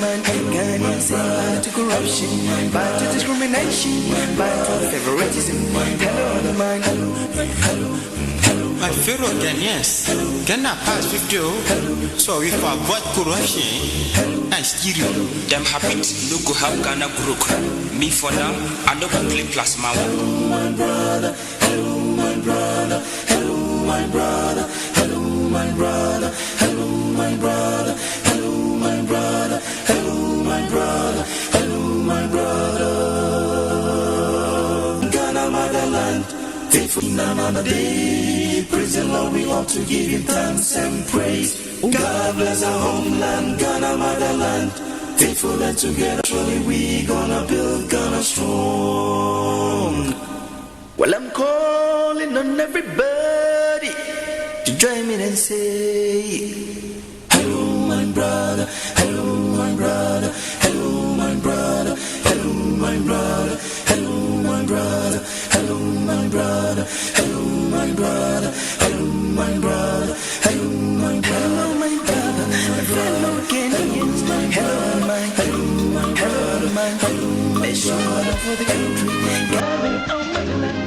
mind. Ghanaians say bye to corruption, bye to discrimination, bye to favoritism. Hello on the mind. My fellow Ghanaians, Ghana past 50, so if I avoid corruption, I steal you. Them habit no go help Ghana grow. Me for now, I no go play plasma. Hello my brother, hello my brother, hello my brother, hello my brother, hello my brother, hello my brother, hello my brother, hello my brother. Ghana motherland, faithful another day. Praise the Lord, we ought to give him thanks and praise. God bless our homeland, Ghana motherland. Faithful and together, surely we gonna build Ghana strong. Well, I'm calling on everybody to join me and say, hello, my brother, hello, my brother, hello, my brother, hello, my brother, hello, my brother, hello, my brother, hello, my brother, hello, my brother, hello, my brother, my brother, hello, Kenyans, hello, my, hello, my, hello, let's show up for the country, coming on my land.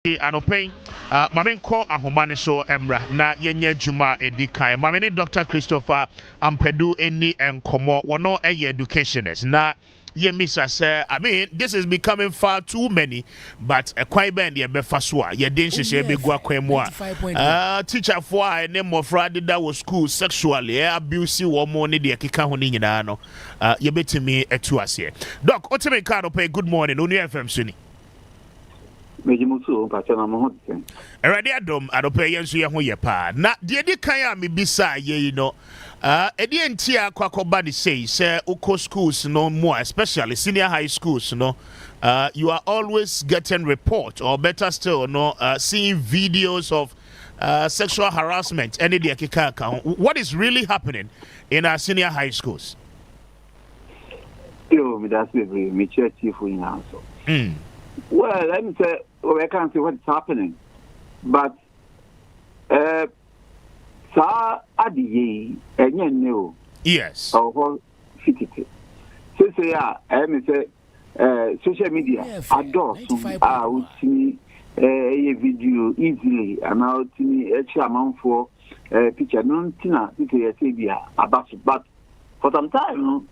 Anopay, Mamin call Ahomane so Emra, na yenye Juma edikai. Mamini Dr. Christopher Ampedu any and Komo, one no educationist. Na ye misa say, I mean, this is becoming far too many, but a quite band ye befaswa, ye didn't she be guaquemwa. Teacher for a name of Friday that was school sexually, abusive or more need ye kika honing in ano. Ye bet me at 2 as here. Doc, Otame Kanope, good morning, Uni FM Suni. Mejimusu mpachana mohotse. Erade adom adope yensu ye ho ye pa. Na de edi kan a me bisa ye no. Edi enti akwakoba de say uko schools no more, especially senior high schools no. You are always getting report or better still no seeing videos of sexual harassment any de akika account. What is really happening in our senior high schools? Yo, me that's me church chief in also. Well, let me say, I can't see what's happening, but sa adiye enye no. Yes. Or fitite. So I me say social media adore some see a video easily and out me extra amount for picture non tina picture say about but for some time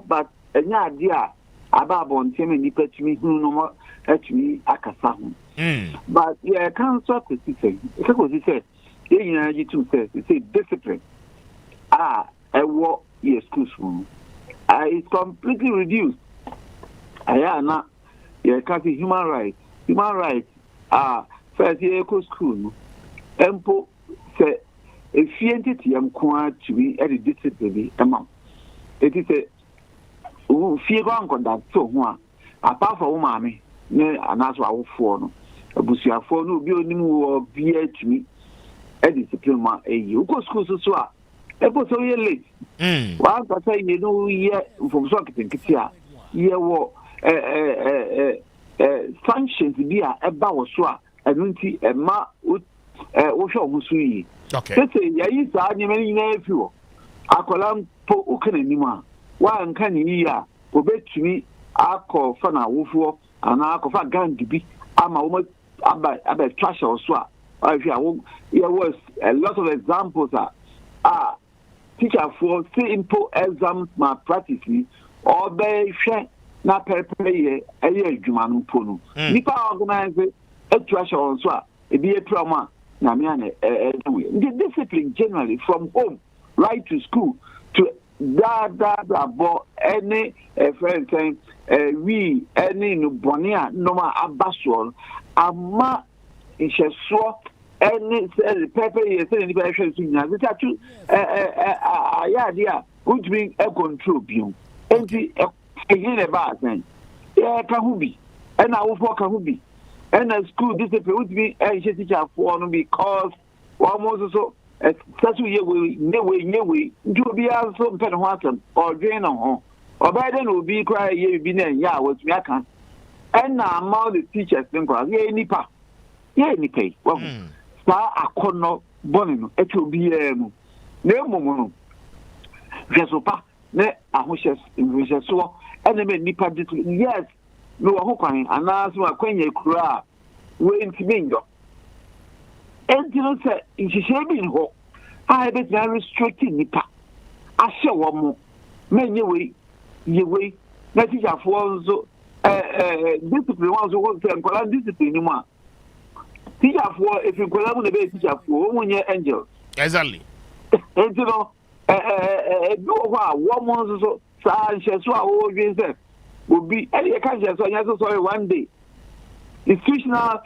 but enya idea about bon teme ni petumi hu no mo atumi akasa hu but yeah can so to say because he said you to say discipline what yes schools it's completely reduced na yeah can see human rights first year school empo say if you entity am kwa to be at discipline amount it is a fear go conduct so ho apart from mommy ne anaso awofo no abusuafo no obi onim wo bi atumi e discipline ma eyi uko school so a epo so ye late wa ka say you know ye from so kitikiti a ye wo functions bi a eba wo so a enu nti e ma wo hwe wo so yi okay say ye sa nyemani na afi wo akola po ukanani a wa nka ni ya obetumi akọ fa na wofo ana akọ fa gang bi ama wo aba trash also a there was a lot of examples teacher for simple exams malpractice or be hwe na prepare adwuma no pono nipa organize a trash also e be a trauma na me an the discipline generally from home right to school to but any friend saying we any no bonia no ma abasol ama incheso any paper you say any person to na that too dia would bring a control biom enti e ba sen e ka hu bi e na wo for ka hu bi e na school discipline would be e teacher for no because almost so sasu ye we nyewe ndu bi aso mpene ho asem o dwen no ho obaide no bi kra ye bi na nya watumi aka na amount the teachers think ye nipa wa sa akono boni no eti obi mu na emumu no jesopa ne ahoshes inviseso me nipa yes no ho kwan anaso akwanya kura we ntimingo entino se inshishebi ho I bet na restricting nipa ahye wo mo menye we ye we na teacher for so discipline was so nkola discipline ni mo a teacher for if nkola mo na be teacher for wo nye angel exactly entino do wa wo mo so sa nhyeso a wo dwen se obi e ka nhyeso nya so sorry one day institutional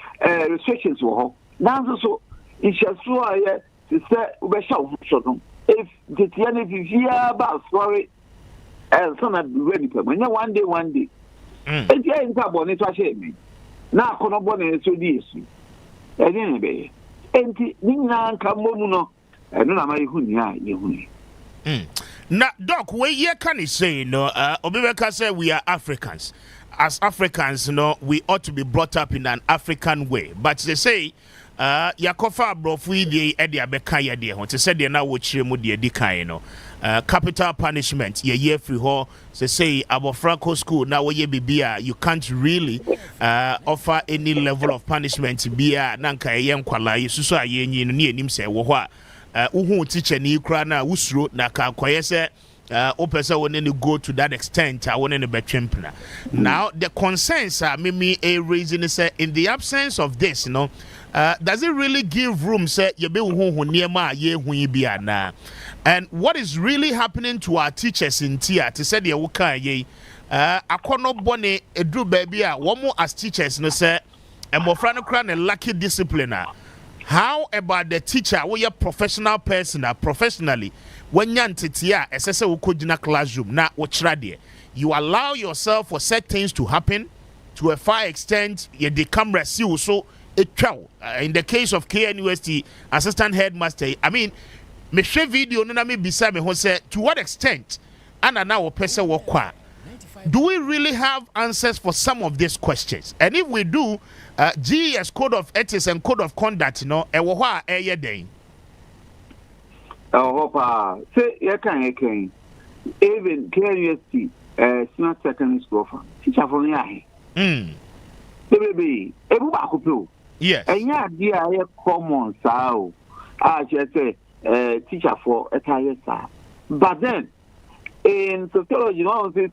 restrictions wo ho nanso so nhyeso a to say ubesha if the tiane vivia ba sorry and some ready for when one day and yeah in tabo ni to share me na kono bone so di esu e ni be enti ni na nka momu no no na ma yehu ni a yehu ni na doc we ye can say no obibeka say we are Africans. As Africans, we ought to be brought up in an African way. But they say yakofa Brefo yi de abeka ye de ho te se de na wo kire mu de di kan no capital punishment ye free ho say abofra ko school na wo ye bibia you can't really offer any level of punishment bia na nka ye nkwala ye susu aye nyi no ne enim se wo ho a uhu teacher ni kra na usuro na ka koye se opesa won any go to that extent I want any betwempna. Now the concerns are me raising is in the absence of this, does it really give room say ye be hu near ye hu bi na? And what is really happening to our teachers in tia to say the wuka ye akono bone edru baby a womo as teachers no say emofra no kra na lucky discipliner. How about the teacher who you professional person professionally when you're ntitia esese ukojina classroom na ochradie you allow yourself for set things to happen to a far extent you the camera see so in the case of KNUST assistant headmaster I mean me share video no na me bisa me ho say to what extent ana na wo pese wo kwa do we really have answers for some of these questions? And if we do, GES Code of Ethics and Code of Conduct, ewo ho a eye den. Hopa, say you can even KUST, senior secondary school for teacher for me. Baby, ebu ba ko. Yes. Enya dia ye common sao. Just say teacher for etaya sa. But then in sociology,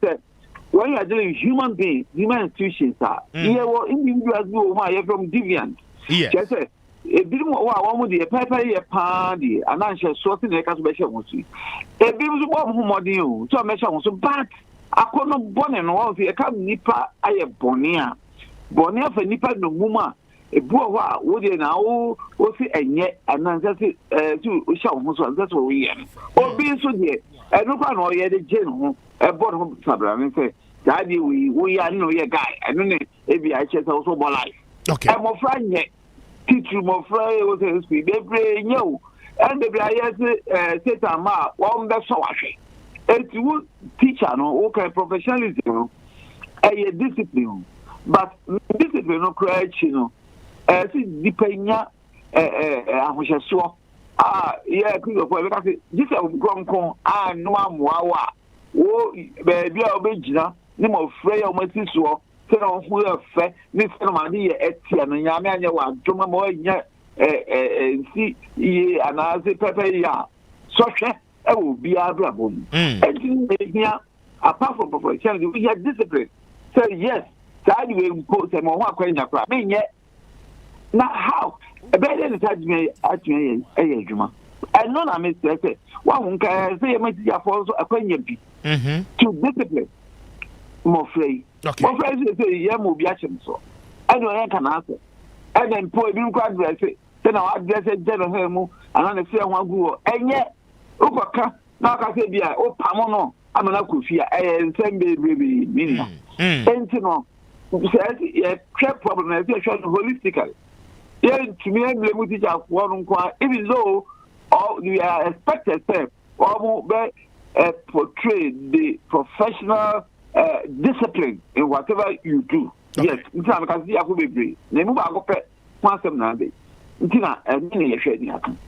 say when you are dealing with human beings, human institutions are individuals who are from deviant. Yes. Just say a bit more one the paper a party and I'm just sorting the castle. A bit more modern to a measure so but I could not born and all the account nipa I bonia. Bonia for nipa no woman. A boa would you now will see and yet and then that's it to show that's what we are. Or being so dear. I don't know yet the general a bottom sabra and say Daddy, we are no your guy. I don't know if I just also more life. Okay. I'm a friend yet. Teach you more friend was a speed. They bring you. And the I say, Ma, one that's so actually. It's good teacher, no, okay, professionalism, a discipline. But discipline, no, creation, see, depending, I saw. Yeah, because this is grown corn, no more. Oh, baby, I'll be Gina. Name of Freya or Messiso, tell on who are fair, Miss Maria Etienne, and Yamania, Joma Moya, see, ye, and I say, Pepper, ya. So, I will be a bravo. And here, apart from professionality, we have discipline. So, yes, that will put them on one question. I mean, yet, now how? A better than at me, a Juma. I know I missed that. One can say a message for a question to discipline. More free. Okay. More free say, yeah, will be action so. I know I can answer. And then poor being quite dress it. Then I'll address it, General Hermo, and on the fair one go. And yet, Oka, now I say, yeah, oh, Pamono, I'm an Akufia, and send baby, meaning. And you know, says, yeah, problem, I say, holistically. Yeah, to me, I'm able to just one even though we are expected to portray the professional discipline in whatever you do. Okay. Yes, I can see I could be brave. Name I go pet once a day. Tina, and many a shady happen.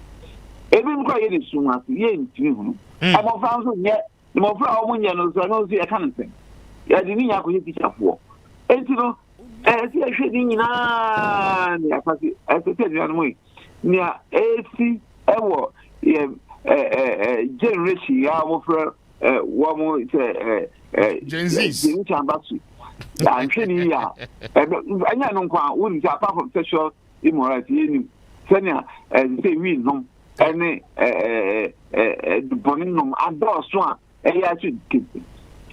Even quite any soon as the end to I'm a found yet, the more flower when you know, so I don't see a kind of thing. Yeah, the Nia could teach up for. And you know, as you are shading in as I said, way near AC, Ewo, generation, I offer one more Gen Z. I'm saying, yeah, I don't wouldn't apart from sexual immorality, Senya, say we know, and the bonum, and those one, and I should keep it.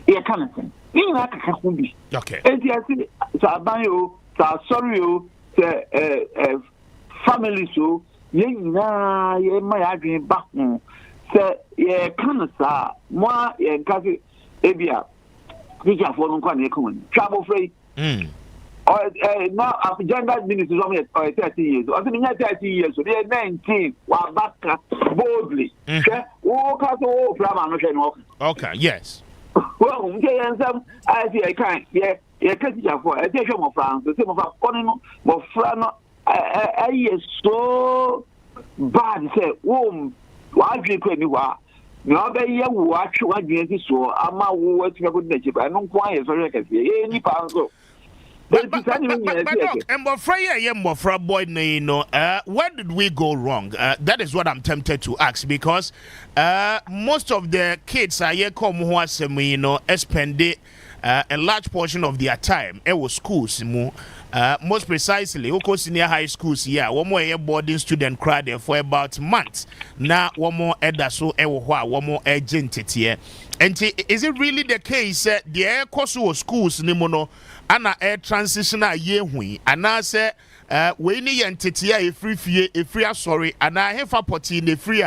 Yeah, kind of thing. You like a Kubi. Okay. And I say, Sabayo, Sorry, family so, ye my arguing back. Say, yeah, kind of, sir, more, yeah, Cassie, Abia. Teacher for no travel free. Or now after gender ministry is only 30 years. I think 30 years, so they're 19. While back boldly. Okay, yes. Well, I see I can't. Yeah, teacher for a teacher of France, the same of a Conino, more Frano, so bad. Say, why drink any wa? Now, be watch what you so. I'm a word to good nature. I don't quite so I can see any pounds. But Mbofra boy, where did we go wrong? That is what I'm tempted to ask, because most of the kids are here come who are spend a large portion of their time at schools. Most precisely, senior high schools here, one more boarding student crowd there for about months. Now, one more edaso one more agent here. And is it really the case that the air course schools nimono ana air transitional year and I say we need entity a free sorry and I have a potty in the free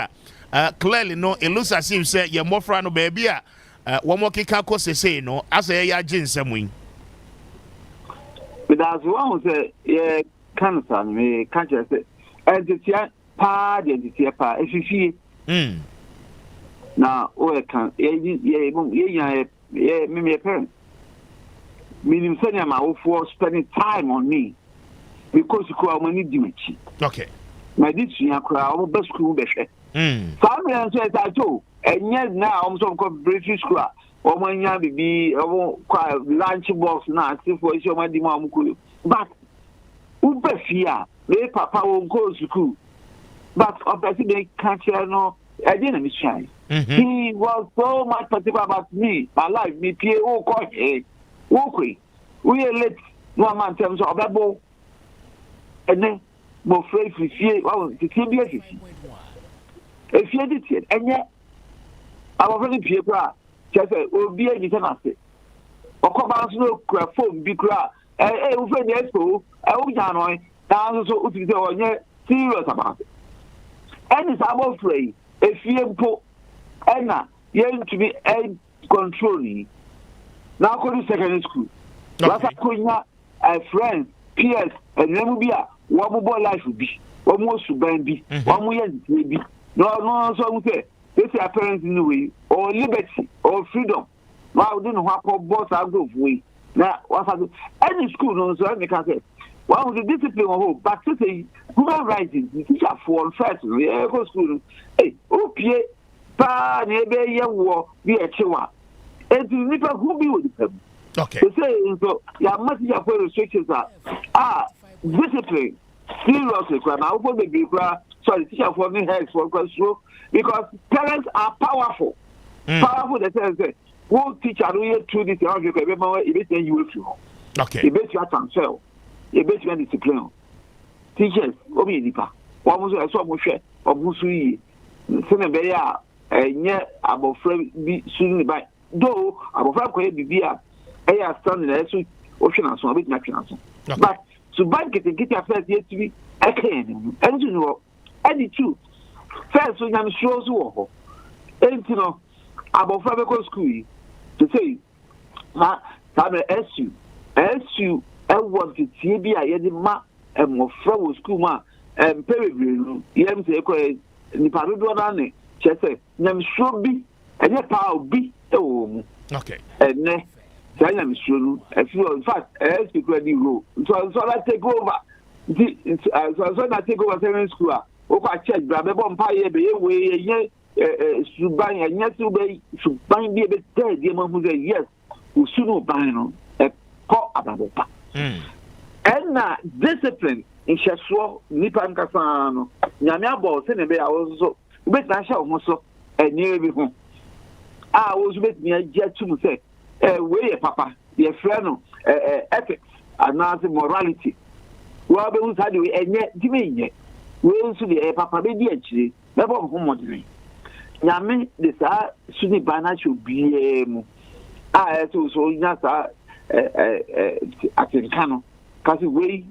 clearly no it looks as if say you're more frano baby one more kick say no as a ya gin some. But as one say yeah cancer me can't just say entity pa the entity pa if you see now oh can yeah me parents meaning sending my for spending time on me because you call money dimity. Okay. My this year crowd best school beshe. Family answer I told and yet now I'm some British school or my yabi be lunch box now see for your my demand but Ubefia they papa won't go to school. But obviously they can't no I didn't shine. He was so much particular about me, my life, me pay okay. We are late no man terms of that and then more afraid we fear the TBS. If you did it, and yet our very people just will be a disaster. Or come out no phone, big crowd, and friend, yes, I will down now so serious about it. And it's about afraid if you put Anna, you to be controlling. Now go to secondary school. Last a friend, peers, and then be a one more life would be, one more should be, one more be. No, so say this is parents in the way, or liberty, or freedom. Now, I don't know how boss out of way. Now, what any school knows, so I can say, one of the discipline of hope, but to say, human rights, the teacher for first, we go school. Hey, okay, pa, neighbor, war, be a chihuahua. And to people who be with them. Okay. To say so, your message of restrictions are discipline. Seriously, now for the people, sorry, teacher for me heads for control because parents are powerful. Powerful, they say, who teacher do to this? Remember, you will feel. Okay. You bet you are transfer. You bet you are discipline. Teachers, Obi Nipa, one was so much of Musui, Senabeya, and yet about friend be soon by. Though I'm afraid to be a standing there, so ocean and so a bit natural. But to bank it and get your first yet to be a can, and you know, any two. First, when I'm sure so, and you know, about Fabrical School to say, I'm SU, I want to see be a yedima and more from school ma and peregrine, yam say, Niparudo, just say, I'm sure be, and yet power be. Okay. And then I am sure. In fact, I speak ready rule. So I take over. So I take over secondary school. I check. But I'm Empire be way. Subang and yes, Subang be a bit dead. The man who say yes, who soon buy no a pot about. And discipline in Shaswa Nipan Casano. Yamia boss and I was so. But I shall also a near home. I was with me a jet to say, way, Papa, your friend, ethics, and now morality. Well, we was had and yet, Dimmy, we also the Papa, baby, actually, never home. Yami, this Sunni Bana should be I also not at Cano, because we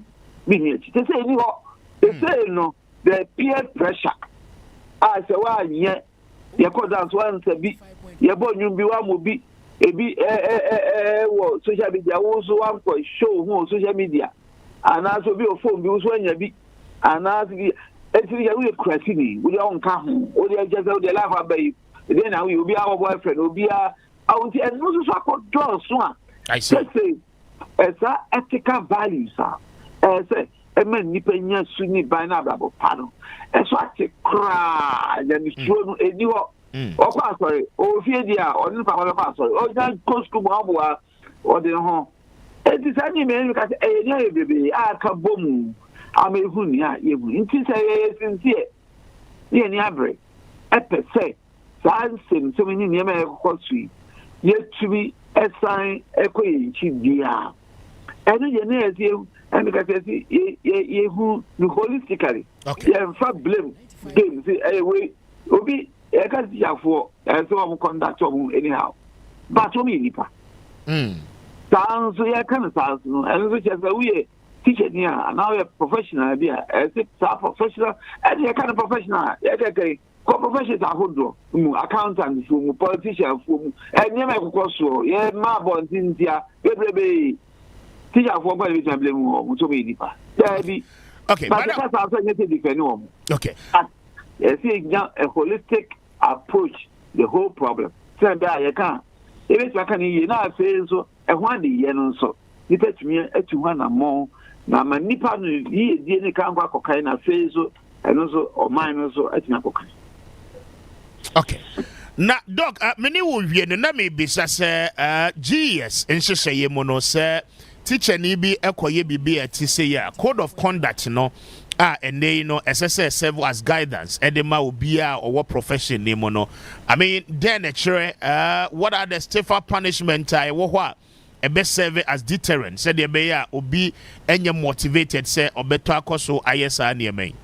be they say no, the peer pressure. I say, well, yet. You call dance once a bit. You born you be one will be a bit social media also one for show who social media. And also be a phone bills when you be and as we actually we crashing with your own car or they just out the life of baby. Then now you be our boyfriend will be our and also support draws one. I say as ethical values are. Say ɛma nipa nya su ni ban na brabo pa no ɛso ate kra ya ni suo no edi ho okwa sorry o fie dia oni papa no pa sorry o jan go school mo aboa o de ho edi sani me ka se e nya bebe aka bomu amehu ni a yehu nti se ye sinsie ye ni abre epese sansem so ni ni ma ekọ sui ye tubi esan ekoye nchi dia eno ye na ezi and ka se ye hu no holistically ye fa blame game say we obi e ka ti afo e so am conduct am anyhow but o mi nipa sounds ye kan sounds no and so just we teacher ni now we professional be as a professional and ye kan professional ye ka professionals ahodo mu accountant fu mu politician fu mu enye ma kokoso ye ma bontintia bebrebe teacher fu ba be blame mu so be nipa there okay but that's also need to defend them okay yes a holistic approach the whole problem say that you can if you can you na say so e ho ade ye no so nipa tumi atu ho na mo na ma nipa no yi die ne kan kwa kokai na say so eno so o man no so atina kokai. Okay. Na doc, many will be na me bisa se GS nhyehyɛ mu no se teacher ni bi ekoye bibi ati say ya code of conduct no and they no SSS serve as guidance edema obi a or profession name no. I mean then what are the stiffer punishment I wo ho a best serve as deterrent said the be ya obi enye motivated say obeto akoso ayesa na eme.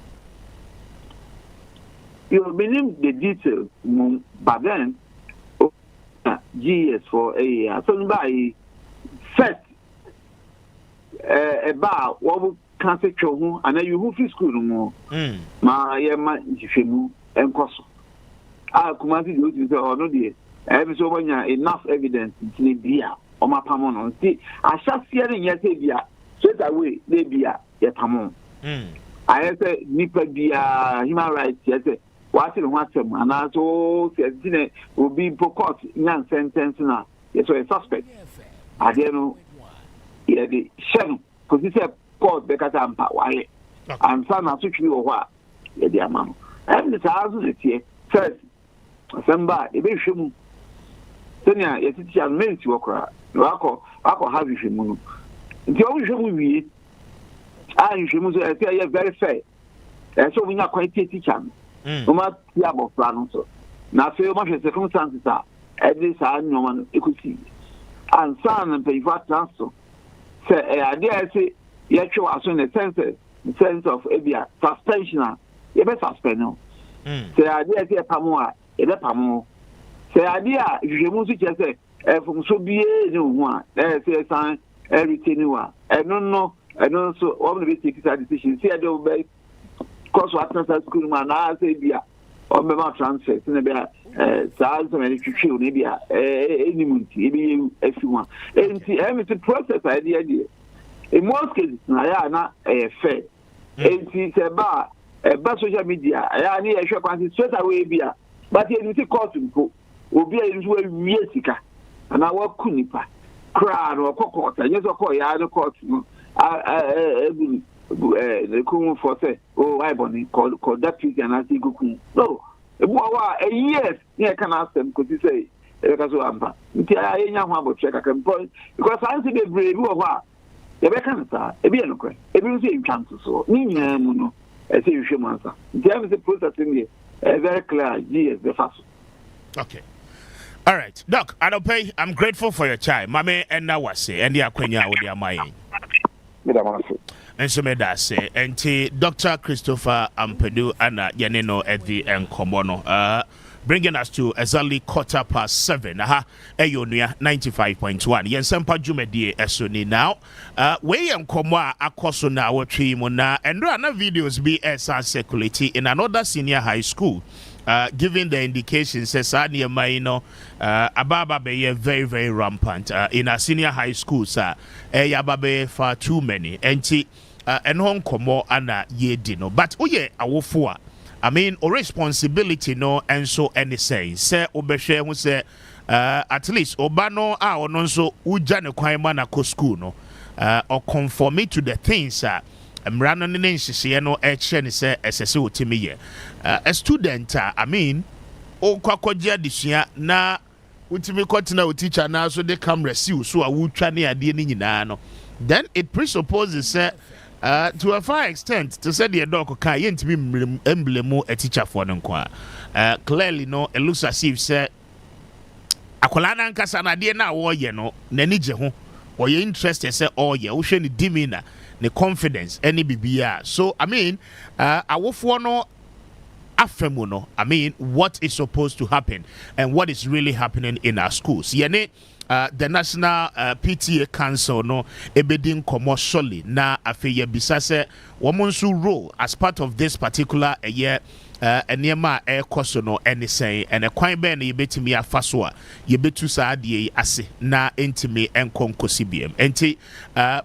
You believe the details, but then GS for a year. So by first about what we can say to and then you move to school no more. Ma jifemu enkoso. Kumasi do say oh no dey. Every so enough evidence in bia o ma pamo no. See ashasia ne yete bia straight away dey bia ye pamo. I say nipa bia human rights yes. What in what and also said will be court young sentence now. Yes, so a suspect. I don't know. Yeah, the shadow because he said court because I'm why I'm son of such you or what? Yeah, dear mom. And the thousand is here first. Somebody a bit shum. Senior, yes, it's a minute to cry. Wako have you shim. The only shum we I should say very fair. So we not quite teacher. No matter about plan so. Now, so much circumstances are at least I know one equity. And son and pay for transfer. Say, idea say, yet you are in the sense of a suspension. You better suspend. Say, idea say, Pamoa, a Pamo. Say, idea, if you must just say, from so be no one, there's a sign, everything you are. I don't know, and also all the basic decisions. See, I don't obey. Cause what not school man I say bia or me ma transfer in bia so many chichu ne bia any munti be everyone and see the process idea in most cases na ya na fair and see say ba social media ya ni e hwe kwanti straight away bia but you see court nko obi a you we sika na wa kunipa kra no court yes ko ya no court no the cool for say, oh, I bonny call that piece and I see good. No, a year, yeah, can ask them, could you say, Ekazuamba? I ain't check I can point because I see the brave or what. The Becansa, a bien, a museum chances so. No, I say you should answer. There is a process in here, very clear, yes, the fast. Okay. All right, Doc, I don't pay. I'm grateful for your time. Mame and Nawase and the Aquenia with your mind. And so made us say, and Dr. Christopher Ampedu and Yanino at the Nkomono, bringing us to exactly 7:15. Eyonia 95.1. Nsempa Jumedi Esuni now. We Nkomo akoso na watri mona and run videos be as circulating in another senior high school. Giving the indication says Maino Ababa be very, very rampant in a senior high school, sir. Yababe far too many. And Hong Komo ana ye dino. But awofua. I mean, o responsibility no and so any say. Say obeshe who say at least obano or non so ujane kwaima na ko school no or conform to the things mmara no ne nhyehyɛ no ɛkyerɛ ne sɛ ɛsɛ sɛ wotimi yɛ a student I mean okwakogia adesua na wotimi kɔtena wo teacher na so de camera siw so a wotwa ne ade ne nyinaa no then it presupposes say to a far extent to say the dog ka yentimi emblem a teacher for no kwa clearly no it looks as if say akola na nkasa na de na wo ye no nani je ho or you interested say oh yeah wo hwe ne demeanor ne confidence any bibia so I mean awofo no afemu no I mean what is supposed to happen and what is really happening in our schools yene the National PTA Council no ebedin commercially na afe ye bisa se womonsu role as part of this particular year enema ekoso no anything and a kwan be na yebetimi afa so a yebetu saa de ase na entimi enkonkosi biem enti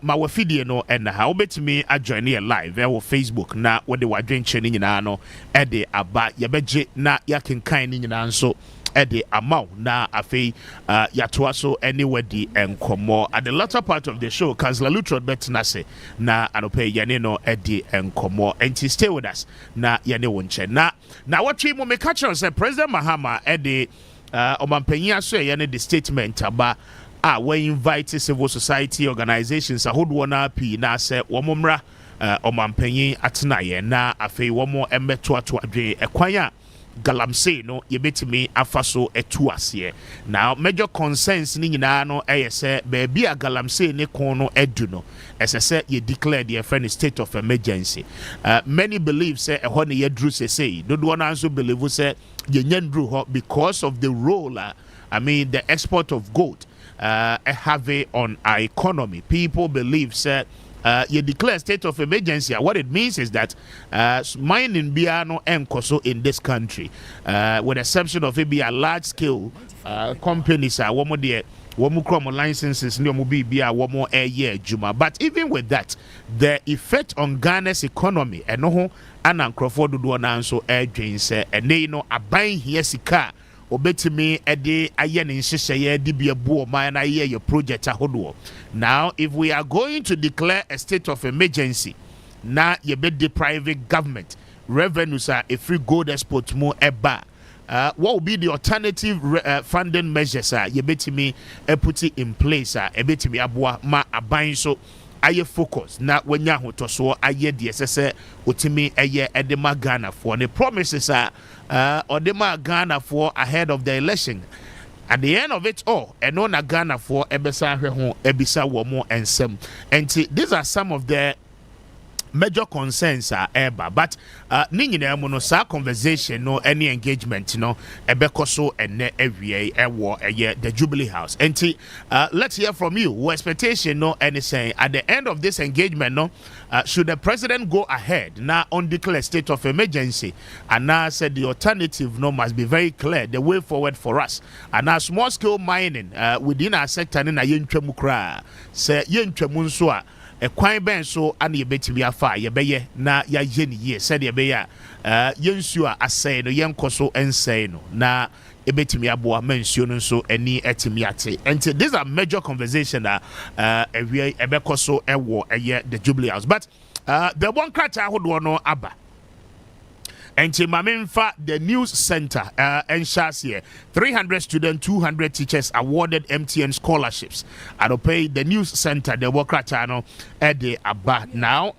ma wafidie no en ha obetimi ajoin here live e wo Facebook na wo de wadwenche ni nyina no e de aba yebeje na yakenkan ni nyina nso Eddie Amau na afe yatoa so anywhere di enkomo at the latter part of the show Councillor Lutrod Betnase na anope yene no Eddie enkomo and to stay with us na yene wonche na what we mo make sure say President Mahama Eddie omampanyin so yene the statement aba we invite civil society organizations ahodo na pi na say womomra omampanyin atena ye na afe womo embeto ato adwe ekwanya galamsey no yebetimi afaso etu ase now major concerns ni nyina no eyese baabi a galamsey ne kon no edu no esese ye declare the friend state of emergency many believe say ehɔ ne yedru say dodo na nso believe say ye nyandru ho because of the role I mean the export of gold have on our economy. People believe say you declare state of emergency. What it means is that mining biano enkoso in this country, with the exception of maybe a large scale companies are one more there. Womu licenses no mu bia womo year juma. But even with that, the effect on Ghana's economy and no ana nkrofo dodo na nso edwen se ene no aban here sika obetimi ede aye ne nhyehyeye de bia buo man na ye your project ahodo. Now if we are going to declare a state of emergency, na ye be the private government revenues are a free gold export mo eba. What will be the alternative funding measures you betimi put it in place betimi aboa ma aban so aye focus na wanya hoto so aye de sese otimi eye edema Ghana for the promises odema Ghana for ahead of the election. At the end of it all, and on a Ghana for ebesa hwe ebisa wo mo ensem. And these are some of the major concerns are eba, but ninyina mo no sa conversation no any engagement no ebekoso ene ewie ewo the Jubilee House. And let's hear from you. What expectation no anything at the end of this engagement no should the president go ahead now on declare state of emergency, and now said the alternative no must be very clear the way forward for us, and now small scale mining within our sector na yentwemu kra say yentwemu nso a kwan ben so ana yebetimi afa yebeye na ya yeni ye said yebeya yensu a asay no yenkoso ensay no na ebetimi aboa mansuo no so ani etimi ate. And these are major conversation that ebekoso ewo the Jubilee House, but the one crata ahodo no aba. And Mamemfa, the news center, and here 300 students, 200 teachers awarded MTN scholarships. And pay the news center, the Wokratano, at the Abba. Now,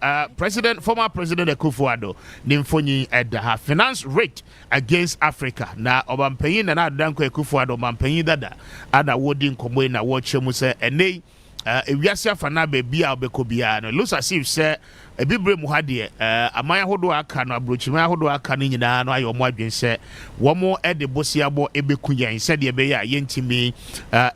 former President Akufo-Addo, Nimfoni at the finance rate against Africa. Now, Obampeyin and Adanko Akufo-Addo, Mampeyin Dada, and awarding Komwe watch Muse, and they. Ewiasia fana bebi a obekobia no looks as if say ebibre mu hade amaya hodo aka no abrochima hodo aka no nyina no ayo mo adwen se womo ede bosia bo ebekuyan se de be ya yentimi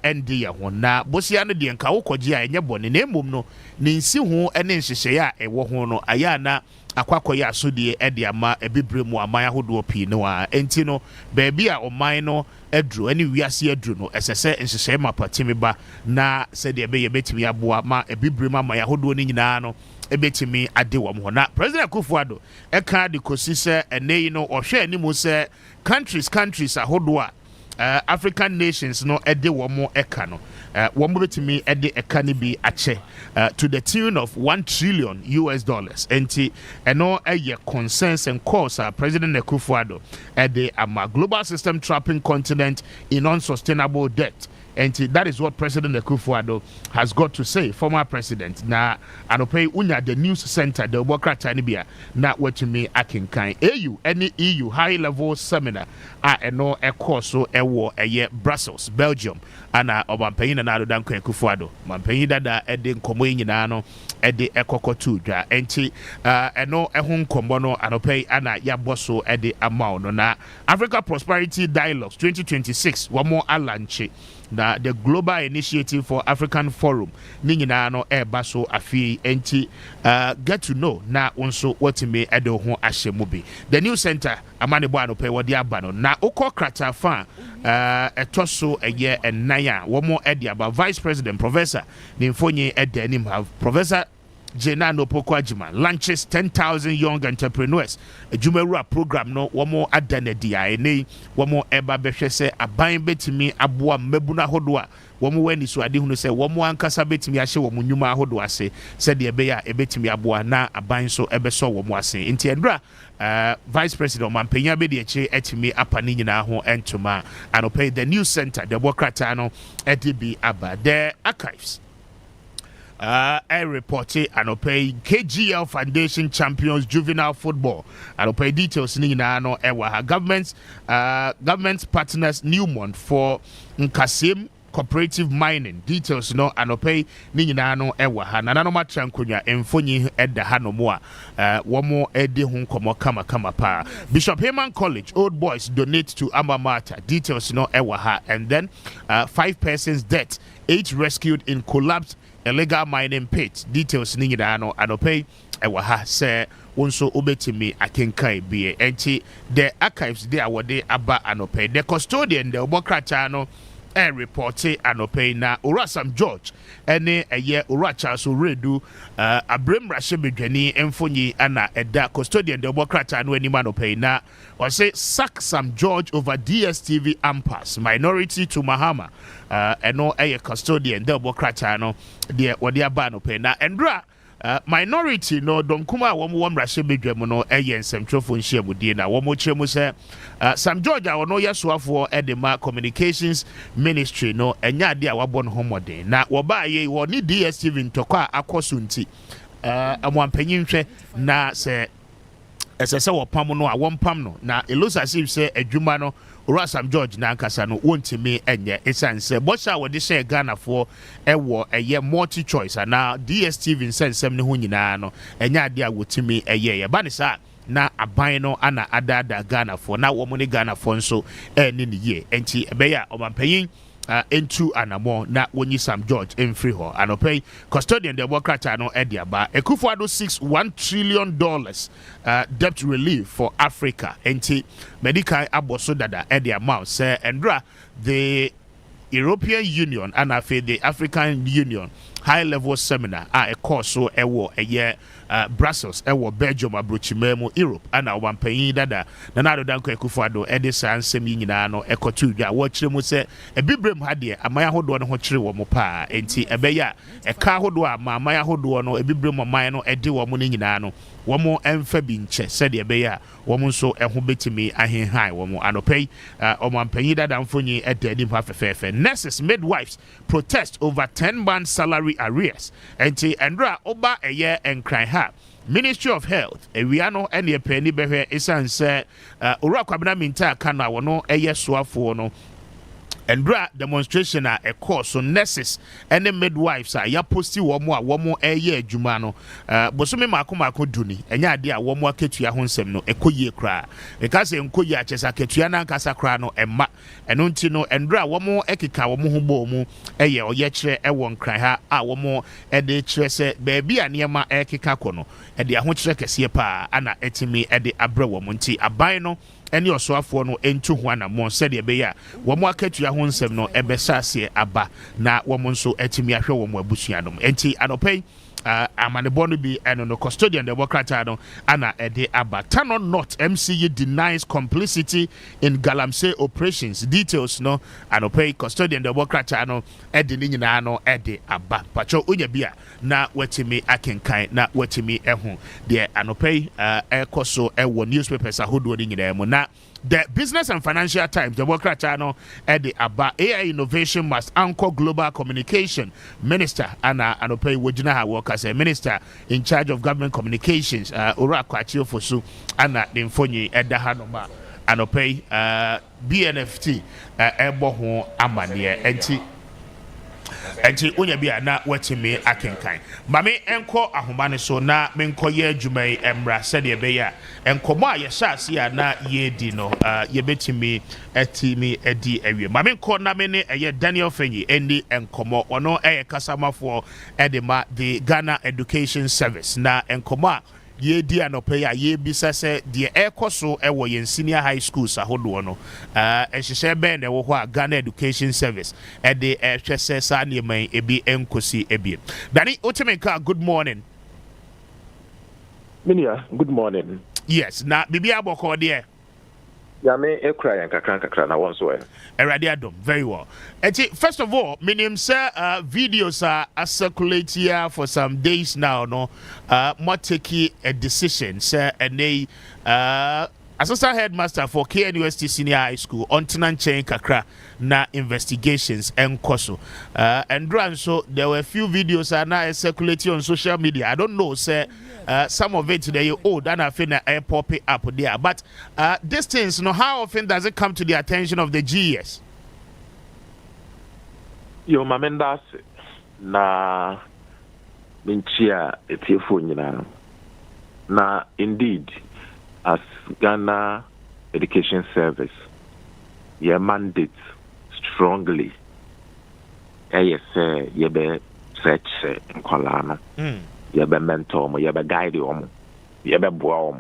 ende ye ho na bosia no de nka wokoje a enye bone na emom no ne nsi ho ene nhyehyeye a ewo ho no aya na akwakoye asodie ede ama ebibre mu amaya hodo pi no a enti no beebi a oman no edru ani wiase edru no esese nhyehyeye mapatimi ba na se de be ye betimi aboa ma ebibre ma amaya hodo ni nyina no ebetimi ade wo ho na President Akufo-Addo eka de kosi se ene no ohwe animu se countries ahodo a African nations no ede womo eka no womo betimi ede eka ni bi ache to the tune of $1 trillion enti eno eye concerns and cause President Akufo-Addo ede ama global system trapping continent in unsustainable debt. And that is what President Akufo-Addo has got to say, former president. Na anope unya the news center, the Wokrata Nibia, na wetumi akinkan. AU, any EU high level seminar, eno a course so a war a year Brussels, Belgium, and Obampein and Adodan Akufo-Addo. Mampein dada edin komoyin nano, edi ekokotu ja. Enti eno ehun kombono anope ana yaboso edi amount na Africa Prosperity Dialogues 2026. One more alanche. The Global Initiative for African Forum Ningina no baso afi enti get to know na unso watime edo ho ahyemubi. The new center amane bo anope wodi abano na okọ krata fa etoso eye enaya womo edi aba Vice President Professor Nimfonye edenim have Professor Jena no Poko Ajima launches 10,000 young entrepreneurs. A Jumerua program no wamo adane dia wamo eba behwe se aban betimi aboa mabuna hodwa wamo weni so ade hunu se wamo ankasa betimi ahye wamo nyuma hodwa se de ebeya ebetimi aboa na aban so ebeso wamo ase enti endra Vice President Mampenya be de eche etimi apani nyina ho entoma anope the new center the Bokrata no edibi aba the archives I reported and pay KGL Foundation champions juvenile football. And pay details ni na no ewa government partners Newmont for Nkasim cooperative mining details no anope ni nyina no ewa ha na no matrankonya emfonyi edda ha no mo a womo edi hu komo kama pa Bishop Heyman College old boys donate to Alma Mater details no ewa ha and then 5 persons dead 8 rescued in collapsed illegal mining pit details ni nyina no anope ewa ha se wonso obetimi akenkai bie enti the archives there wode aba anope the custodian the obokracha no reported anope na Orasam George ene eye Oracha so redu Abrem Rashebedwani emfonyi ana eda custodian the obokracha no anima anope na or say sack Sam George over DSTV ampas minority to Mahama eno eye custodian the obokracha no de wode aba anope na endra minority no donkuma wom rashe bedwam no nsɛmtwofo nhyiamudie na wɔn kyerɛmu sɛ Sam George a wɔno yɛsoafo edema communications ministry no enya ade a wabɔ no homɔden na wɔbaaye wɔne DSTV ntɔkɔ a akɔso nti amwampanyin hwɛ na sɛ ɛsɛ wɔpam no a wɔmpam no na elusasive sɛ adwuma no Orasam George na ankasa no wontimi enye esanse bɔhyɛ a wɔde hyɛ Ghana for ɛwɔ ɛyɛ multi choice na DSTV nsɛnsɛm ne ho nyinaa no ɛnya ade a wotimi ɛyɛ yɛ ba ne saa na aban no ana adada Ghana for na wɔn ne Ghana for nso ɛne ne yie enti ɛbɛyɛ a ɔmampanyin into anamo na wonyi Sam George emfiri ho anopai custodian the Bokrata no ediaba Akufo-Addo $1 trillion debt relief for Africa enti medical aboso dada ediama say endra the European Union and afi the African Union high level seminar a course so ewo eye Brussels ewo Belgium abrochimemu Europe ana wampanyin dada na nado danko Akufo-Addo edisa ansem nyina no ekotu dwa wo kyerɛ mu sɛ ebibrem ha de amaya hodo no ho kyerɛ wo mo pa enti ebeya eka hodo a amaya hodo no ebibrem amaya no ede wo mo nyina no wo mo emfa bi nkyɛ sɛ de ebeya wo mo nso eho betimi ahenhan wo mo anopai omampanyin dada mfonyi edadi mpa fefefe nurses midwives protest over 10-month salary arrears enti endra oba eye enkran ha Ministry of Health ewiano ene epani behwe esanse owura kwabena minta aka na wono eye soafo no endra demonstration a course so nurses and midwives a ya posti wo mo a wo mo eye adwuma no bosome mako duni enya ade a wo mo aketua ho nsem no ekoyie kra eka se enkoyie achesa aketua na nkasa kra no emma eno nti no endra wo mo ekeka wo mo ho bo mu eye oye kire ewo nkran ha a wo mo ede kire se baabi a niema ekeka kono ede aho kire kese pa ana etimi ede abre wo mo nti aban no eni osoafo no entu ho ana mo se de be ya wo mo akatua ho nsem no ebesa se aba na wo mo nso etimi ahwe wo mo abusua no enti anopai amanebɔ no bi ɛno no custodian the krataa no ana ɛde aba. Tano North MCE denies complicity in Galamsey operations. Details no anɔpɛ custodian the krataa no ɛde ne nyinaa no ɛde aba. Pacho unya bia na watimi akenkan na watimi ɛho deɛ anɔpɛ ɛkɔ so ɛwɔ newspapers ahodoɔ ne nyinaa mu na the Business and Financial Times, the Democrat channel, at the Aba AI innovation must anchor global communication. Minister Anna Anope Wojina workers, a minister in charge of government communications, Ora Kwachio Fosu, Anna Dinfonyi Edahanoma, Anope BNFT, Eboho Amania, enti onya bia na watimi akenkan mame enko ahomane so na menko ye adwumai emra sede be ya enkomo a yesase ya na ye di no yebetimi atimi edi awie mame enko na me ne eye Daniel Fenyi endi enkomo ono eye kasamafo edema the Ghana Education Service na enkomo a ye di anope ya ye bisa se de ekoso ewo yen senior high schools ahodo no ehhye ben ewo ho a Ghana Education Service e de hwese sa ne man ebi enkosi ebi dani otimenka good morning Minia good morning yes na bibi aboko de ya me ekra yan kakra na won so Eradi Adom, very well. First of all, minim sir videos are circulate here for some days now, no more taking a decision, sir, and they assistant headmaster for KNUST Senior High School on Tinan Chain Kakra na investigations and koso. And so there were a few videos are now circulating on social media. I don't know, sir. Some of it today, that I think I pop it up there. But these things, you know, how often does it come to the attention of the GS? Yo, Mamendas na minchia etiefo na indeed as Ghana Education Service, your mandate strongly. Yes, you be stretch in Kolano. You be mentor, you be guide, you be boy.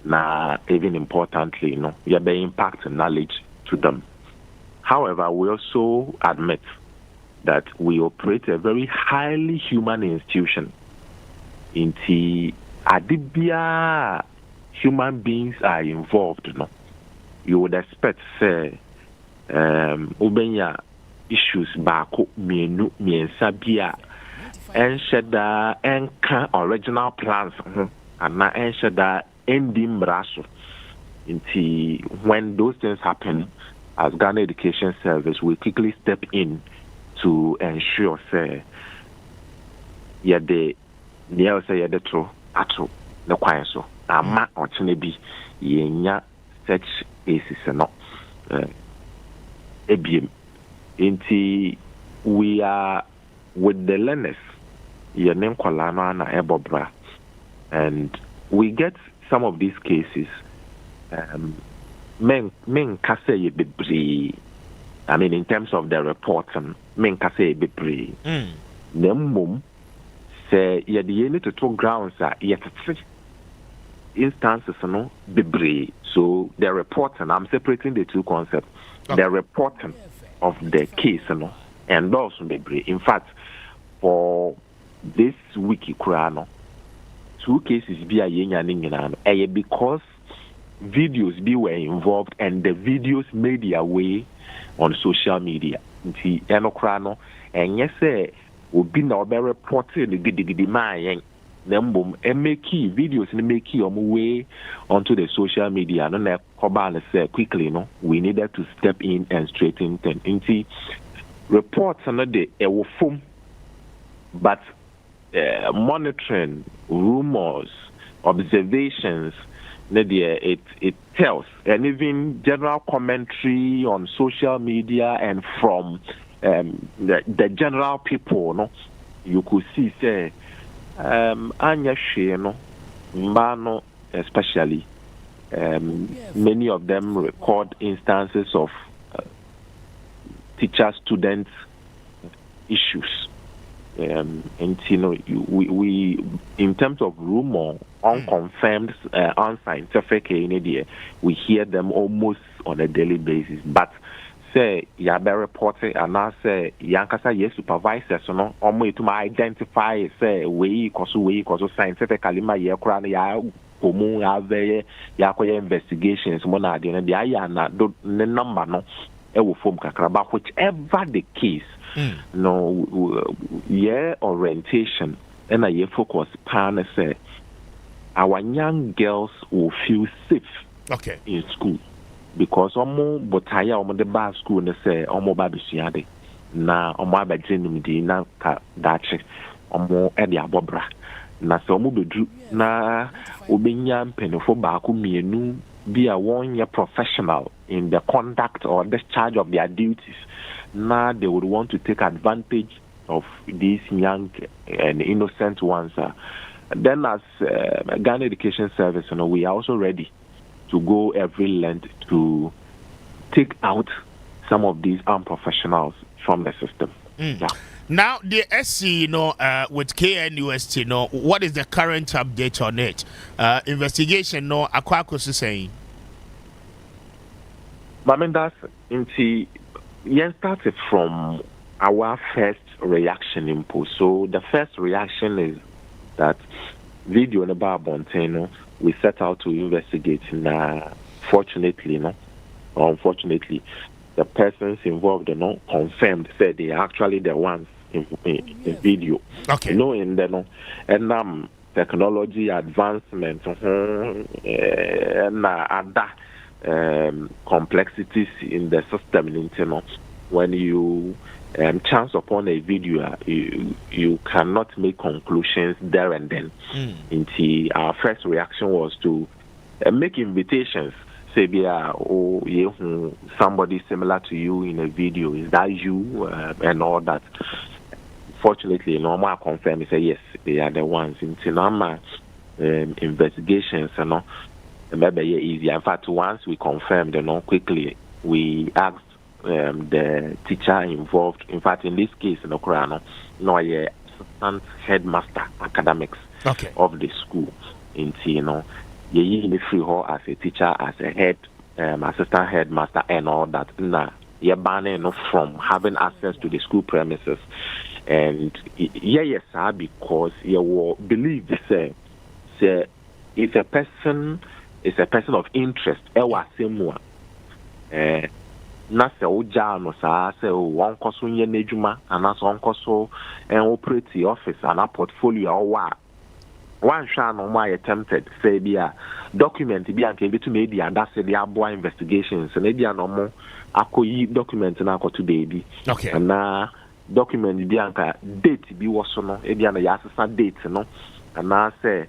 Na even importantly, you be impact knowledge to them. However, we also admit that we operate a very highly human institution. Inti adibia human beings are involved, you would expect, say, ubenya issues bako mienu miensabia ensheda enka original plans and na ensheda ending brasso. Inti when those things happen, as Ghana Education Service, we quickly step in to ensure, say, yede niya say yede tro ato the kwan so. Ama ochine yenya such cases no ebiem inti we are with the learners yenem kwalana na ebobra and we get some of these cases men kase ye bebre. I mean in terms of the reporting men kase ye bebre nemum say ye de need to two grounds are yet instances bebre. So the reporting, I'm separating the two concepts. Okay. The reporting of the case and also bebre. In fact, for this wiki kurano, two cases be a yenya because videos were involved and the videos made their way on social media. Nti eno kurano and yes obi na obe reported the gidi man Nembum make videos and make way onto the social media. And then say quickly, we needed to step in and straighten things. Into reports another phone, but monitoring, rumors, observations, it tells, and even general commentary on social media and from the general people, you could see say. Anya Sheno, Mbano especially, many of them record instances of teacher-student issues. And we in terms of rumor, unconfirmed, unscientific, we hear them almost on a daily basis. But say Yaa be report and I say yankasa yes supervisors no omo to identify say we koso scientifically ma ye kra na ya komu ave ya koye investigations mo na de na dia ya na do ne number no e wo form kakra ba whichever the case no yeah orientation and a focus pan say our young girls will feel safe in school because omo botaya omo de ba school ne say omo ba besuade na omo abagyenim di na ka dache omo e de abobra na so omo bedu na obenya mpenefo ba ko mienu be a 1 year professional in the conduct or discharge of their duties. Now they would want to take advantage of these young and innocent ones. Then as Ghana Education Service, we are also ready to go every length to take out some of these unprofessionals from the system. Yeah. Now, the SC, with KNUST, what is the current update on it? Investigation, Akwaku is saying. I mean, that's started from our first reaction input. So the first reaction is that video in about Bonteno, we set out to investigate. Fortunately, or unfortunately, the persons involved confirmed, said they are actually the ones in video. Okay. In the and technology advancement and other complexities in the system. When you chance upon a video, you cannot make conclusions there and then. Our first reaction was to make invitations. Say, somebody similar to you in a video, is that you, and all that. Fortunately, I confirm. He said yes, they are the ones. Into normal investigations, maybe easy. In fact, once we confirmed, quickly we asked the teacher involved. In fact, in this case, assistant headmaster academics of the school. Into you free her as a teacher, as a head assistant headmaster, and all that. You're banning from having access to the school premises. And yes, because you will believe say if a person is a person of interest, na se oja no sa se won koso nye nejuma ana so onkoso operate the office and a portfolio wa one sha no ma attempted say bia document bia nke betu me di and say the abo investigations na bia no mo akoyi document na akoto baby na document bia nka date bi wo so no bia na ya asesa date no ana say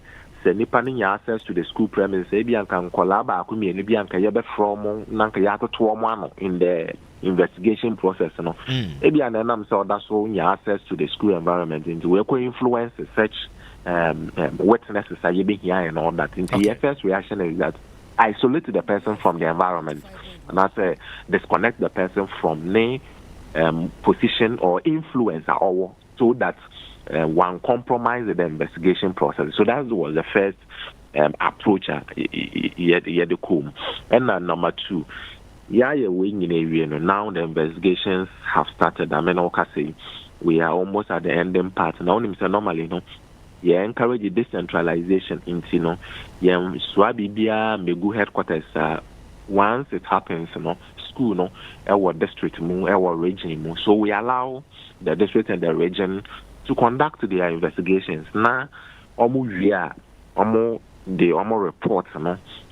nipa ni access to the school premises bia nka nkola ba akomi enu bia nka yebe from na nka ya toto mo ano in the investigation process no bia na nam say oda so nya access to the school environment into we ko influence such witnesses are being here and all that. The first reaction is that isolate the person from the environment and I say disconnect the person from the position or influence or so that one compromise the investigation process. So that was the first approach. And number two, now the investigations have started. I mean, okay, we are almost at the ending part. Now, normally, encourage decentralization into Swabibia Megu headquarters. Once it happens, school, our district, our region. So we allow the district and the region to conduct their investigations. Now, the reports,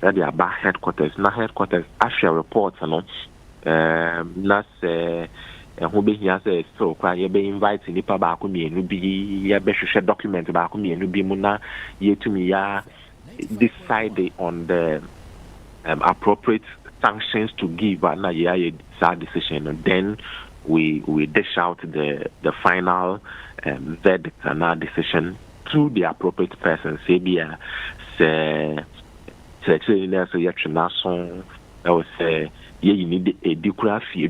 that they are back headquarters. Now headquarters actual reports, who be here says so cry you be invited nipa ba ko mienu bi ya be hwehwe document ba ko mienu bi mu na yetumi ya decide on the appropriate sanctions to give na ya decision, and then we dish out the final verdict and our decision to the appropriate person. Say bia say so I would say you need a decree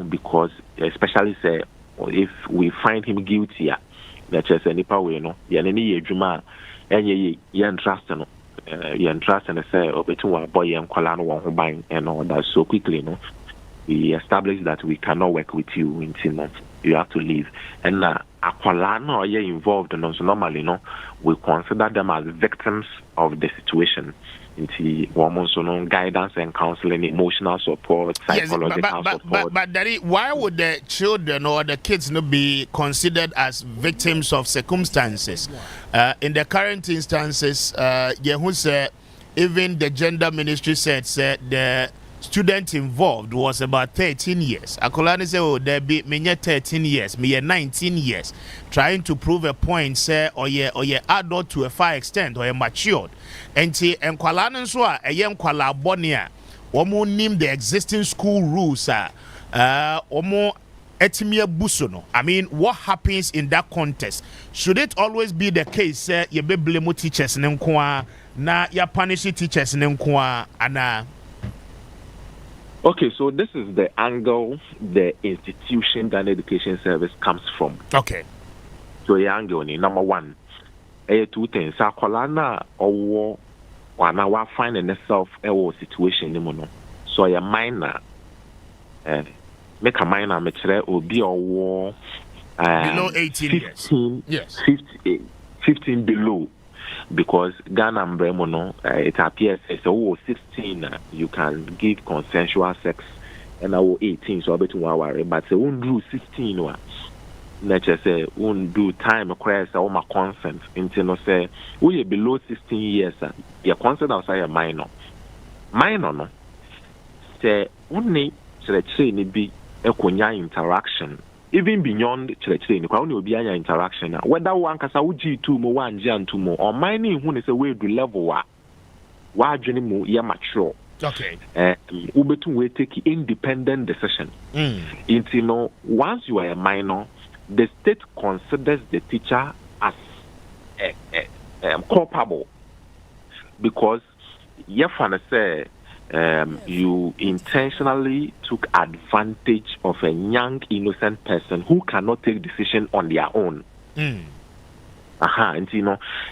because especially say if we find him guilty, that just any power, any juma and you entrust and say between one boy and Colano one who buying and all that so quickly, we established that we cannot work with you in 10 months. You have to leave. And akwala no are involved, and so normally, we consider them as victims of the situation. Into almost guidance and counseling, emotional support, psychological support. But Daddy, why would the children or the kids not be considered as victims of circumstances? In the current instances, even the gender ministry said the student involved was about 13 years. Akolani said, oh, there be me 13 years, me 19 years, trying to prove a point, say, or ye adult to a far extent, or ye matured. And Nkwalana so a young Kwala Bonia, omo name the existing school rules, omo etimia busono. I mean, what happens in that context? Should it always be the case, ye be blame teachers nkwa, na ya punish teachers nkwa, ana? Okay, so this is the angle the institution Ghana Education Service comes from. Okay. So the angle number one, 2 things. Akwalana or wa find itself a situation so a minor make a minor mature or be or below 18 15, years. Yes. 15 below. Because Ghana Bremono, it appears as 16, you can give consensual sex, and 18, so I bet 1 hour. But say won't do 16, nature say won't do time requires all my consent. Until say we below 16 years, your consent outside a minor. Minor no. Say only to be a konya interaction. Even beyond church, will be an interaction. Whether one can say G2 more 1 G2 more or mining who is a way to level why dream more mature. Okay. Ubetu will take independent decision. Once you are a minor, the state considers the teacher as culpable because say you intentionally took advantage of a young, innocent person who cannot take decision on their own. And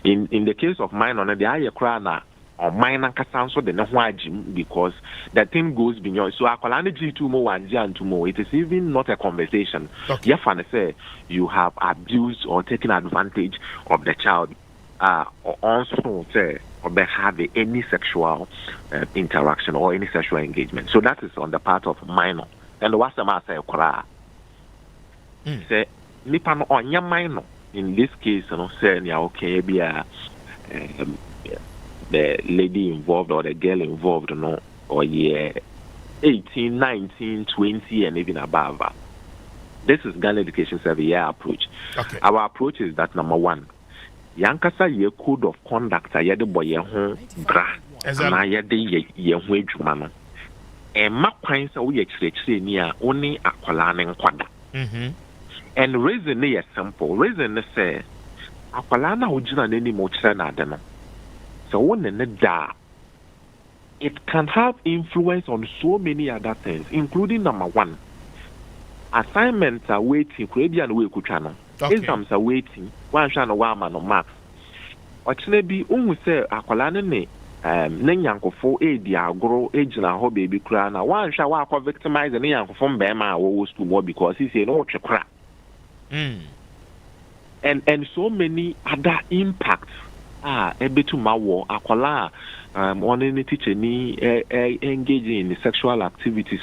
in the case of minor, the higher crana or minor casanso the Nahwajim because the thing goes beyond. So Akolani G2 more 1 G2 more. It is even not a conversation. Okay. Say you have abused or taken advantage of the child. Or also say or have any sexual interaction or any sexual engagement. So that is on the part of minor. And what's the matter? Say nipa on your minor. In this case, say okay, be the lady involved or the girl involved, or 18, 19, 20, and even above. This is Ghana Education Service approach. Okay. Our approach is that number one. Yankasa ye code of conduct a yede boy ye ho bra na yede ye ho adwuma no e ma kwan sa wo ye kyerɛkyerɛ ni a oni akwala ne nkwada and reason is simple reason is say akwala na ojina nani mo kyerɛ na ade no so wo ne da it can have influence on so many other things including number one assignments are waiting kura and we kutwa no exams are waiting one shana one man on marks ochine bi unhu say akwala ne nyankofo edi agro ejina ho baby kura na one sha wa akọ victimize ne nyankofo mbema a wo school more because he say no twekra and so many other impacts ebetu mawo akwala on any teacher ni engaging in sexual activities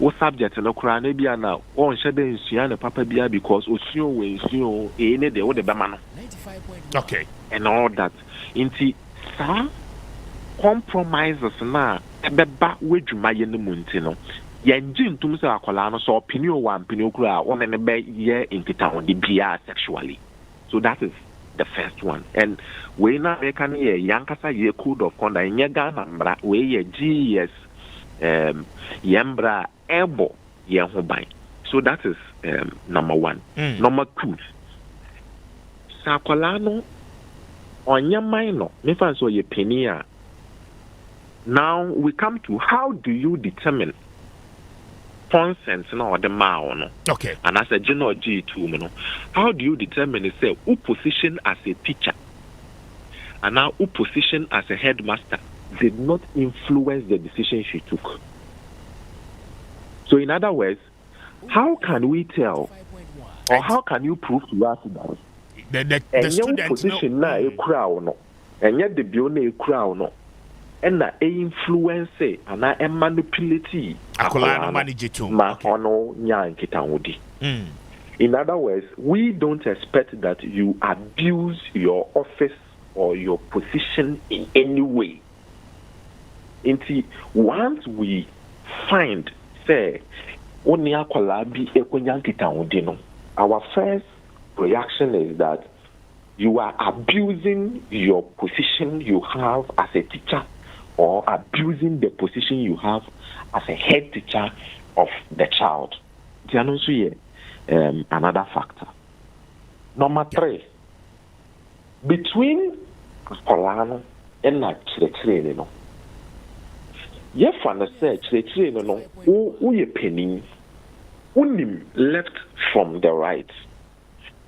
what subject no kura na bia na on shede nsua na papa bia because osuo we nsuo ne de wo de bema no okay and all that inti some compromises na ebeba wedwuma ye no munti no yenji ntum se akwala no so opinion one opinion kura on ne be ye intita on the bia sexually so that is the first one. And we na can hear yankasa ye code of conduct in Ghana mbra we ye GS yembra ebo ye ho ban. So that is number one. Number two. Sakwala no onya minor me fan so ye penia. Now we come to how do you determine consent or the mao no okay and as a general G2 no how do you determine say who position as a teacher and now who position as a headmaster did not influence the decision she took So in other words, how can we tell, or how can you prove to us that the student position na a crowd no, and yet the bill crowd no, and na a influence and a manipulate akola manage to ma ono nya nkita wodi. In other words, we don't expect that you abuse your office or your position in any way. Once we find, say, our first reaction is that you are abusing your position you have as a teacher or abusing the position you have as a head teacher of the child. Another factor. Number 3, between Polano and Chile, no. Yes, understand, Chile, no, who you penny, unim left from the right.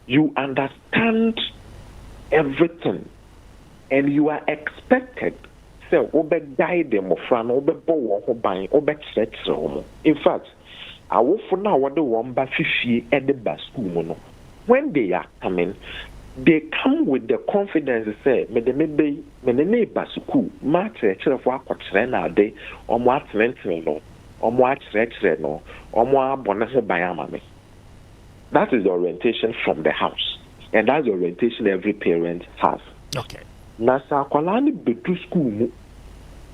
You understand everything, and you are expected. So, obe guide them of fran, obe bow, obe obe church. In fact, I will for now what the one by 50 at the bus school. When they are coming, they come with the confidence to say, maybe neighbor school, match a children of work now day, or more no, or more no, or more bonus by amame. That is the orientation from the house, and that's the orientation every parent has. Okay. Nasa kwalani bedu school,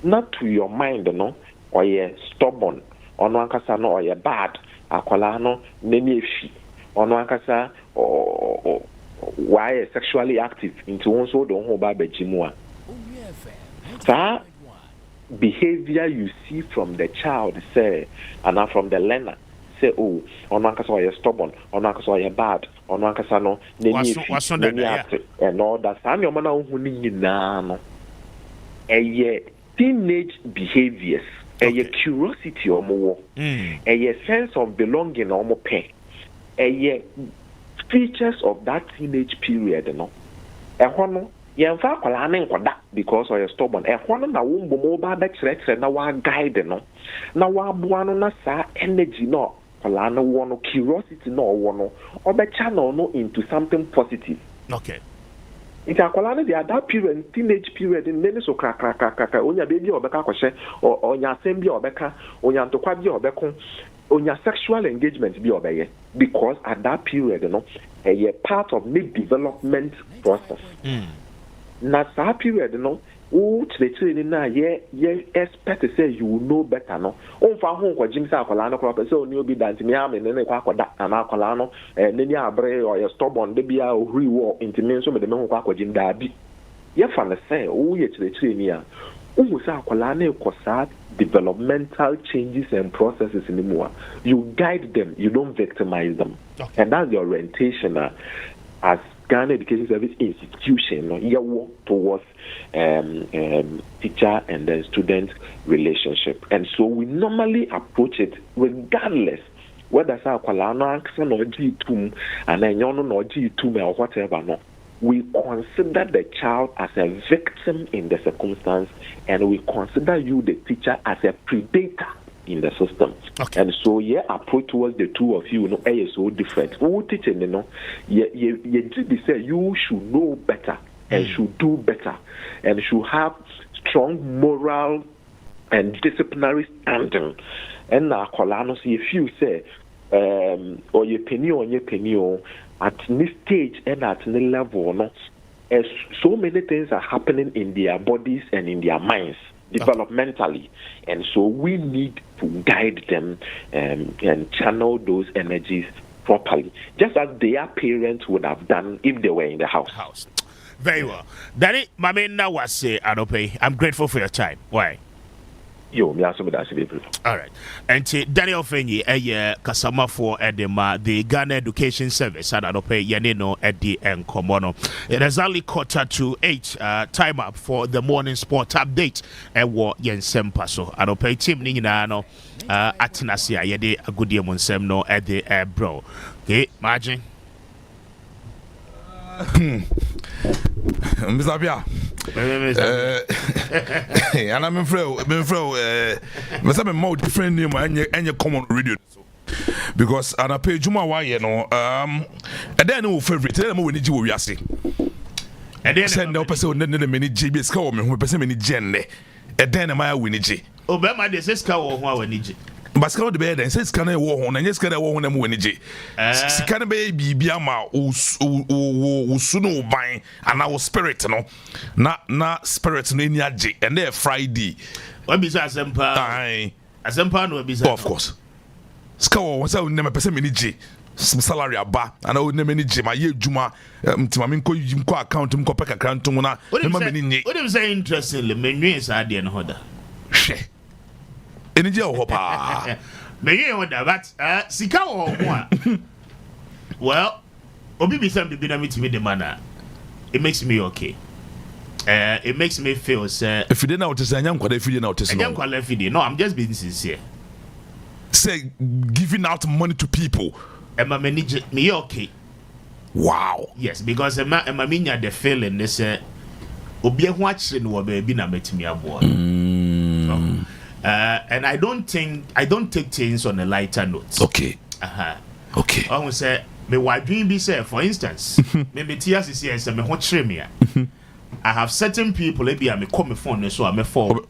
not to your mind, no, or ye stubborn, or no ankasa no, or ye bad, akwalano neni efi, or no ankasa or why sexually active into one so don't hold back Jimua. That behavior you see from the child, say, and not from the learner, say, oh, on one case you're stubborn, on one case you're bad, on one case no, and all that. I'm your man who need no. A teenage behaviors, a curiosity or more, a sense of belonging or more pay, a features of that teenage period, no. Yemfa kwala na nkwada because of your stubborn. Na wumbo mo ba da kyerɛkyerɛ na wa guide no. Na wa boa no na sa energy no kwala na wo no, curiosity no wo no. Obe channel no into something positive. Okay. It's a kwala na that period, teenage period, in many so kra onya baby obeka kwhye onya asem bi obeka onya ntokwa bi obeko onya sexual engagement bi obeye because at that period no a part of mid development process. Na that period no o chile na ye expect to say you will know better no o fa ho kwa jim sa akwala no kwa say oni obi dance me am ne kwa akwada na akwala no neni abre or your stubborn de bia o huri wo intimi so me de me ho kwa jim da bi ye fa na say o ye chile ni a o mu sa akwala na ekosa developmental changes and processes in the more. You guide them, you don't victimize them. Okay. And that's the orientation as Ghana Education Service institution, you work towards teacher and then student relationship. And so we normally approach it regardless whether it's Akwalano action or G2 and then you know G2 or whatever. No, we consider the child as a victim in the circumstance, and we consider you, the teacher, as a predator in the system. Okay. And so approach towards the two of you, is so different. Who teaching, you say you should know better and should do better and should have strong moral and disciplinary standing. And now, if you say, or your penny, at this stage and at this level, no, as so many things are happening in their bodies and in their minds developmentally, and so we need to guide them and channel those energies properly, just as their parents would have done if they were in the house. Very well. Danny, my man now was say, Adope, I'm grateful for your time. Why? Yo, me also all right. And Daniel Fenyi, Kasama for Edema, the Ghana Education Service, and Adope Yanino Eddie and Komono. It is only 7:45, time up for the morning sport update. And what Nsempa so Adope team Ninano Atinasia Yede Agudia Monsemno at the bro. Okay, margin. Mr. Appiah, And I'm afraid but some more different name and your common radio. Because and I pay Juma why you know and then no favorite tell them when you we see. And then send no person the many GBS call me who person many gen and then my winnie. Obama de seska wo ho awani Basketball the bed and says can I war on and yes can I war on them winnie. Can be biama usuno buying and our spirit no na spirit no any and there Friday. What be Nsempa? Nsempa no be of course. Skawo won say never person many G salary aba and I would never any G my year juma timami ko account ko peka kranto na what do you say interestingly menu is ade no hoda hwe energy o pa menu hoda but sika wo ho a well obi bi sam bi na metimi de mana it makes me okay. It makes me feel say if you didn't know to say nyankwada if you didn't know to say nyankwada no I'm just being sincere. Say giving out money to people. Emma me okay. Wow. Yes, because Emma minya the feeling they say obi ehu achire no baby na metimi aboa. And I don't take things on a lighter note. Okay. Okay. I will say me wadwin bi say for instance, me tia sisi say me ho chire me a. I have certain people maybe I may call my phone so I may from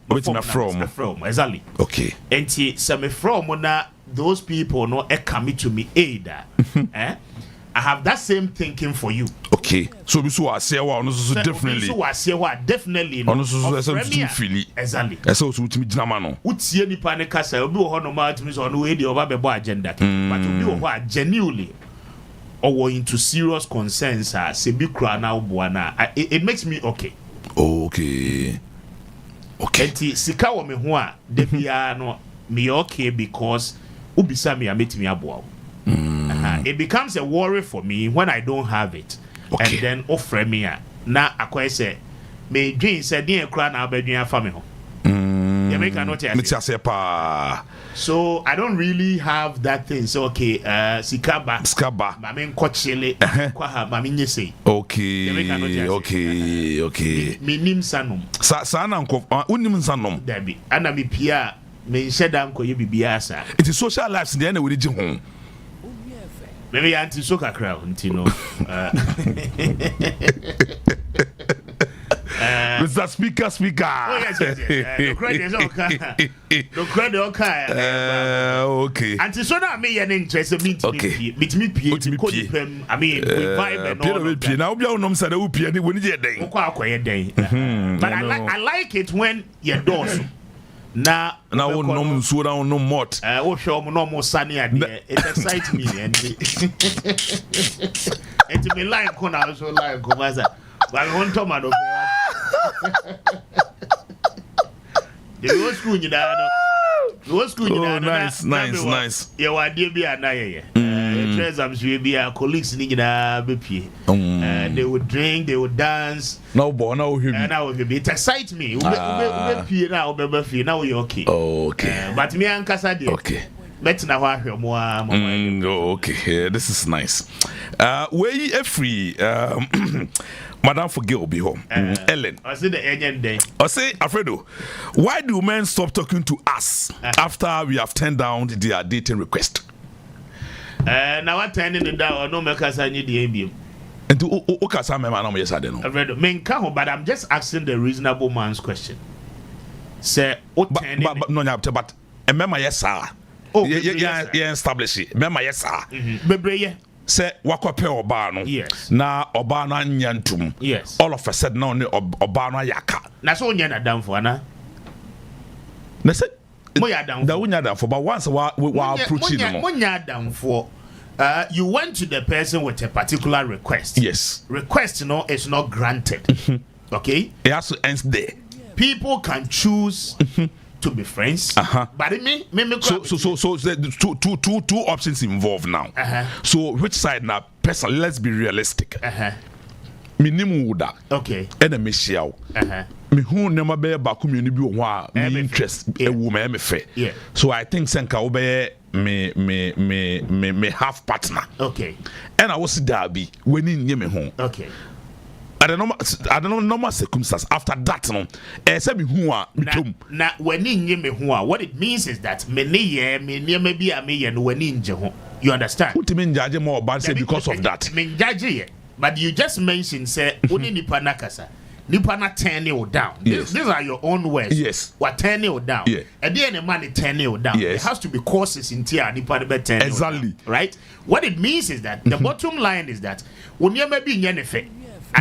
exactly. Okay. And some from na those people no come to me either. I have that same thinking for you. Okay. So so I say one so definitely. So I say what definitely no. So feel exactly. So to me jina no. Utie ni pa ne kasa obi wo ho no ma to me so no we dey over bebo agenda. But obi wo ho genuinely or into serious concerns se bi kra na oboana it makes me okay. Okay. Enti sika wo me ho a de bia no me okay because ubisa me ametimi aboa. It becomes a worry for me when I don't have it. Okay. And then offer me a na akwai say me dream say dey kra na abadun afa me ho. You make a note here. So I don't really have that thing. So okay, Skaba. Mami nkochele kwa ha mami nyese. Okay. Me nim sanom. Sa na nko unim sanom. Dabi. Ana mi pia me nsheda nko ye bibia sa. It is social lives dey na we dey ho. Maybe anti soka crowd ntino. Mr. Speaker. Oh, yes. The credit is okay. Okay. And so now me an interest meet me pay. I mean, vibe and all. Now be on say we pay when you dey. But I like it when you do so. Now no so down no mot. Oh show me no more sunny idea. It excites me and it me like when I also like Komaza. But I want to man the school you know. The school you know. Nice. Yeah, what dear be na ye. Treasures will be our colleagues in the they would drink, they would dance. No boy, no him. And now it excites me. Now you're okay. Okay. But me and Casa dear. Okay. Let's now hear more. Okay, this is nice. Where free Madam Forgill be home. Ellen. I say the agent day. I say, Alfredo, why do men stop talking to us after we have turned down their dating request? Now I'm turning it down. No make us any the And to Okasa Mema, yes, I don't know. Alfredo, but I'm just asking the reasonable man's question. Say, but remember, yes, sir. Oh, yeah, establish it. Remember, yes, sir. Say wakwape oba no yes na oba no anyantum yes all of a sudden now ne oba no yaka na so nya na damfo ana na say mo ya damfo da wonya damfo but once we approaching no mo nya damfo you went to the person with a particular request. Yes, request no is not granted. Okay, it has to end there. People can choose to be friends, but so two options involved now. So which side now? Person, let's be realistic. Minimum would that okay? And a Michelle. Me who never be back community be one interest a woman me fair. Yeah. So I think Senka obey me half partner. Okay. And I was Derby when in me home. Okay. normal circumstance. After that, no, say me who are na when in me who are, what it means is that me maybe a me and when in you understand? What mean judge more bad say because of that? Me judge, but you just mentioned say only nipa nakasa. Nipa na turn you down. Yes. These are your own words. Yes. What turn you down? Yeah. And then the money turn you down. Yes. There has to be causes in tier nipa be turn you exactly down, right? What it means is that the bottom line is that when you may be in effect.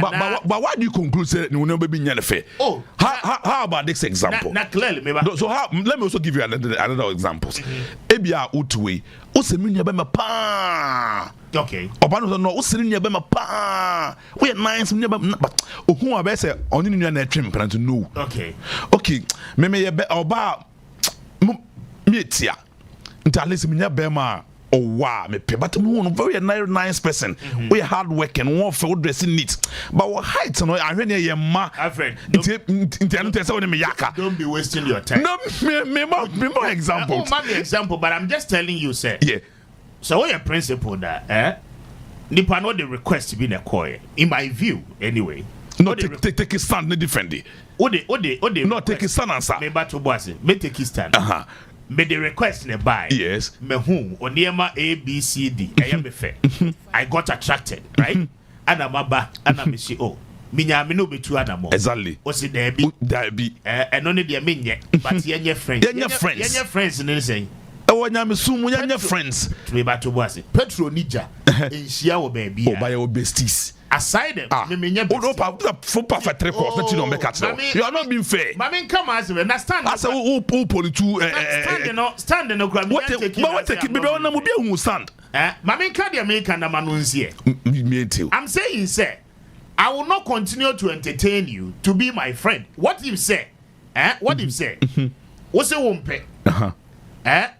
But why do you conclude say you will never be in fair? Oh, how about this example? Not clearly, maybe. So let me also give you another examples. Ebia utwe, useminya be pa. Okay. Obano no useminya be pa. We nice but ohun abe say oni nua na twem plan to know. Okay. Okay, me be oba me tia. Nta lesi minya be ma. Oh wow, me pay, but I'm very nice person. We hard working, one for dressing neat. But what height, no, I really am ma. Alfred, don't be wasting your time. No, me more example. My example, but I'm just telling you, sir. Yeah. So what your principle that, Nipa no the request to be in a coy. In my view, anyway. No, take a stand, no differently. No, take a stand answer. Me back to boss. Me take a stand. Me the request ne buy. Yes. Me whom Oniema A B C D. I am fair. I got attracted, right? And I'm aba and I'm see oh. Minya me no be two anamo. Exactly. O si there be. And only the minye. But yenye friends. Yenye friends in anything. Oh, nyame sumu yenye friends. Me back to boss. Petro Nija. Inshia wo baby. Oh, by your besties. Aside them, me for perfect record. You are not being fair. Mami come as we understand. I say who politu stand no grab. What take it be on be who stand. Mami can the American na manunzie. I'm saying say I will not continue to entertain you to be my friend. What you say? What you say? What's a wompe?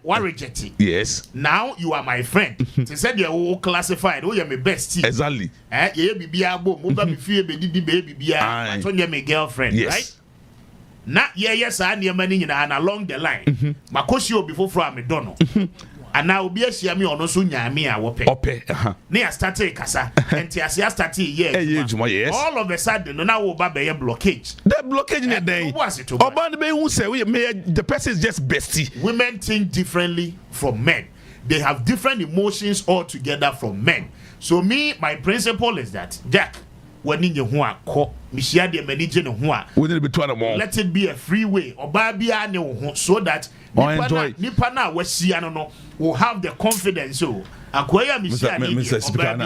What reject it? Yes. Now you are my friend. They said you are classified. Oh, you're my bestie. Exactly. You be abo. Muba mi fie be di baby be a. So you're my girlfriend, yes. right? Now yes, I need money and along the line. Makoshi obi foforo amedono. And now be a share me ono so nyame a wope. Ope. Ne started kasa. Enti asia started yes. All of a sudden now wo ba be blockage. The blockage in the day. Oban be who say the person is just bestie. Women think differently from men. They have different emotions altogether from men. So me, my principle is that Jack, when in your ho mishia de manage no ho let it be a free way oba bia ne so that nipa na wasia no will have the confidence so akoya mishia Mr. Speaker me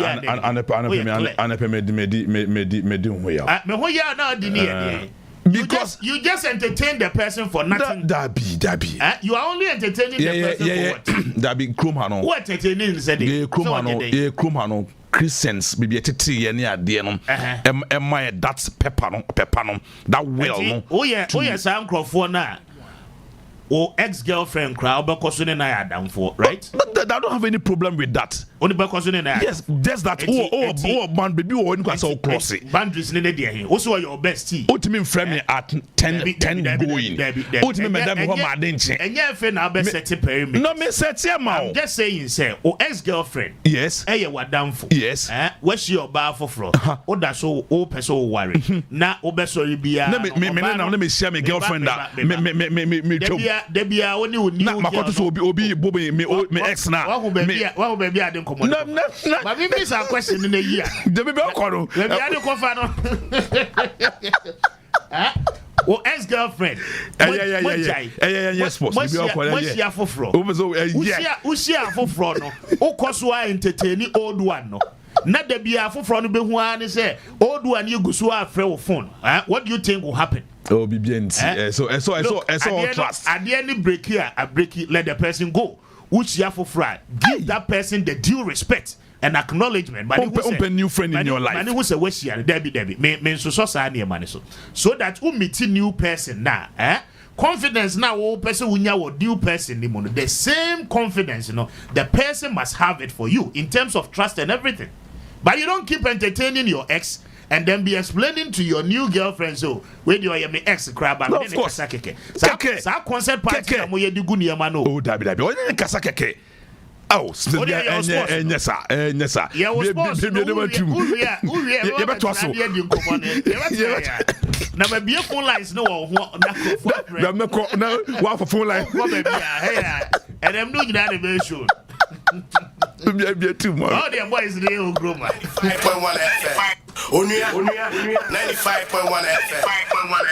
ho ya na di ne because you just entertain the person for nothing. Dabi. You are only entertaining the person for what? Dabi Krumhano. What entertaining said it? Krumhano. Christians maybe a titi any idea no that's pepper no that well no oh yeah some crofo na or ex-girlfriend crowd because na ya down for right. I don't have any problem with that. Only because na yes, just that man baby or any so cross it. Boundaries ne dey here. Also your bestie. What mean frame me at 10 going. What mean madam ho ma den che. Enye fe na be set perimeter. No me set here ma. I'm just saying say o ex-girlfriend. Yes. Eh ye wadam for. Yes. Where she your bar for fro. O da so o person worry. Na o be sorry bia. Na me share me girlfriend that me Debia only would new makoto so obi bobe me ex na wa baby ade komo no but me miss a question in a year the baby okoro baby ade kofa no o ex-girlfriend yes boss baby okoro what ya foforo usia foforo no o koso a entertain old one no na debia foforo no be hu an say old one you guso afre wo phone what do you think will happen? Oh, BBNT. So trust. At the end, break here, I break it, let the person go. Which you for fry. Give that person the due respect and acknowledgement. But open new friend in your life. Man, who say what's here? Debbie. Me so so that who meet new person now, confidence now, old person when you new person, the same confidence, the person must have it for you in terms of trust and everything. But you don't keep entertaining your ex. And then be explaining to your new girlfriend so when you are my ex crab and of course sa concept party mo ye digu niema no oh dabi o ni kasa keke Oh, yes, sir. Yes, sir. Yeah, was now, be a phone lines, no, one for phone line. And I'm doing that very soon. Be too much. Oh, dear boys, they will grow my 5.1 FM. Only 95.1 FM. 5.1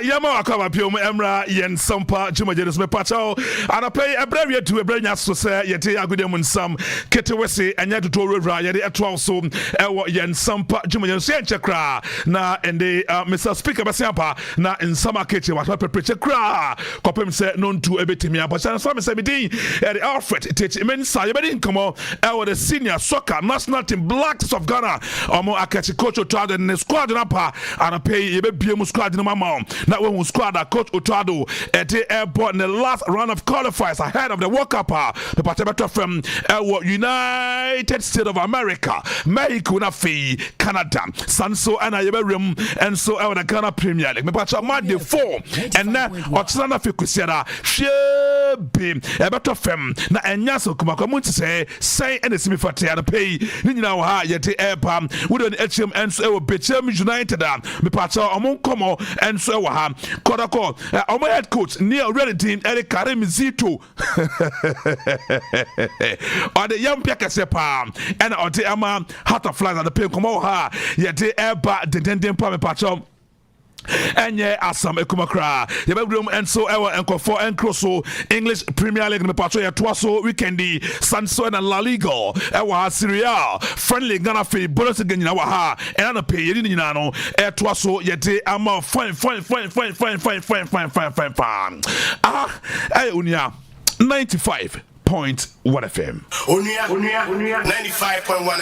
Yama Kwame Appiah Emra Nsempa Juma Jedes me pacho and pay a brave to a branya so say yete agudem some ketewese anya to rewra yede etwa so ewo Nsempa Juma Jedes enchekra na ende Mr Speaker Basiampa na nsama keche what prepreche kra kopem say non to ebetimi abacha so me say me din the Alfred teach men say be din komo ewo the senior soccer national team Blacks of Ghana omo akachi coach to the squad na pa and pay ye be biem squad no mama. Now when we squad that coach Otado at the airport in the last round of qualifiers ahead of the World Cup, the participant from United States of America, Mexico, Canada, Sanso and Iberim, and so out the Ghana Premier League. Me patch up Monday 4 and now Otsana Fikusiada, Shebe, a better fem, na Enyaso Kumakomun say and the semi-fatty and pay Nina yet the airport with an HM and so Bechem United, me patch up among Como and so Kodako, our head coach near reality Eric Karim Zito or the young Pekasepa and or the Ama Heart of Flies at the Pencomoha, yet the airba the Dendin Pame Pacho. And yeah, Assam Ekumakra, the bedroom and so ever and for and Crosso, English Premier League, the Patroya Twaso, Weekendy, Sanso and La Liga, Ewa Syria, friendly Ghana Fee, bonus again in our and a pay in Yano, Air Twaso, yet I'm fine. Ah, Unia 95.1 FM. Unia 95.1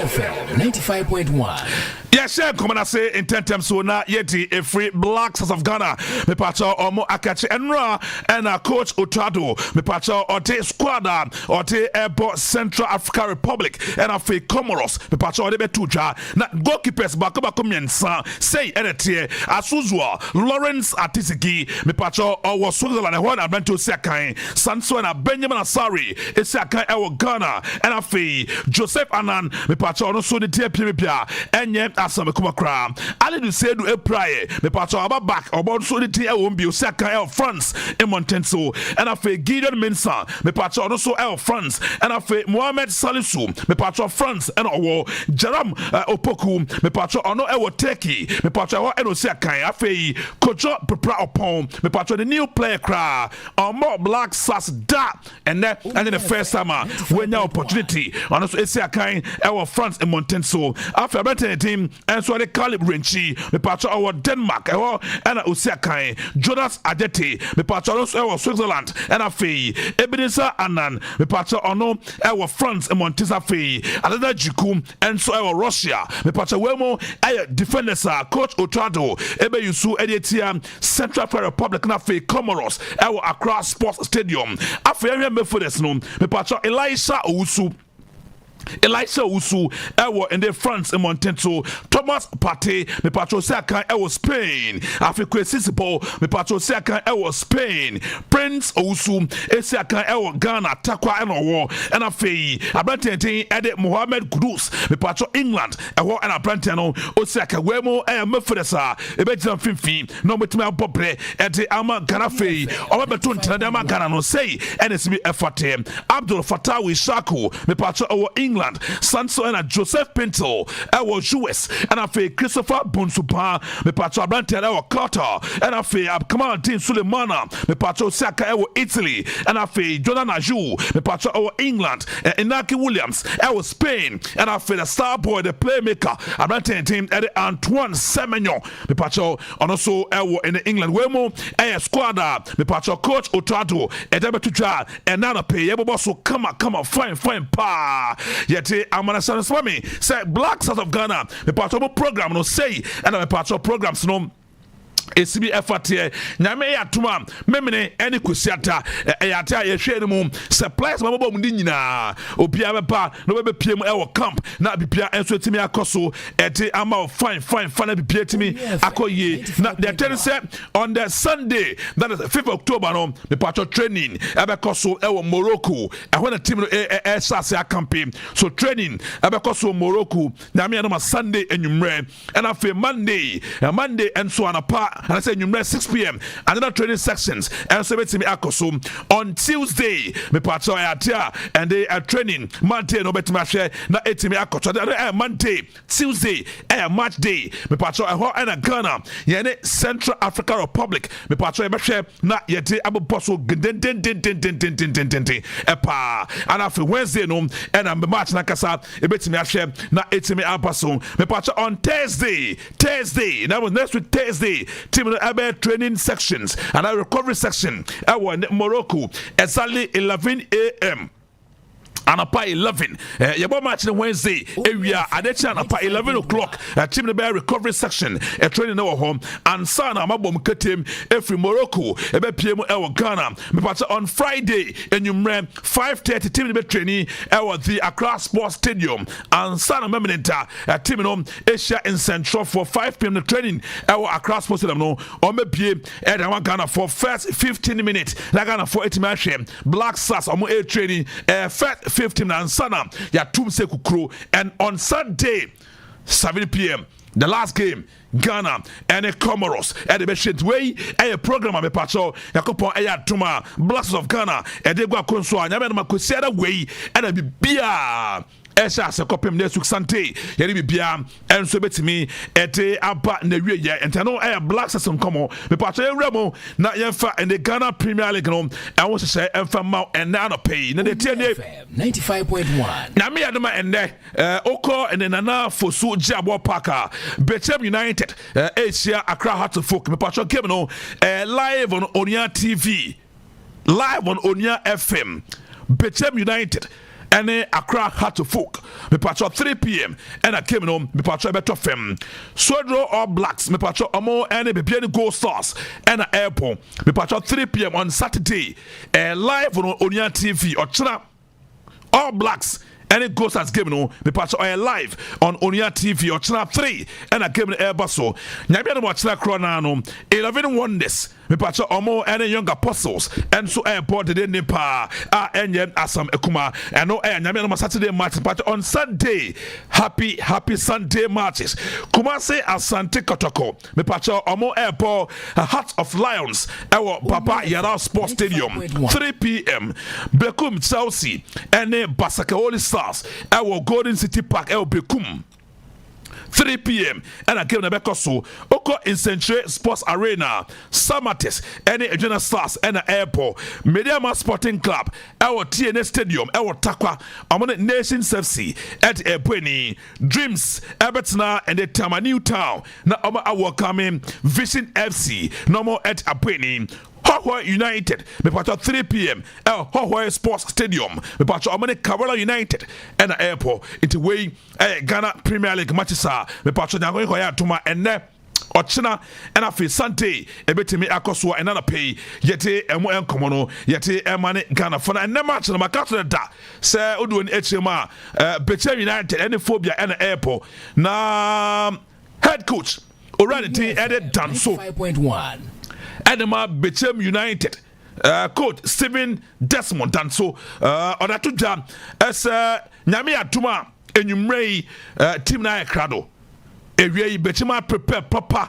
FM. 95.1. Yes, sir. Come on, I say in 10 times so now yeti a free Blacks of Ghana. Me pacha omo akachi enra and coach Otado. Me pacha ote squadra ote airport Central African Republic and a free Comoros. Me pacha ode betuja na goalkeepers bakoba komiensa say enete Asuzwa Lawrence Atisiki. Me pacha owo Switzerland and one advento sekai Sanso and Benjamin Asari. It's sekai ewo Ghana and a free Joseph Anan. Me pacha ono so the tear pimipia and yet Asam Kumakra. Ali do say do a prayer. Me patch our back about so the tea won't be Osaka France in Montenso. And I feel Gideon Mensa. Me patch also El France. And I feel Mohamed Salisu. Me patch France and our Jaram Opoku. Me patch no Ewo Teki. Me patch our Osaka. I feel Kojo Prepra upon. Me patch the new player cry. Or more Black Sass da. And then the first summer when your opportunity. And also Osaka our France in Montenso. After better team. And so the Calibrenchi, me patch our Denmark, and Usiakai, Jonas Adeti, me patch also our Switzerland, and a fee, Ebenezer Anan, me patch no our France and Montesa fee, another Jikum, and so our Russia, me patch Wemo, defenders, Coach Otado, Ebe Yusu Editia, Central African Republic, and a fee, Comoros, our Accra Sports Stadium. After I remember for this, me patch Elisha Usu. Elisha Usu, Ewo in the France in Montenso, Thomas Pate, me patro Saka, Ewo Spain, Africa Sisipo, me patro Saka, Ewo Spain, Prince Usu, Esaka, Ewo Ghana, Takwa, and Owo, and a fee, a Brantin, Edit Mohammed Kudus, me patro England, Ewo and a Brantano, Osaka, Wemo, and Mefresa, a better Fifi, no Metima Pobre, at the Ama Ghana fee, or Betun Tanadama Ghana no say, and it's me effort him, Abdul Fatawi Shaku, me patro Owo England, Sanso and Joseph Pinto, our US, and I feel Christopher Bonsupa, me patro Brantin, our Qatar, and I feel Kamal Din Sulemana, me patro Saka, our Italy, and I feel Jordan Aju, me patro our England, and Inaki Williams, our Spain, and I feel the star boy, the playmaker, I Brantin team, Antoine Semenyo, me patro, and also our in England, Wemo, a squadra, me patro Coach Otado, and Debetuja, and Nana Pay, Yaboso, come on, fine, pa. Yet I'm gonna say for me, say Black South of Ghana, the part of a program no say, and the part of programs no. esibi efate nyame ya tuma memene ene kusiata eyata ye hwe ne mu supplies mabobom ndi nyina obia beba no be piem e wo camp na bibia enso timi akoso ete ama fine na bibia timi akoye na the tell say on the Sunday that is 5th October no me patcho training abekoso e wo Morocco when the team sase a campaign so training abekoso Morocco nyame no Sunday enumre and afi Monday enso anapa and I say you 6 p.m. another training sections and so me akoso on Tuesday me patcho atia and they are training Monday no betima share na etimi akoso Monday Tuesday match day me patcho and Ghana yene Central African Republic me patcho e share na yete aboposo den epa and after Wednesday no and am match na kasa e betimi share na etimi apaso me patcho on Thursday that was next week Thursday team training sections and a recovery section in Morocco exactly 11 a.m. Anapa 11 yabo match on Wednesday area adecha anapa 11 o'clock team the bear recovery section training no home and sana mabom ketem every Morocco ebe pm e Ghana me patch on Friday enumre 5:30 team the training the Accra Sports Stadium and sana memenenta team no Asia in Central for 5 p.m. the training Accra Sports Stadium no o me pie e Ghana for first 15 minutes na Ghana for 8 match Black Stars o mo training first 15 and sana ya tumse kukro and on Sunday 7 p.m. the last game Ghana and the Comoros and the Beshit way a program me pacho yakopo aya tuma Blacks of Ghana and they go konso anya me makosia way and a bia Esha se kopem ne suksante yeri bibia enso betimi ete aba na wiye entano Blacks some komo me pacho ewremo na yemfa and the Ghana Premier League no and wo se emfa ma and na no pay na de tie 95.1 na me adoma ende oko and nana fosu jabo parka Bechem United Asia Accra Hearts of Folk me pacho game no live on Onia TV live on Onia FM Bechem United and Accra Hearts of Folk me patcho 3 p.m. and I came home me patcho beto fem Swedro All Blacks me patcho omo and be any Gold Stars and airport me patcho 3 p.m. on Saturday live on Onia TV or China All Blacks and it goes as game no me patch live on Onia TV or channel 3 and I came in Airbuso nyabia no watch na krona no 11 wonders me patch omo and young apostles and so airport de nipa enye asam ekuma and no nyabia no Saturday match patch on Sunday happy Sunday matches Kumase Asante Kotoko me patch omo airport Heart of Lions ewo Papa Yara Sports Stadium 3 p.m. Bekum Chelsea and Basaka Holy our Golden City Park Bekum 3 p.m. and I came to Bekoso Oko in Century Sports Arena Samatis any Agena Stars and the airport Mediama Sporting Club our TNS Stadium our Takwa among Nations FC at Ebweni Dreams Everton and the Tamaniu Town na our coming Vision FC no more at Ebweni Hohoi United me patch 3 p.m. Hohoi Sports Stadium me patch among Kavala United and the airport into way Ghana Premier League matches me patch nyango hoya tuma enne Ochina and afi Sante ebetimi akoso and na pay yete emo enkomo no yete emane Ghana for na enne match na makato da se odu ni echema Bechem United and phobia and airport na head coach already added done so 5.1 Edema Bechem United coach Stephen Desmond and so on atuja as nyame atuma enyumrei team na krado ewie Bechem prepare proper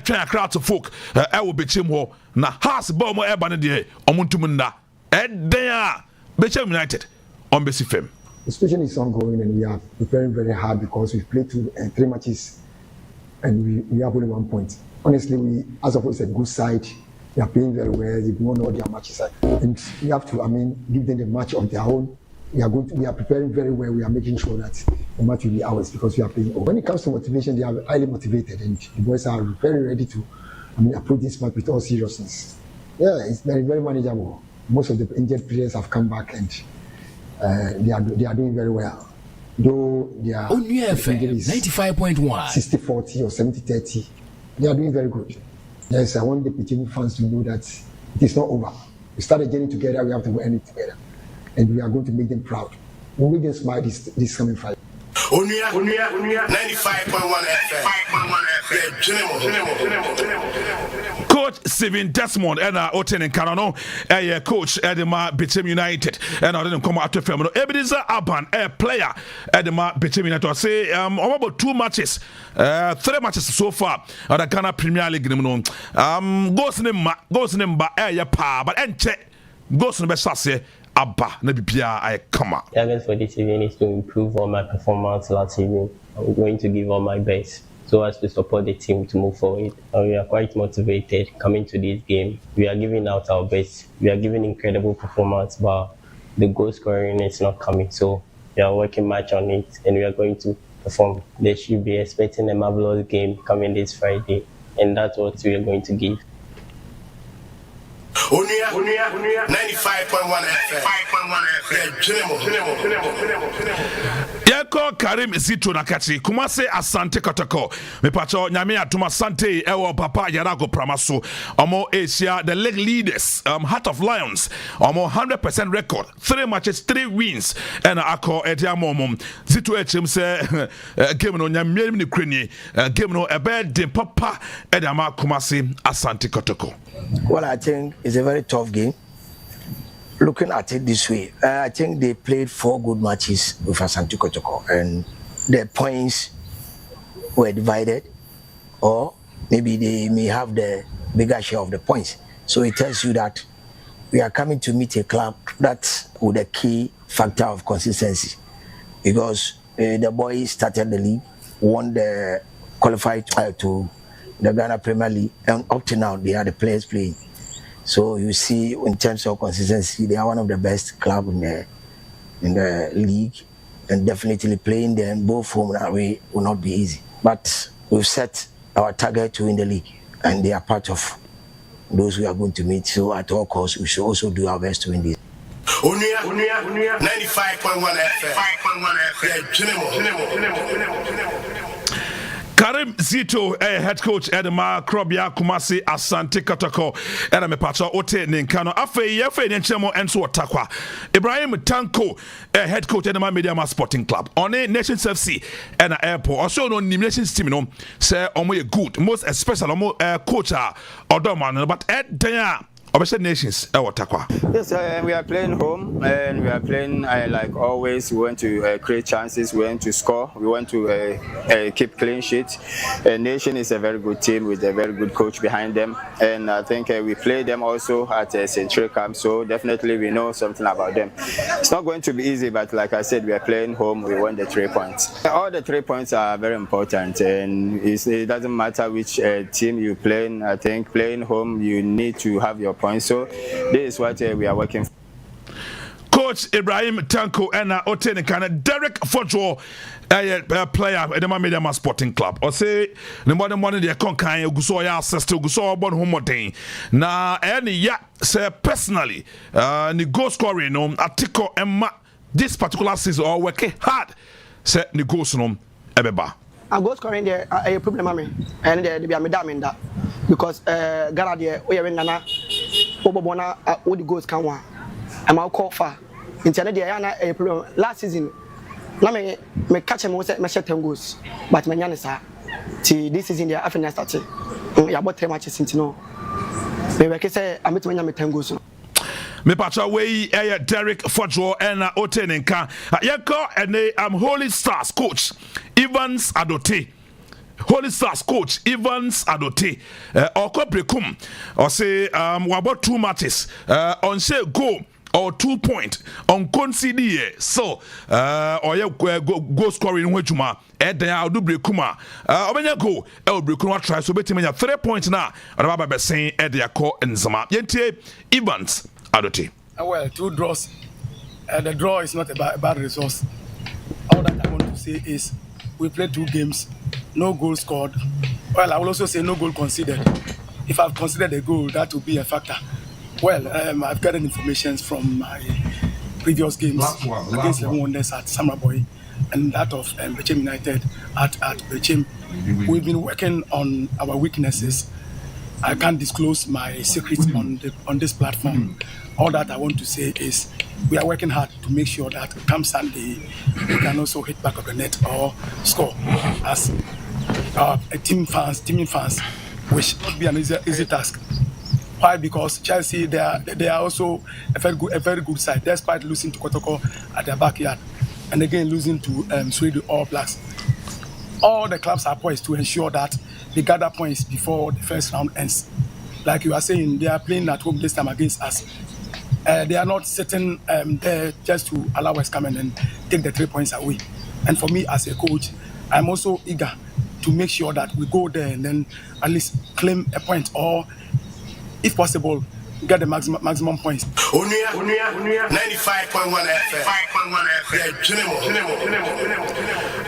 train crowd to folk will Bechem ho na has ball mo eba ne de omuntum nda eden Bechem United on Besi Fem. The situation is ongoing and we are preparing very hard because we've played 3 matches and we have only 1 point. Honestly, we as of it's a good side. They are playing very well. They won all their matches, and we have to, give them the match of their own. We are preparing very well. We are making sure that the match will be ours because we are playing. When it comes to motivation, they are highly motivated, and the boys are very ready to, approach this match with all seriousness. Yeah, it's very, very manageable. Most of the injured players have come back, and they are doing very well. Though they are 95.1, 60-40 or 70-30. They are doing very good. Yes, I want the Pichini fans to know that it is not over. We started journey together, we have to end it together. And we are going to make them proud. We'll make them smile this coming Friday. Unia 95.1 FM. Coach Steven Desmond and Oten and Canano, coach Edema Bitim United, and I didn't come out to Femino. Ebenezer Aban, a player Edema Bitim United. Say about 2 matches, 3 matches so far at the Ghana Premier League. Goes in ba pa, but enche goes in Bessase. Abba, I come out. Target for this evening is to improve on my performance last evening. I'm going to give all my best so as to support the team to move forward. And we are quite motivated coming to this game. We are giving out our best. We are giving incredible performance, but the goal scoring is not coming. So we are working much on it, and we are going to perform. They should be expecting a marvelous game coming this Friday, and that's what we are going to give. Unia 95.1 FM. Yako Karim Zito Nakati Kumase Asante Kotoko Mepacho Nyame Atuma Asante Ewo Papa Yarago Pramaso Omo Asia the league leaders Heart of Lions Omo 100% record 3 matches 3 wins and Ako Ediamo Zito HM say game no Nyame ni krenye game no ebe de Papa Edama Kumase Asante Kotoko. Well, I think it's a very tough game. Looking at it this way, I think they played 4 good matches with Asante Kotoko, and the points were divided, or maybe they may have the bigger share of the points. So it tells you that we are coming to meet a club that's with a key factor of consistency, because the boys started the league, won the qualified to the Ghana Premier League, and up to now they are the players playing. So you see, in terms of consistency, they are one of the best clubs in the league, and definitely playing them both home and away will not be easy. But we've set our target to win the league, and they are part of those we are going to meet. So at all costs, we should also do our best to win this. Unia 95.1 FM. Karim Zito, head coach Edema Krobia Kumasi Asante Kotoko, and I'm a patcher Ote Ninkano. Afe Nenchemo Enso Takwa. Ibrahim Tanko, head coach Edema Media Sporting Club. On a Nations FC and an airport. Also, no Nations team, no, say, Omo good, most especially coach Odoman, but Ed Daya. Nations, yes, we are playing home, and we are playing like always. We want to create chances, we want to score, we want to keep clean sheets. Nation is a very good team with a very good coach behind them, and I think we play them also at Central Camp, so definitely we know something about them. It's not going to be easy, but like I said, we are playing home, we want the 3 points. All the 3 points are very important, and it doesn't matter which team you play in. I think playing home, you need to have your points. So this is what we are working for. Coach Ibrahim Tanko and Oten Kana Derek Fojo, player at the Media Sporting Club. Or say the modern one they conquer Gusoya sister Gusoya born homotain. Now any say personally the goal scoring article Emma this particular season or working hard say the goal no ebeba. And goal scoring there a problem and they be a medam in that because Ghana there we are Nana Obobona all the goals can one. I'm out call far. Internet there a problem last season. Na me catch him was me 10 goals, but me nyane sa. Ti this season there after started. Ya bought 3 matches into no. Me we say I met me 10 goals. Me pacha way Derek Fojo and Otenenka. Yako and Holy Stars coach Evans Adote. Holy Stars coach Evans Adote. Oko Brekum or say we about 2 matches. On say go or 2 point on concede so or go scoring wejuma then I'll do Brekuma obenya go Brekuma try so betimenya 3 points now and about be saying their call and Zama Yente Evans Adote. Well, 2 draws. The draw is not a bad result. All that I want to say is we played 2 games, no goal scored. Well, I will also say no goal conceded. If I've considered a goal, that would be a factor. Well, I've gotten information from my previous games against the Wonders at Samaboy and that of Brefo United at Brefo. We've been working on our weaknesses I can't disclose my secrets on this platform. All that I want to say is we are working hard to make sure that come Sunday we can also hit back of the net or score as team fans, which would be an easy task. Why? Because Chelsea they are also a very good side, despite losing to Kotoko at their backyard, and again losing to Sweden All Blacks. All the clubs are poised to ensure that they gather points before the first round ends. Like you are saying, they are playing at home this time against us. They are not sitting there just to allow us come in and take the 3 points away. And for me as a coach, I'm also eager to make sure that we go there and then at least claim a point or, if possible, get the maximum points. 95.1 FM.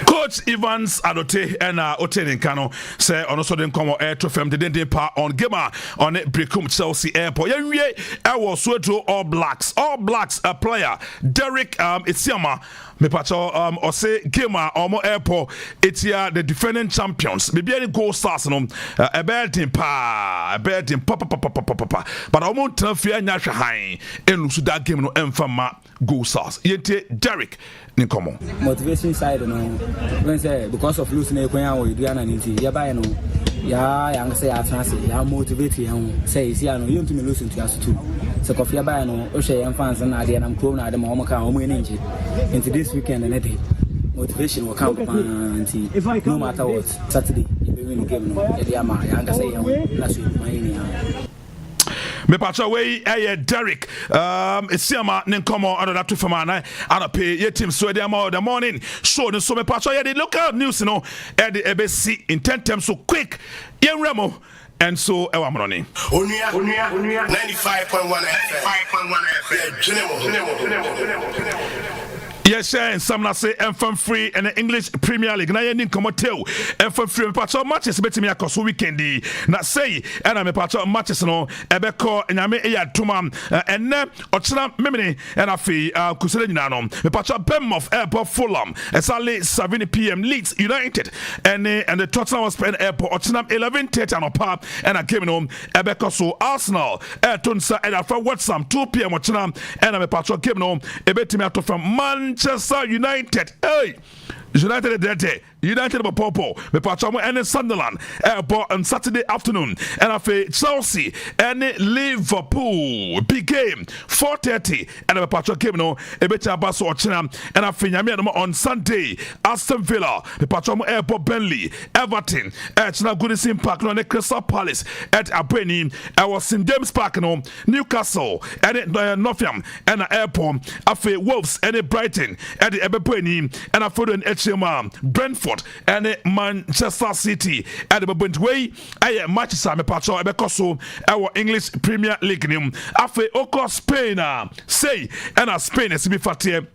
Coach Evans Adote and Oten Kano say on also den come air to fam the pa on gamer on Brecum Chelsea Airport. Yeah, I was to All Blacks a player Derek Isiama me pacho or say gamer or airport it's here the defending champions maybe any goal stars no a bad team pa but I won't tell you nya hwan en lusu that game no emfama goal stars yete Derek Nkomo motivation side no when say because of losing ekwan we do na nti ya buy no ya say ya trans ya motivate ya say see no you to me losing to us too so kofi ya buy no o share fans na ade na mkro na ade ma o maka o mu energy into this weekend and day motivation will come until no matter what Saturday you win the game no ya ma ya say ya last week my me pacha way Derek Isiama Nkomo under that to famana and pay your team so the morning show so me pacha the local news no at the ABC in 10 terms so quick yen remo and so ewa money Onia 95.1 FM. Yes, and some na say FM free and the English Premier League. Na yenin komotel FM free me patcho matches betimi akoso weekend na say and me patcho matches no ebeko nyame eya tuma enne ochina memene and afi kusele nyina no me patcho Bournemouth Airport Fulham exactly 7 p.m. Leeds United and the Tottenham Hotspur Airport ochina 11:30 and pop and a game no ebeko so Arsenal tunsa and afa Wrexham 2 p.m. ochina and me patcho game no ebetimi ato from Manchester United. Hey! United Popo, me Pachamo and Sunderland Airport on Saturday afternoon. And I Chelsea and Liverpool. Big game 4:30 and a Pacho game no a better basso or China and I Finyami on Sunday. Aston Villa, the Pachamo Airport Burnley, Everton, at Goodison Park no Crystal Palace at Abeni. I was St James Park no Newcastle and Nottingham and Airport. I Wolves and Brighton at the Ebeni and I followed Brentford and Manchester City at the moment way I matches me patcho ebekoso our English Premier League nim afe oko Spain say and Spain is be fatie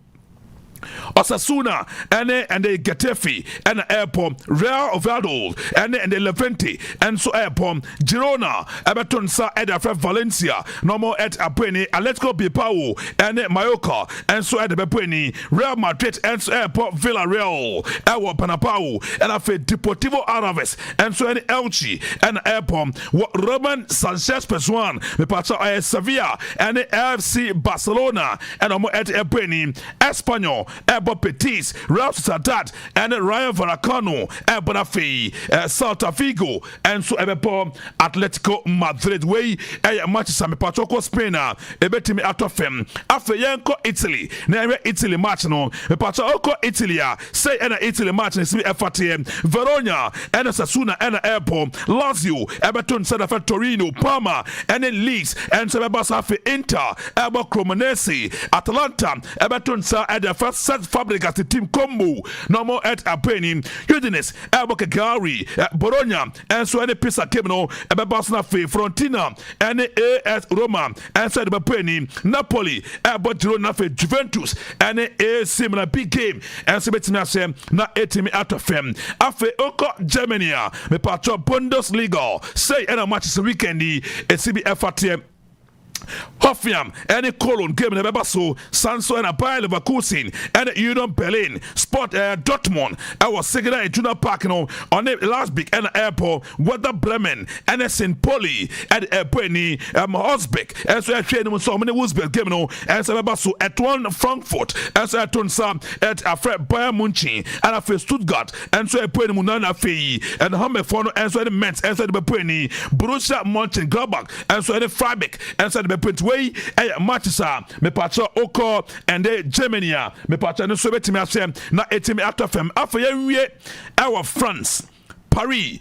Osasuna and the Getafe and the Airport Real Oviedo and the Levante and so Airport Girona Everton sa at Valencia normal at Apeni Atletico Bilbao and Mallorca and so at the Bepeni Real Madrid and so Airport Villarreal our Panapao and afe Deportivo Alaves and so at Elche and Airport Roman Sanchez Pizjuan me pacha Sevilla and the FC Barcelona and at Apeni Espanyol Ebo Betis, Real Sociedad, and Rayo Vallecano, Bonafi, Celta Vigo, and so Ebo Atletico Madrid. Way a match Sami Pachoco Spain, Ebetimi Atofem, Afeyenko Italy, Nere Italy match no, Pachoco Italy, say and Italy match in FATM, Verona, and Sasuna, and Airport, Lazio, Everton, Santa Fe Torino, Parma, and then Leeds, and Sebastian Inter, Ebo Cremonese, Atalanta, Everton, at the first set fabric as the team combo no more at Apeni Udinese Gary Bologna and so any piece of Kemino Barcelona Frontina and AS Roma and said Apeni Napoli Girona Juventus and a similar big game and so betina say na etimi out of fem afe oko Germany me patro Bundesliga say and a match this weekend e CBF Hoffenheim and Cologne game in the Bebaso, Sanso and Bayer Leverkusen and Union Berlin, Sport Dortmund. I was second in Tuna Park on the last week and airport, Werder Bremen and St. Pauli at Penny Osbeck. And so I trained so many Wolfsburg game and so Bebaso at one Frankfurt and so I turned some at Fred Bayern Munich and I Stuttgart and so I put him on a fee and Hammerforno and so the Metz and so the Penny Borussia Mönchengladbach and so the Freiburg and so the Put way Matisa me patcha Oko and the Germany me patcha no so betimi asem na etimi atofem afa our France Paris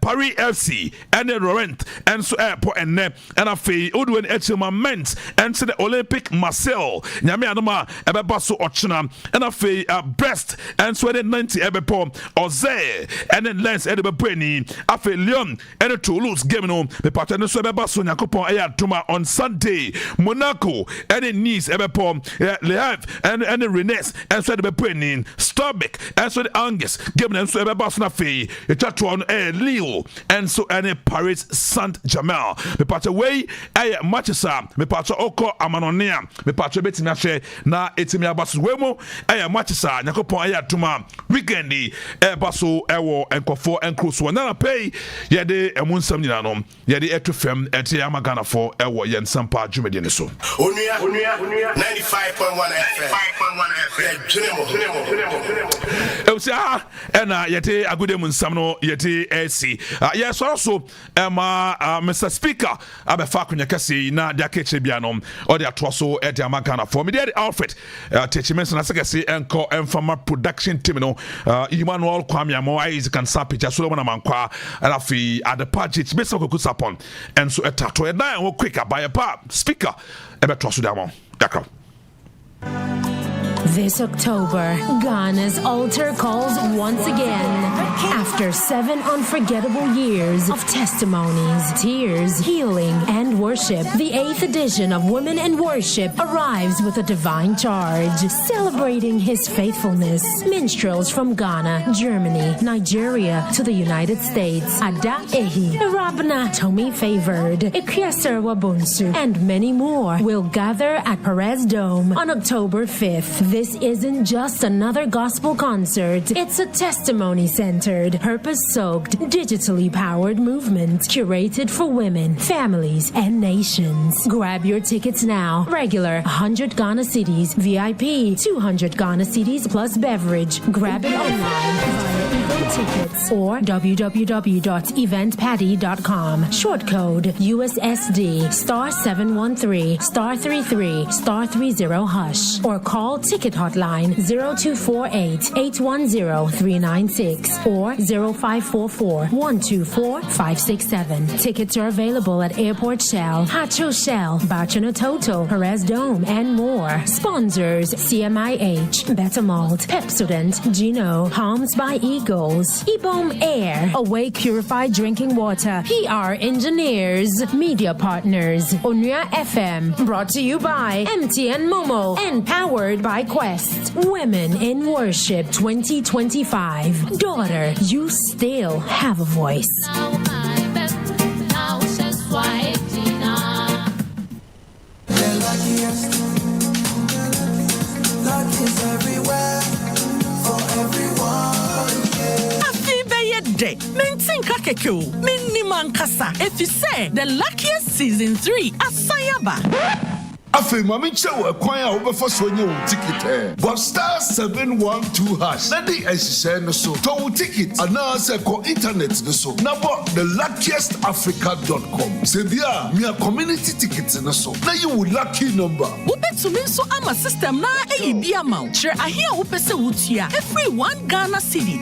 Paris FC and the Laurent and so airport and afi odwen ment and so the Olympic Marseille nyame anoma ebeba so ochina and afi Brest and so the 90 ebepo Oze and then Lens edebeni afi Lyon and the Toulouse game no the pattern so ebeba so nyakopon ayatuma on Sunday Monaco and the Nice ebepo Le Havre and the Rennes and so the bepeni Stabæk and so the Angers game and so ebeba so na afi it's one Lille and so any Paris Saint-Germain. Me pacha way matches me pacha oko amanonia me pacha betimi ahwe na etimi abaso wemo matches nyakopon ayatuma weekendi baso ewo enkofo enkroso na pay ye de emunsam nyina no ye de etofem eti amagana for ewo ye Nsempa dwumede ne so onua 95.1 FM Eusia ena yete agude munsam no yete AC yes also Mr. Speaker abefa kunya kase na dia keche bia no o dia toso e dia magana for me dia Alfred techimenso na sekese enko enfama production team no Emmanuel Kwame Appiah can sapija Solomon Amankwa alafi at the budget best of kusapon and so etato e na wo quick by a speaker ebe toso dia mo dakra. This October, Ghana's altar calls once again. After 7 unforgettable years of testimonies, tears, healing, and worship, the 8th edition of Women in Worship arrives with a divine charge. Celebrating his faithfulness, minstrels from Ghana, Germany, Nigeria, to the United States, Ada Ehi, Rabna Tomi Favored, Ikiaserwa Bunsu, and many more will gather at Perez Dome on October 5th. This isn't just another gospel concert. It's a testimony-centered, purpose-soaked, digitally powered movement curated for women, families, and nations. Grab your tickets now. Regular 100 Ghana cedis, VIP 200 Ghana cedis plus beverage. Grab it online via Event Tickets or www.eventpaddy.com. Short code USSD *713 *33 *30# or call Ticket Hotline 0248 810 396 or 0544 124 567. Tickets are available at Airport Shell, Hacho Shell, Bachano Total, Perez Dome, and more. Sponsors CMIH, Betamalt, Pepsodent, Gino, Palms by Eagles, Ebom Air, Awake Purified Drinking Water, PR Engineers, Media Partners, Onua FM, brought to you by MTN Momo and powered by Quest. Women in Worship 2025. Daughter, you still have a voice. Maintain kakeko, miniman kasa. If you say the luckiest season 3 Asayaba. Afi mami chewe kwanya obefa so nye wo ticket but star 712#. Na di ehye no so. To wo ticket ana se ko internet no so. Na bo the luckiestafrica.com. Se bia me community ticket no so. Na you lucky number. Wo betumi so ama system na eyi bia ma. Sure ahia wo pese wutia. Every 1 Ghana cedi.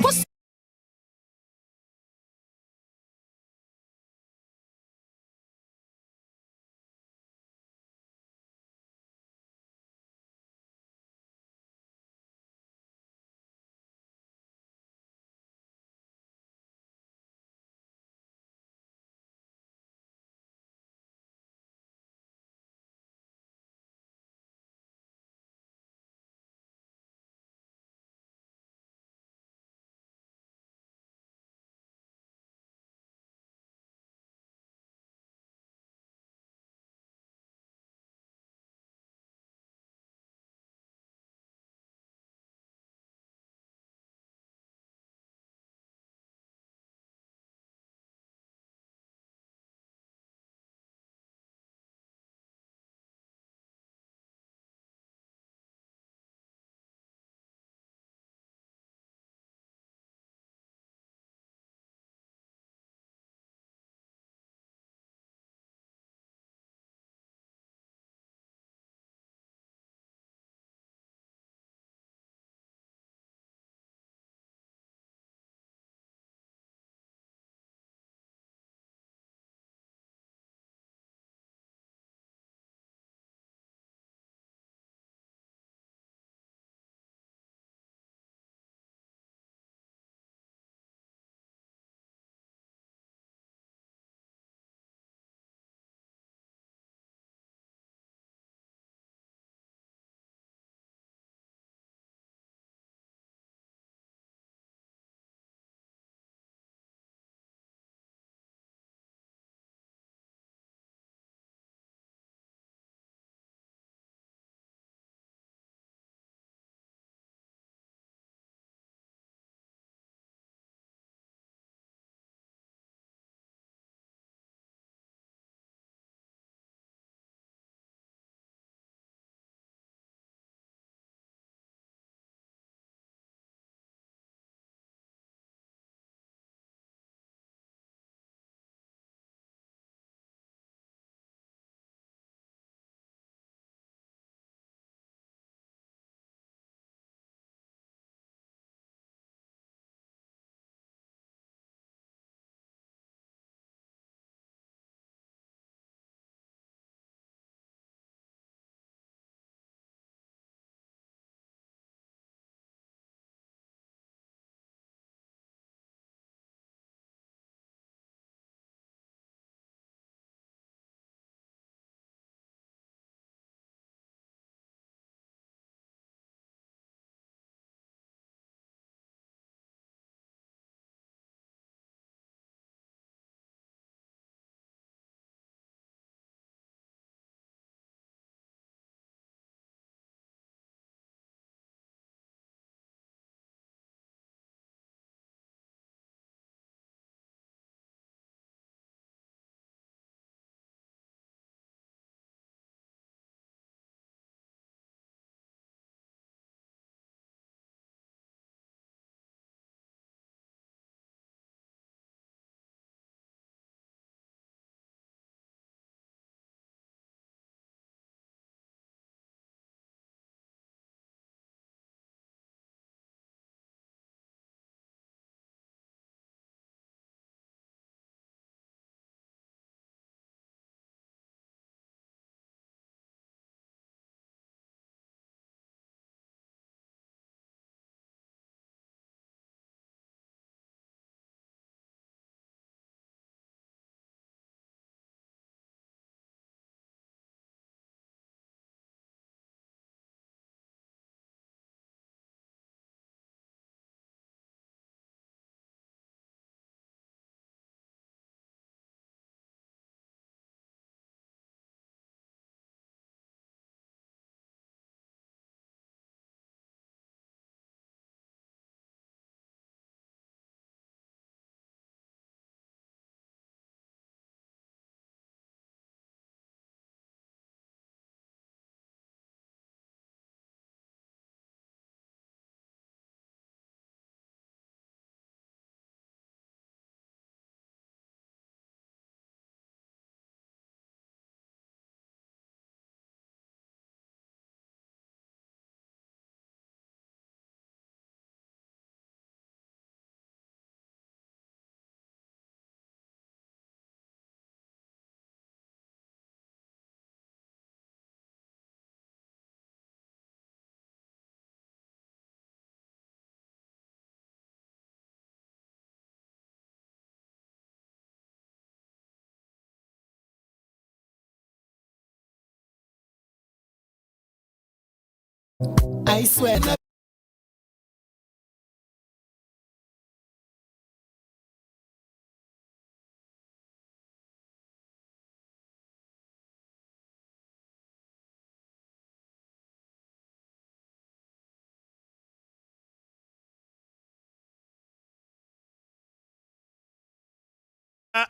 I swear.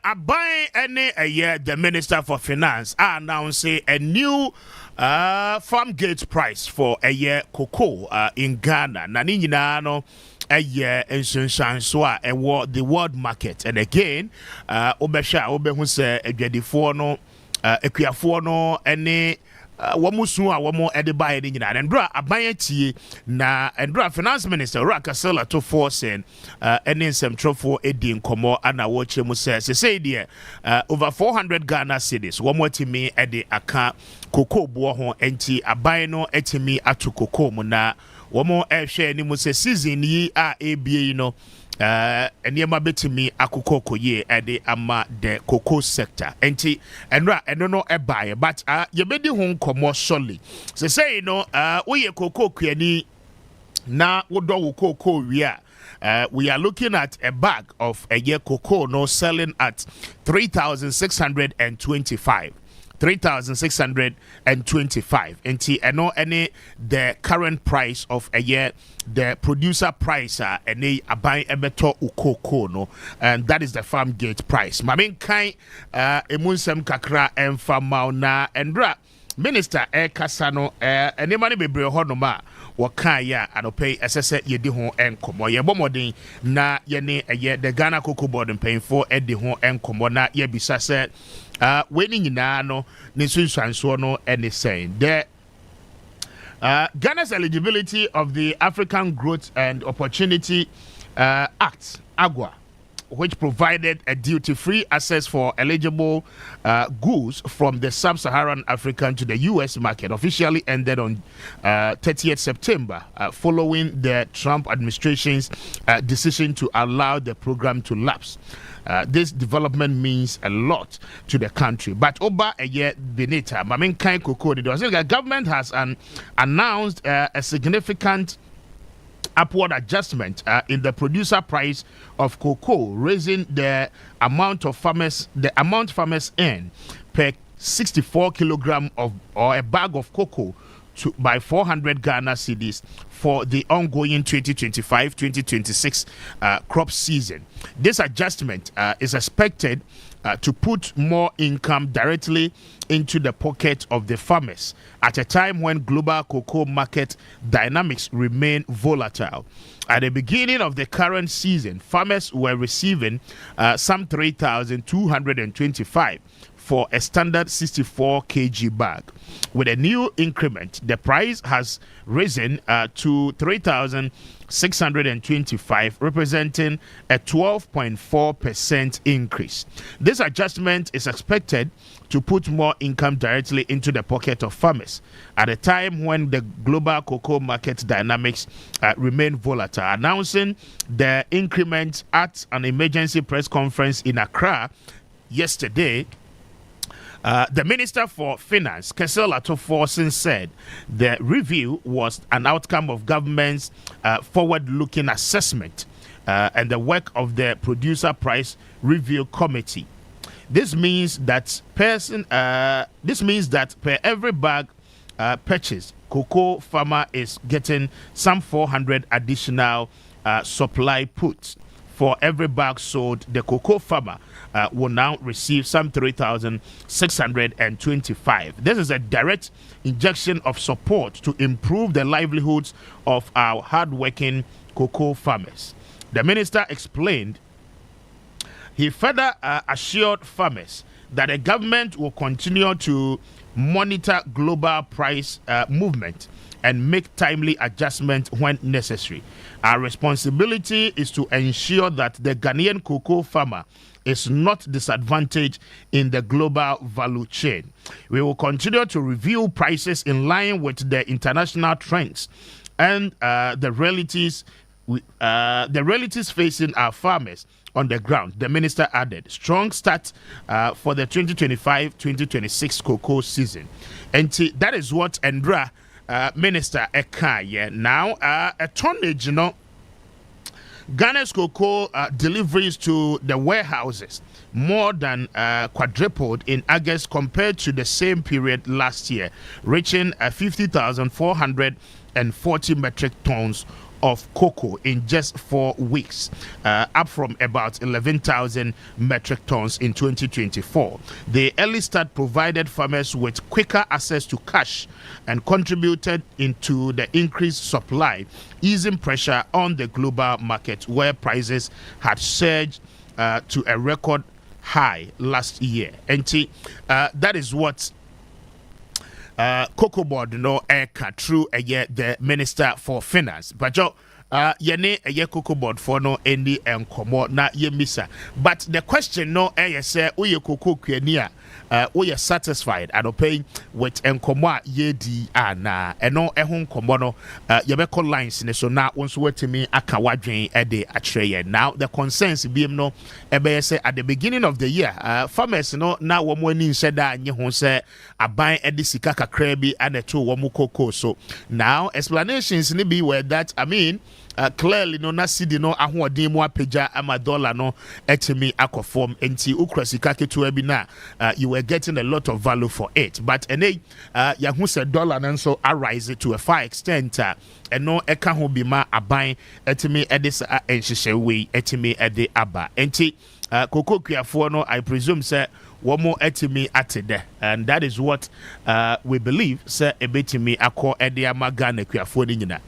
Abai Ene Eye, the Minister for Finance, announcing a new farm gate price for a year cocoa in Ghana. Nani nyinaa a year in Sunshine Swa the world market. And again, Obesha Obehu se Edwedifoɔ no Ekuafoɔ no any wamusu a wamo ediba edi nyina ndra abayeti na ndra finance minister Rakasela to force ene nsɛmtrofo edi nkomo ana woche mu say de over 400 Ghana cedis wamo timi edi aka koko bo ho enti aban no etimi atu koko mu na wamo ehwe ni mu season yi a ebie no nneɛma betumi akokɔ koye ɛde ama the cocoa sector enti ɛnra ɛno no ɛbaeɛ but yɛbɛdi ho nkɔmmɔ solely say no woyɛ cocoa kuani na wodɔ wo cocoa wia we are looking at a bag of a year cocoa no selling at 3,625 3,625 enti eno any the current price of a year the producer price any aban ebeto ukoko no and that is the farm gate price mamin kai emunsem kakra emfa mauna endra minister kasano any money bebre ho no ma waka ya anope esese yedi ho enkomo ye bomodin na ye ne the Ghana Cocoa Board paying for edi ho enkomo na ye bisa se winning nyinaa no ne sunsuanso no any saying the Ghana's eligibility of the African Growth and Opportunity Act AGWA, which provided a duty-free access for eligible goods from the sub-Saharan African to the U.S. market, officially ended on 30th September, following the Trump administration's decision to allow the program to lapse. This development means a lot to the country. But over a year, Benita, Mamin Kai Koko, the government has announced a significant upward adjustment in the producer price of cocoa, raising the amount farmers earn per 64 kilogram or a bag of cocoa by 400 Ghana cedis for the ongoing 2025-2026 crop season. This adjustment is expected to put more income directly into the pocket of the farmers at a time when global cocoa market dynamics remain volatile. At the beginning of the current season, farmers were receiving some 3,225 for a standard 64 kg bag. With a new increment, the price has risen to 3,625, representing a 12.4% increase. This adjustment is expected to put more income directly into the pocket of farmers at a time when the global cocoa market dynamics remain volatile. Announcing the increment at an emergency press conference in Accra yesterday, the Minister for Finance, Kesel Atoforsen, said the review was an outcome of government's forward-looking assessment and the work of the Producer Price Review Committee. This means that per every bag purchased, cocoa farmer is getting some 400 additional supply puts. For every bag sold, the cocoa farmer will now receive some 3,625. This is a direct injection of support to improve the livelihoods of our hardworking cocoa farmers. The minister explained. He further assured farmers that the government will continue to monitor global price movement and make timely adjustments when necessary. Our responsibility is to ensure that the Ghanaian cocoa farmer is not disadvantaged in the global value chain. We will continue to review prices in line with the international trends and the realities facing our farmers on the ground. The minister added, strong start for the 2025-2026 cocoa season. And that is what Endra Minister Ekaye. Now, a tonnage, Ghana's cocoa deliveries to the warehouses more than quadrupled in August compared to the same period last year, reaching 50,440 metric tons of cocoa in just 4 weeks, up from about 11,000 metric tons in 2024. The early start provided farmers with quicker access to cash and contributed into the increased supply, easing pressure on the global market where prices had surged to a record high last year. And that is what Cocoa Board through the Minister for Finance. But yene Cocoa Board for no any enkomo na ye misa. But the question say uye cocoa kwenia uye satisfied and paying with enkomo ye di na eno ehun komo no yebeko lines ne so na wonso wetimi aka wadwen ede atreye. Now the concerns biem no ebe say at the beginning of the year farmers na womo ani nhyeda anye ho say aban ede sika kakra bi aneto womo cocoa. So now explanations ni be were that clearly no na sidi no ahoɔden mu apagya ama dollar no etimi akɔform enti ukrasika ketua bi na you were getting a lot of value for it, but yahu sɛ dollar no nso arise to a far extent ɛno ɛka ho bi ma aban etimi ɛde sa nhyehyɛ wei etimi ɛde aba enti koko kuafoɔ no I presume sɛ womo etimi atede, and that is what we believe sɛ ebetimi akɔ ɛde ama Ghana kuafoɔ ni nyina.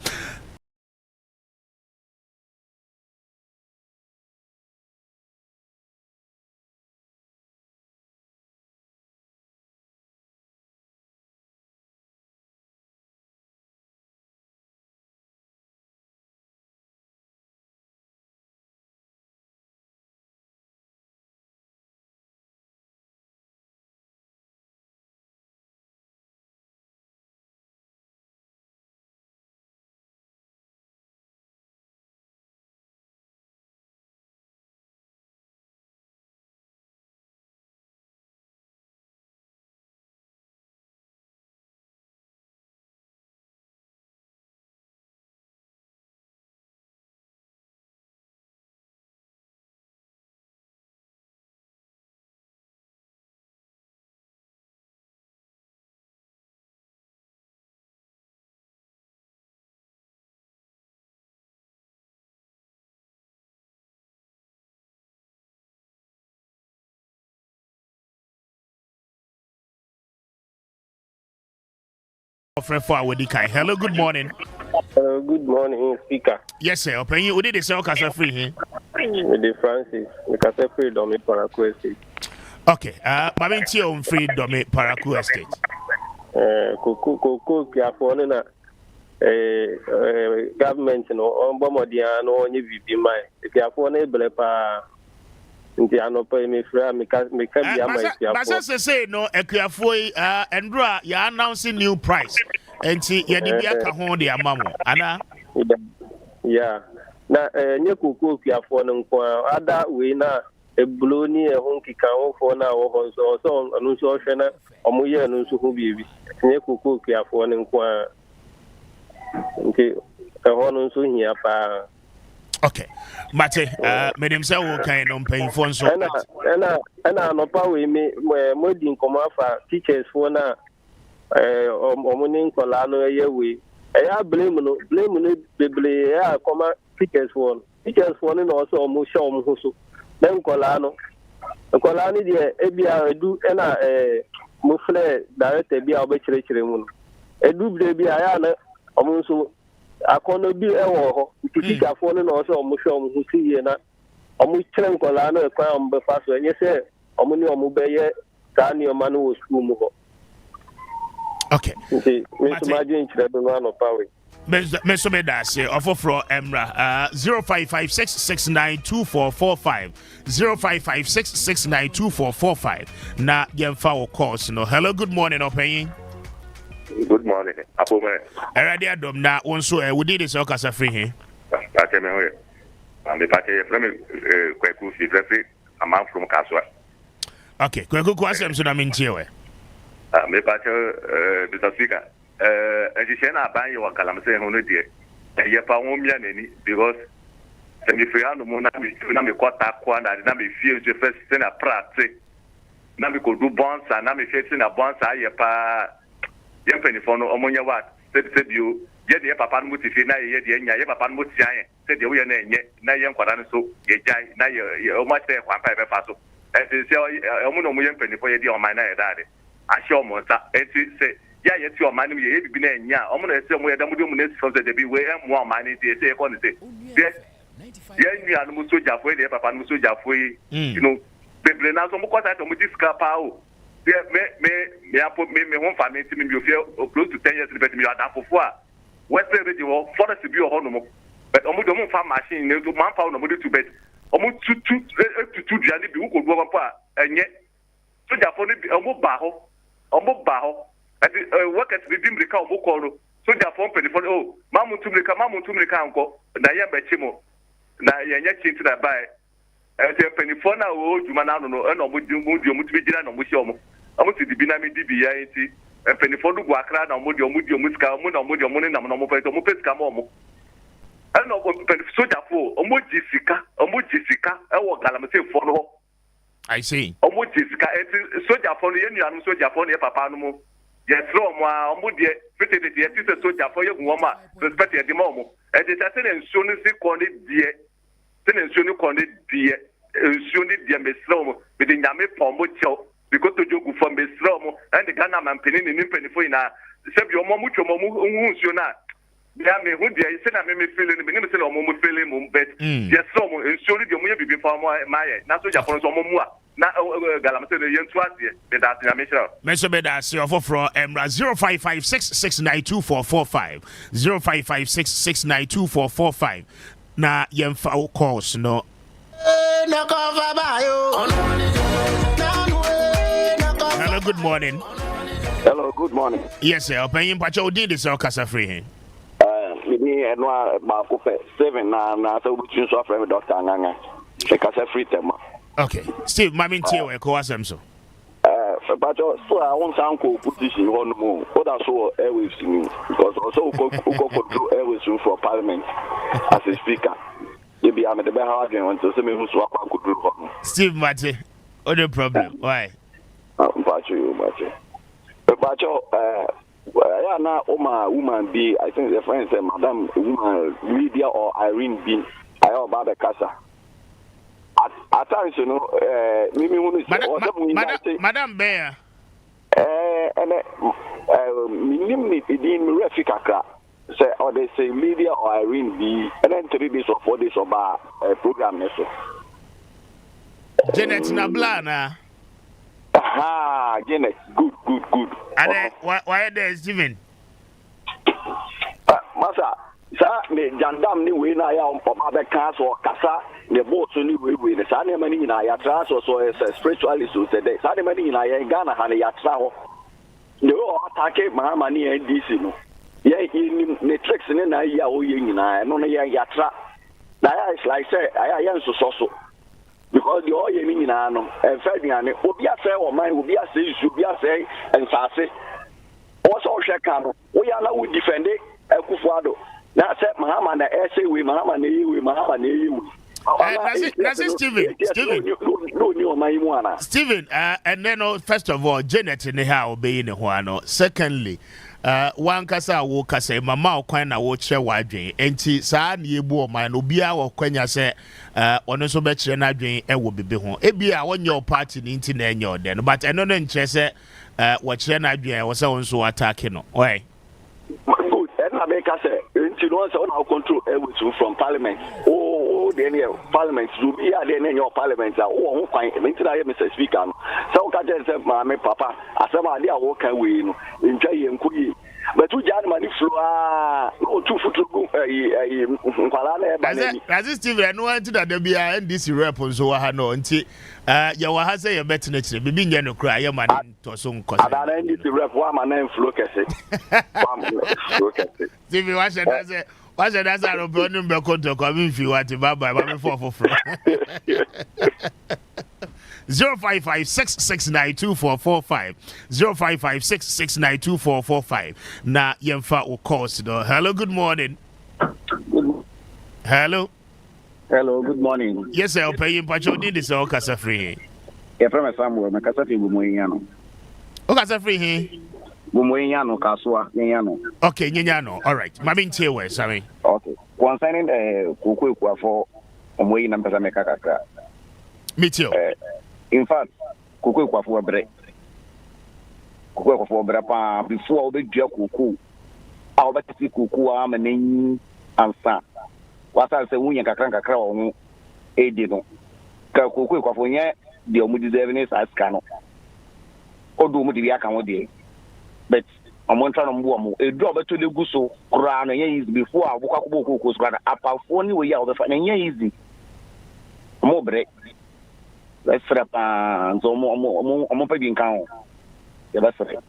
Hello, good morning. Good morning, Speaker. Yes, sir. Open you. Did they say Okasa free here? With the Francis, Okasa free domi Paraku Estate. Okay. Mabenti on free domi Paraku Estate. Koko kiafone na government no on bomodia no onye bibi mai. Kiafone belepa. Nti anopa me fra me ka bia mai kiafone. Basa say no ekiafo endra ya announcing new price. Enti yedi bia ka ho de amamo ana yeah na nye koko kiafone nko ada we na ebloni ehun kika ho fo na wo ho so anu so hwe na omoye anu so ho biebi nye koko kiafone nko nti ehon so hia pa. Okay, Mate, medem say wo kan no pay phone so na no pa we me modin komafa teachers for na omunin kola no ye we ya blame no beble ya koma teachers for no also omu show omu so then kola no de ebia edu na mo fle director bia obekire mu no edu bia ya na omu so akono bi ewo ho tikika fo no also omu show omu si ye na omu kire kola no ekwan omu be fa so enye se omu ni omu be ye ta ni o ma no wo school mu ho. Okay. Me imagine chire do no power. Me so me da say ofofro emra 0556692445 0556692445 na yemfa wo course no. Hello, good morning open. Good morning. Apome. Eradi adom na wonso we did this okasa free here. Pate me hoye. And the pate from Kweku fi referee a man from Kaswa. Okay, Kweku asem so na mintie we. Me pate Mr. Speaker. nhyehyɛ na aban yɛ wɔ galamsey ho no deɛ ɛyɛ pa wɔn mmea n'ani because sɛ mefiri ha no mu na mekɔta koa na mefie nso fɛ sɛ na prate na mekɔdu bɔnsa na mefie sɛ na bɔnsa ayɛ paa yɛ mpanimfoɔ no ɔmo nyɛ wa sɛ bio yɛ deɛ papa no mu te fie na yɛ deɛ nya yɛ papa no mu tia yɛ sɛ deɛ woyɛ na ɛnyɛ na yɛ nkwadaa no so yɛgyae na ɔmo ahyɛ kwan pa yɛbɛfa so ɛnti sɛ ɔmo na ɔmo yɛ mpanimfoɔ yɛ deɛ ɔman na yɛ daade ahyɛ ɔmo nsa ɛnti sɛ yɛ ayɛ ti ɔman no mu yɛ bibi na ɛnya ɔmo na ɛsɛ ɔmo yɛ dɛm de ɔmo na esi fam sɛ debi wei ɛmoa ɔman no nti ɛsɛ yɛkɔ ne sɛ yɛ nua no mu sogyafoɔ yi deɛ papa no mu sogyafoɔ yi you know bebree na so ɔmo kɔ saa sɛ ɔmo gye sika paa o me ho mfa me nti me ofie close to 10 years but me adafofo a western region wɔ forest bi wɔ hɔ no mo but ɔmo de ɔmo mfa machine ne nso manfa wo na ɔmo de tu bet ɔmo tutu dua ne bi wo kodu ɔmo pa ɛnyɛ sojafoɔ ne bi ɔmo ba hɔ ɛti workers bi di mmirika ɔmo kɔ no sojafoɔ mpanyinfoɔ no o mamu ntummirika nkɔ na yɛ bɛkyi mo na yɛnyɛ kyi nti na bae ɛti mpanyinfoɔ na wɔwɔ dwuma n'ano no ɛna ɔmo di ɔmo tumi gyina na ɔmo hyɛ ɔmo si dibi na mi di bi ya nti mpanyinfoɔ no gu akra na ɔmo sika ɔmo na ɔmo ne nam na ɔmo pɛ sika ma ɔmo ɛna mpanyinfoɔ sojafoɔ ɔmo gye sika ɛwɔ galamseyfoɔ no hɔ. I see. Ɔmo gye sika ɛti sojafoɔ no yɛ nuanom sojafoɔ no yɛ papa no mu yɛsrɛ ɔmo a ɔmo deɛ fitiri deɛ ti sɛ sojafoɔ yɛ gu wɔn a respect yɛ di ma ɔmo ɛti sɛ na nsuo no si kɔ ne deɛ nsuo no deɛ mesrɛ ɔmo mede nyame pɔn mo kyɛw because to jogu from besra mo and the Ghana man penny ni mpanifo ina se bi omo mu twom omo hu nsuo na ya me hu de se na me feel ni me se na omo mu feel mu bet yes so mo nsuo de omo ye bibi fa mo maye na so japon so omo mu a na galamse de yentu ase de da ase me sure me so be da ase ofofro emra 0556692445 0556692445 na yemfa calls no Hello, good morning. Hello, good morning. Yes, sir. Opinion Pacho did this or Casa Free. Maybe I know about 7 now, so we choose off Dr. Anganga. Casa Free tema. Okay. Steve, my mean, Tio, I call them so. But so I want uncle position one more. What I saw airwaves to me because also go control airwaves for Parliament as a speaker. Maybe I'm at the better argument to say me who's what I could do. Steve Mate, what the problem? Why? But now, woman B, I think the friend said, Madam Woman Lydia or Irene B. I know about the casa. At times, you know, Madam Bear. And minimum in Refika, say, or they say Lydia or Irene B. And then 3 days or 4 days of our program. Janet Nablana. Aha, Janet, good. And then, why there, Stephen? Masa, sir, me jandam ni we na ya the castle kasa the boat ni we the sane mani na ya traso so is spiritualist so say the sane mani na ya Ghana ha ya traho the o attack mahama ni NDC no ye ni tricks ni na ya o ye nyina no ya tra na ya is like say ya so because the oil you know, and Fabian, Obia say or mine, Obia says, Ubia say, and Sase. Also, Shekano, we are now defend it, Kufado. Now, said Mahama, the essay with Mahama, that's it, Stephen, and then, first of all, Janet in the house obeying the one. Secondly, one kasa wo kasa mama okwan na wo kire wadwen enti saa na yebu man obi a wo kwanya se ono so be kire na adwen e wo bebe ho ebi a wonye party ni nti na enye ode but eno no nkire se wo kire na adwen wo se won so attack no oi good and make us nti no so na control everything from parliament then parliament do be there in your parliament ho kwan nti na Mr. Speaker no so ka je se ma me papa asema dia wo kan we no ntwa ye nkoyi but you jan mani flow no two foot nkwala na e ba ni as Steve no want that there be NDC rep so ha no nti ya wa ha say ye bet na kire bibi nye no kra ye man to so nkosi ada NDC rep wa ma na flow kese Steve wa she that say what's the answer of the number to come if you want to buy my 4 for free? 0556692445 0556692445 na yemfa o course do. Hello, good morning. Hello, good morning. Yes, I'll pay you pacho need this all kasa free. Yeah, from Samuel, my kasa free bumoyano. O kasa free he? Bumoyano kaswa nyano. Okay, nyano. All right. Mami ntie we, sorry. Okay. Concerning kuku for omoyi na mpesa meka kakra. Mitio. In fact, kuku for bre. Kuku for bre pa before obedua kuku. A obetisi kuku a manen ansa. Wasa se wunya kakra wo edi no. Ka kuku for nye de omu deserve ne aska no. Odu mu de aka wo de. But I'm trying to move. A drop to the guso, crown, and easy before I walk up with rather up only way out of the and easy. More break. Let's set up so more paying count. Yeah, that's right.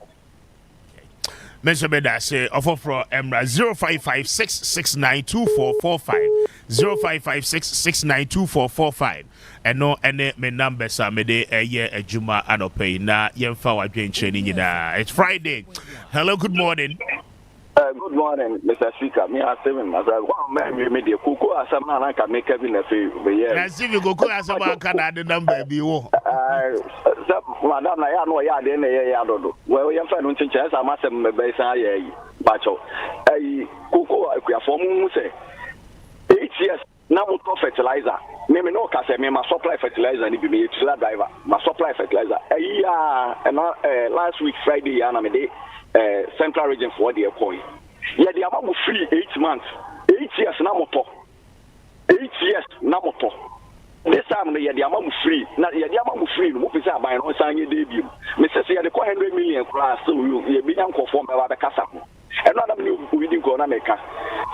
Mr. Beda say offer for Emra 0556692445 0556692445 and no any me numbers are me de a year a juma anope na yemfa wadwen training na. It's Friday. Hello, good morning. Good morning, Mr. Speaker. Me are seven. As I want me media kuku asama na can make every nefe be here. Na see you kuku asama can add the number be wo. Madam na ya no ya de na ya dodo. We yemfa no chinche asama sem me be san ya yi. Bacho. Kuku akuafo mu say 8 years na mo to fertilizer. Me no ka say me ma supply fertilizer ni bi me trailer driver. Ma supply fertilizer. Last week Friday ya na me dey Central Region for the coin. Yeah, the amount free 8 months. 8 years na moto. 8 years na moto. This time the amount free. Now the amount free. No pesa buy no sanye debut. Me say the 100 million class so you be am conform by the casa. And not am we didn't go na meka.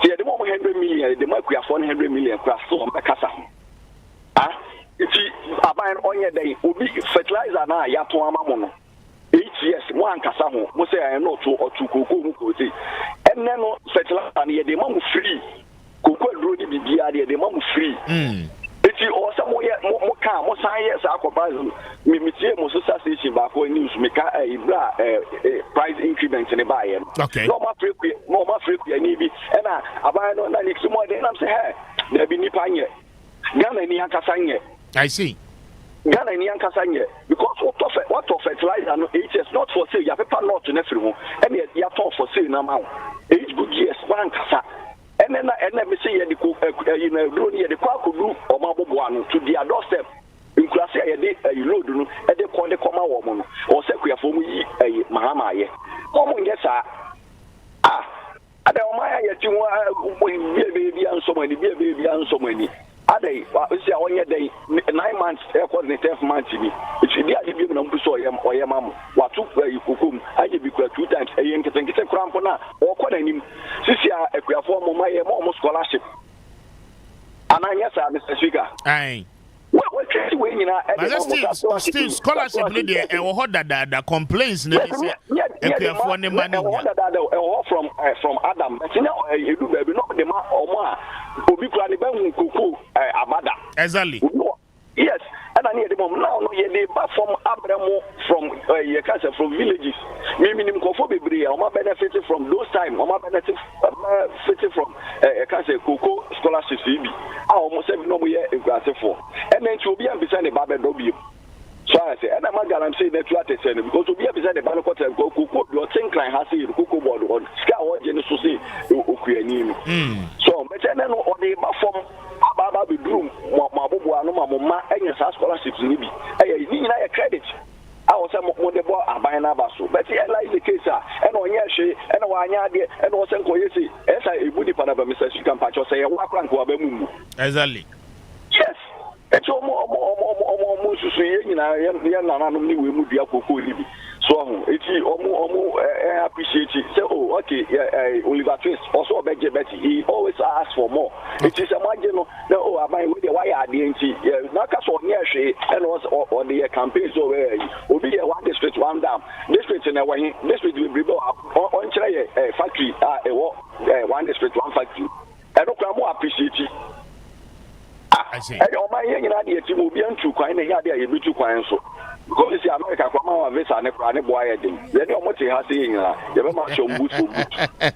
See the more 100 million, the more we are 400 million class so on the casa. Ah, if you buy on your day, obi fertilizer na ya to amamono. 8 years, one Casaho, must say I am not two or two cocoa, and then fertilizer near the mom free. Cocoa road be the mom free. If you or somewhere more car, more science, aquabazum, Mimitia Association back when news make a price increment in a buyer. Okay, no more frequent, and I buy no next more than I'm saying, hey, there be Nipanya, Ghana and Yankasanya. I see. Ghana and Yankasanya, because what of fertilizer no 8 years not for sale, you have paper not in every home, and yet you are for sale now. 8 good years, one casa. And then me say the cook, you know, the Kwaku or Mabuano to the doorstep. In class, you load, and they call the Koma woman or Sequia for me, Mahama. Oh, yes, sir. Ah, I don't mind you baby and so many, baby and so many. Are they? See, I want day 9 months, according to 10th month. It's the idea of them to show him or your mom. What took where you cook, I give you 2 times a year to think it's a crampona or calling him. Sisia, if we are for my mom scholarship. And I yes, Mr. Speaker. Aye. What still scholarship need a hold that complaints from Adam. You do baby not the man or more. Obi kwani ben kuku abada. Exactly. Yes, and I need the mom now. No, they back from Abramo from from villages. Maybe him kofo bebre. Oma benefited from those time. Oma benefited from kuku scholarships. I almost every no year in class 4. And then to be beside the Babel W. So I say, and I'm saying that you are saying because to be beside the Banocot and go kuku, your think like has a kuku board on Scout or Genesis. So, but then on the from Baba be bloom, Mabubu, and Mamma, and your scholarships in Libby. I need a credit. I was a more buying a basso, but here lies the case, and on Yashi, and on Yadi, and on Sankoyesi, as I would if I never Mr. Chicken Patch or say a walk on Kuabamu. Exactly. Yes. It's more so it's appreciate it. Say, oh, okay, Oliver Twist also beg Betty. He always asks for more. It is a margin. No, I might with the wire DNT. Not as on Yashi and was on the campaigns over. Will be a 1 district, 1 down. District in a way, district will be on a factory, 1 district, 1 factory. I don't more appreciate it. I see. I don't mind nyina de ati mu bia ntu kwan na ya de ye bitu kwan so because see America kwa ma visa ne kra ne boa ye dem ye de omo te ha se nyina ye be ma show mbuso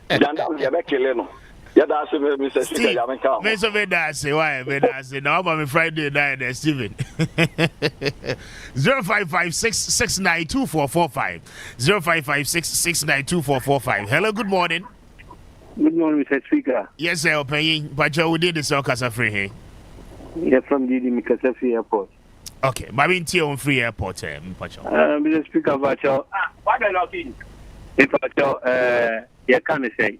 janda ye be kele no ya da se Mr. Speaker ya menka me so be da se why be da se now on Friday night Steven 0556692445 0556692445 hello good morning. Good morning, Mr. Speaker. Yes, sir. Opinion, but you did the Soccer free here. Yes, from the Mikasa Airport. Okay, Mabin Tia on free airport. Mr. Speaker, but you, what are you if you can't say,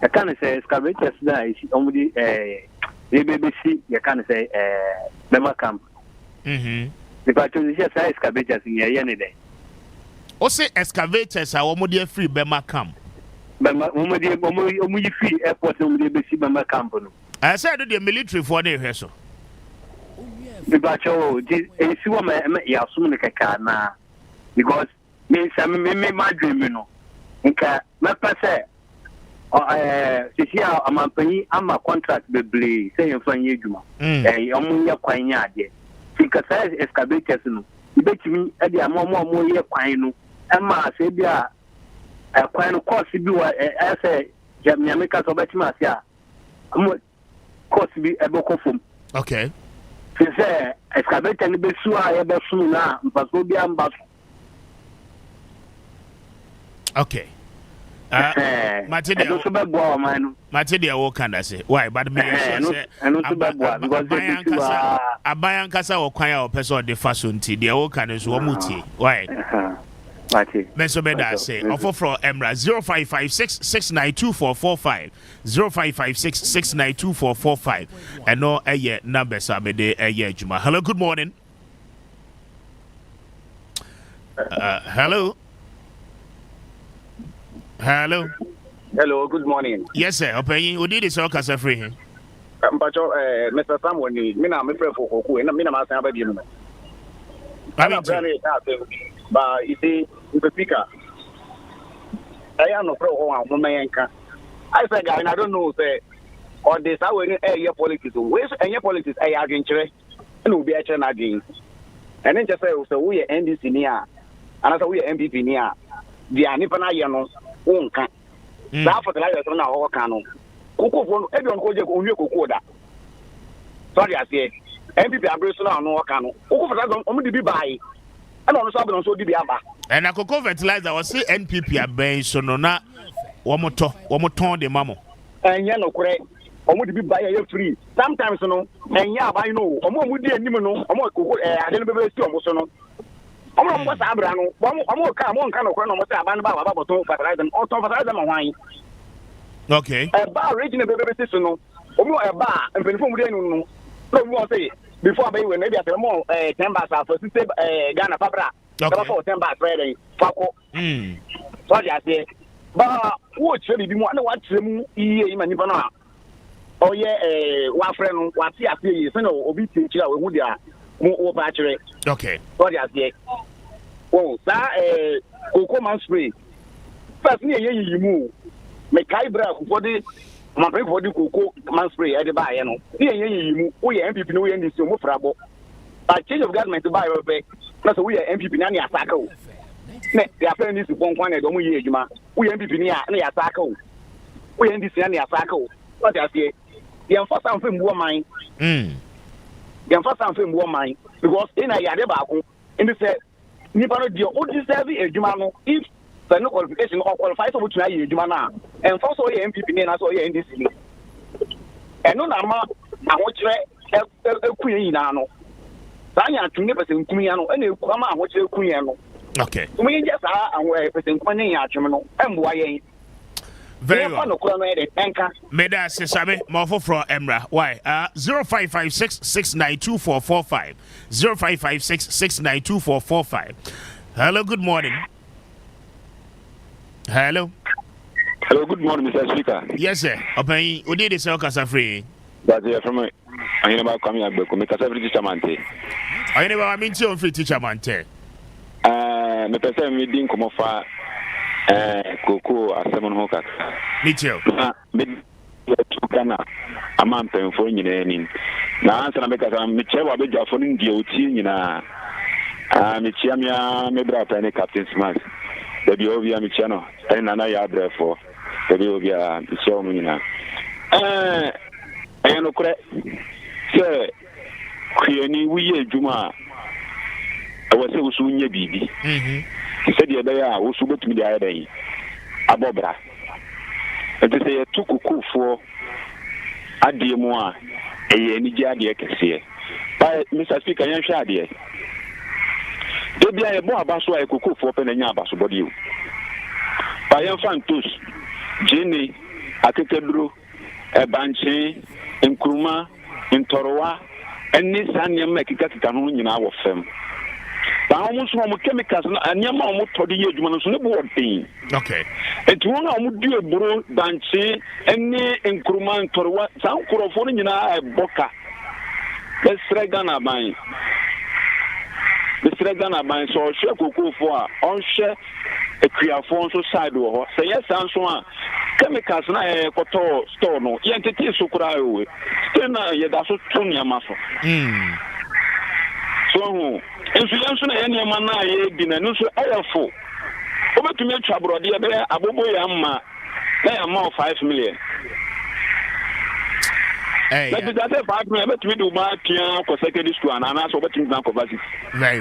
I can't say excavators die only the BBC, you can't say Bema Camp. If I told you, yes, excavators in your day. Also, excavators are almost free Bema Camp. Bema, only free airport, only BBC Bema Camp. I said the military for the vessel. But you, this woman, you assume the car because me, my dream, you know. Nka me pese sisia amampani ama contract beble say yemfa nye adwuma omunye kwan nya ade sika say excavators no ibetimi e de amomo ye kwan no ama se bia kwan no course bi wa say jamnyame ka so betimi asia course bi ebokofom okay say excavator ni besu a ye besu na mpaso bi ambaso. Okay. Material what can I say? Why? But me Abayan Kasa or Kwaya or person the fashion tea, the old can is Wamuti. Why? Mesobeda say, offer from Emra 0556692445 0556692445 and no a year number Sabede a year Juma. Hello, good morning. Hello. Hello. Hello, good morning. Yes, sir. Opinion, we did this all casa free. Mr. Samuel, Mina, my friend for Koku, and Mina Master about you. I'm not very happy, but you see, the speaker, I am no pro on Mayanka. I said, I don't know, say, or this, I will air politics, where's any politics I are interested, and will be a channel again. And then just say, so we are NDC near, and I said, we are MPP near. The Anipana Yano. Unka. That for the life of our canon. Coco, everyone calls you Cocoda. Sorry, I said, MPP are no canon. Coco for that only be by. I don't know so be aba. And I could go fertilizer was say NPP are baying so no na one more ton de mamo. And ya no correct. Almost be by a free. Sometimes no, and ya by no, or more would be a nimino, or more cocoa, I didn't be still almost no. I'm going to Abrano, one kind of chrono, wine. Okay. A bar regional baby system, or more a bar, and before we don't say before they were maybe at more 10 bars for Ghana Pabra. Okay. 10 bars Friday. Paco. Sorry, I say, but what should be one watch them Manipana? Oh, yeah, one friend, what's the appeal, obedient to who they are. More battery. Okay. What is it? Oh, that cocoa man spray. First, you move. Make Kaibra for the my for the cocoa man spray at the buy. You know, you move. We are MPP no end this move trouble. But change of government to buy a pay. Plus, we are MPP Nani Asako. They are playing this one point at Omu Yejuma. We MPP Nani Asako. We end this Nani Asako. What I say? The first time from woman. The first time from woman because in a yard in the set Nipano deal would deserve a Jumano if the no qualification or qualifies over to a Jumana and for so MPP and also in this city. And no Nama, I watch a queen. Tanya to never sing Kumiano and you come out watch a queen. Okay. We just are aware of Queen Archimano and why. Very well. Meda Sesame, Morpho from Emra. Why? 0556692445. 0556692445. Hello, good morning. Hello. Hello, good morning, Mr. Speaker. Yes, sir. Open, we did this all casa free. That's here from me. I know about Kwame Appiah Kubi, because every teacher man. I know I mean to free teacher man. Me person me din komo fa Coco as 7 hookers. Me too. Me Ghana ama mpemfo nyina ni na ansa na meka sa meche wa bedwafo no ndie otie nyina mechia me brata ne Captain Smart da bi obia mechia no na na Yaa Brefo da bi obia mechia o nyina no kure se kuyeni wiye adwuma awase usu nya bibi se de be ya usu betumi de ayeda abobra ete se yetukukufo adie mu a eye ni gia de kese ba Mr. Speaker yan hwa de bia ye bo abaso a ekukufo pe na nya abaso body o ba yan fantos jeni akekeduro ebanche nkruma ntorowa eni sanyem ekika no nyina wo fem ba mo so mo chemicals na anyama mo todi ye adwuma no so ne bo odin okay enti won a mo du eburo banche eni nkruma ntorowa san kurofo no nyina eboka besrega na ban so hwe kokofo a onhwe ekriafo so side wo ho se yes anso a chemicals na koto store no ye ntete so kura we still na ye da so tunya maso so hu enso na ye niam na ye bi na no so ayefo obetumi atwa brode ye be abobo ya mma na ya ma 5 million but that 5 million betumi do ma tia ko secondary school ana so betumi na ko basic very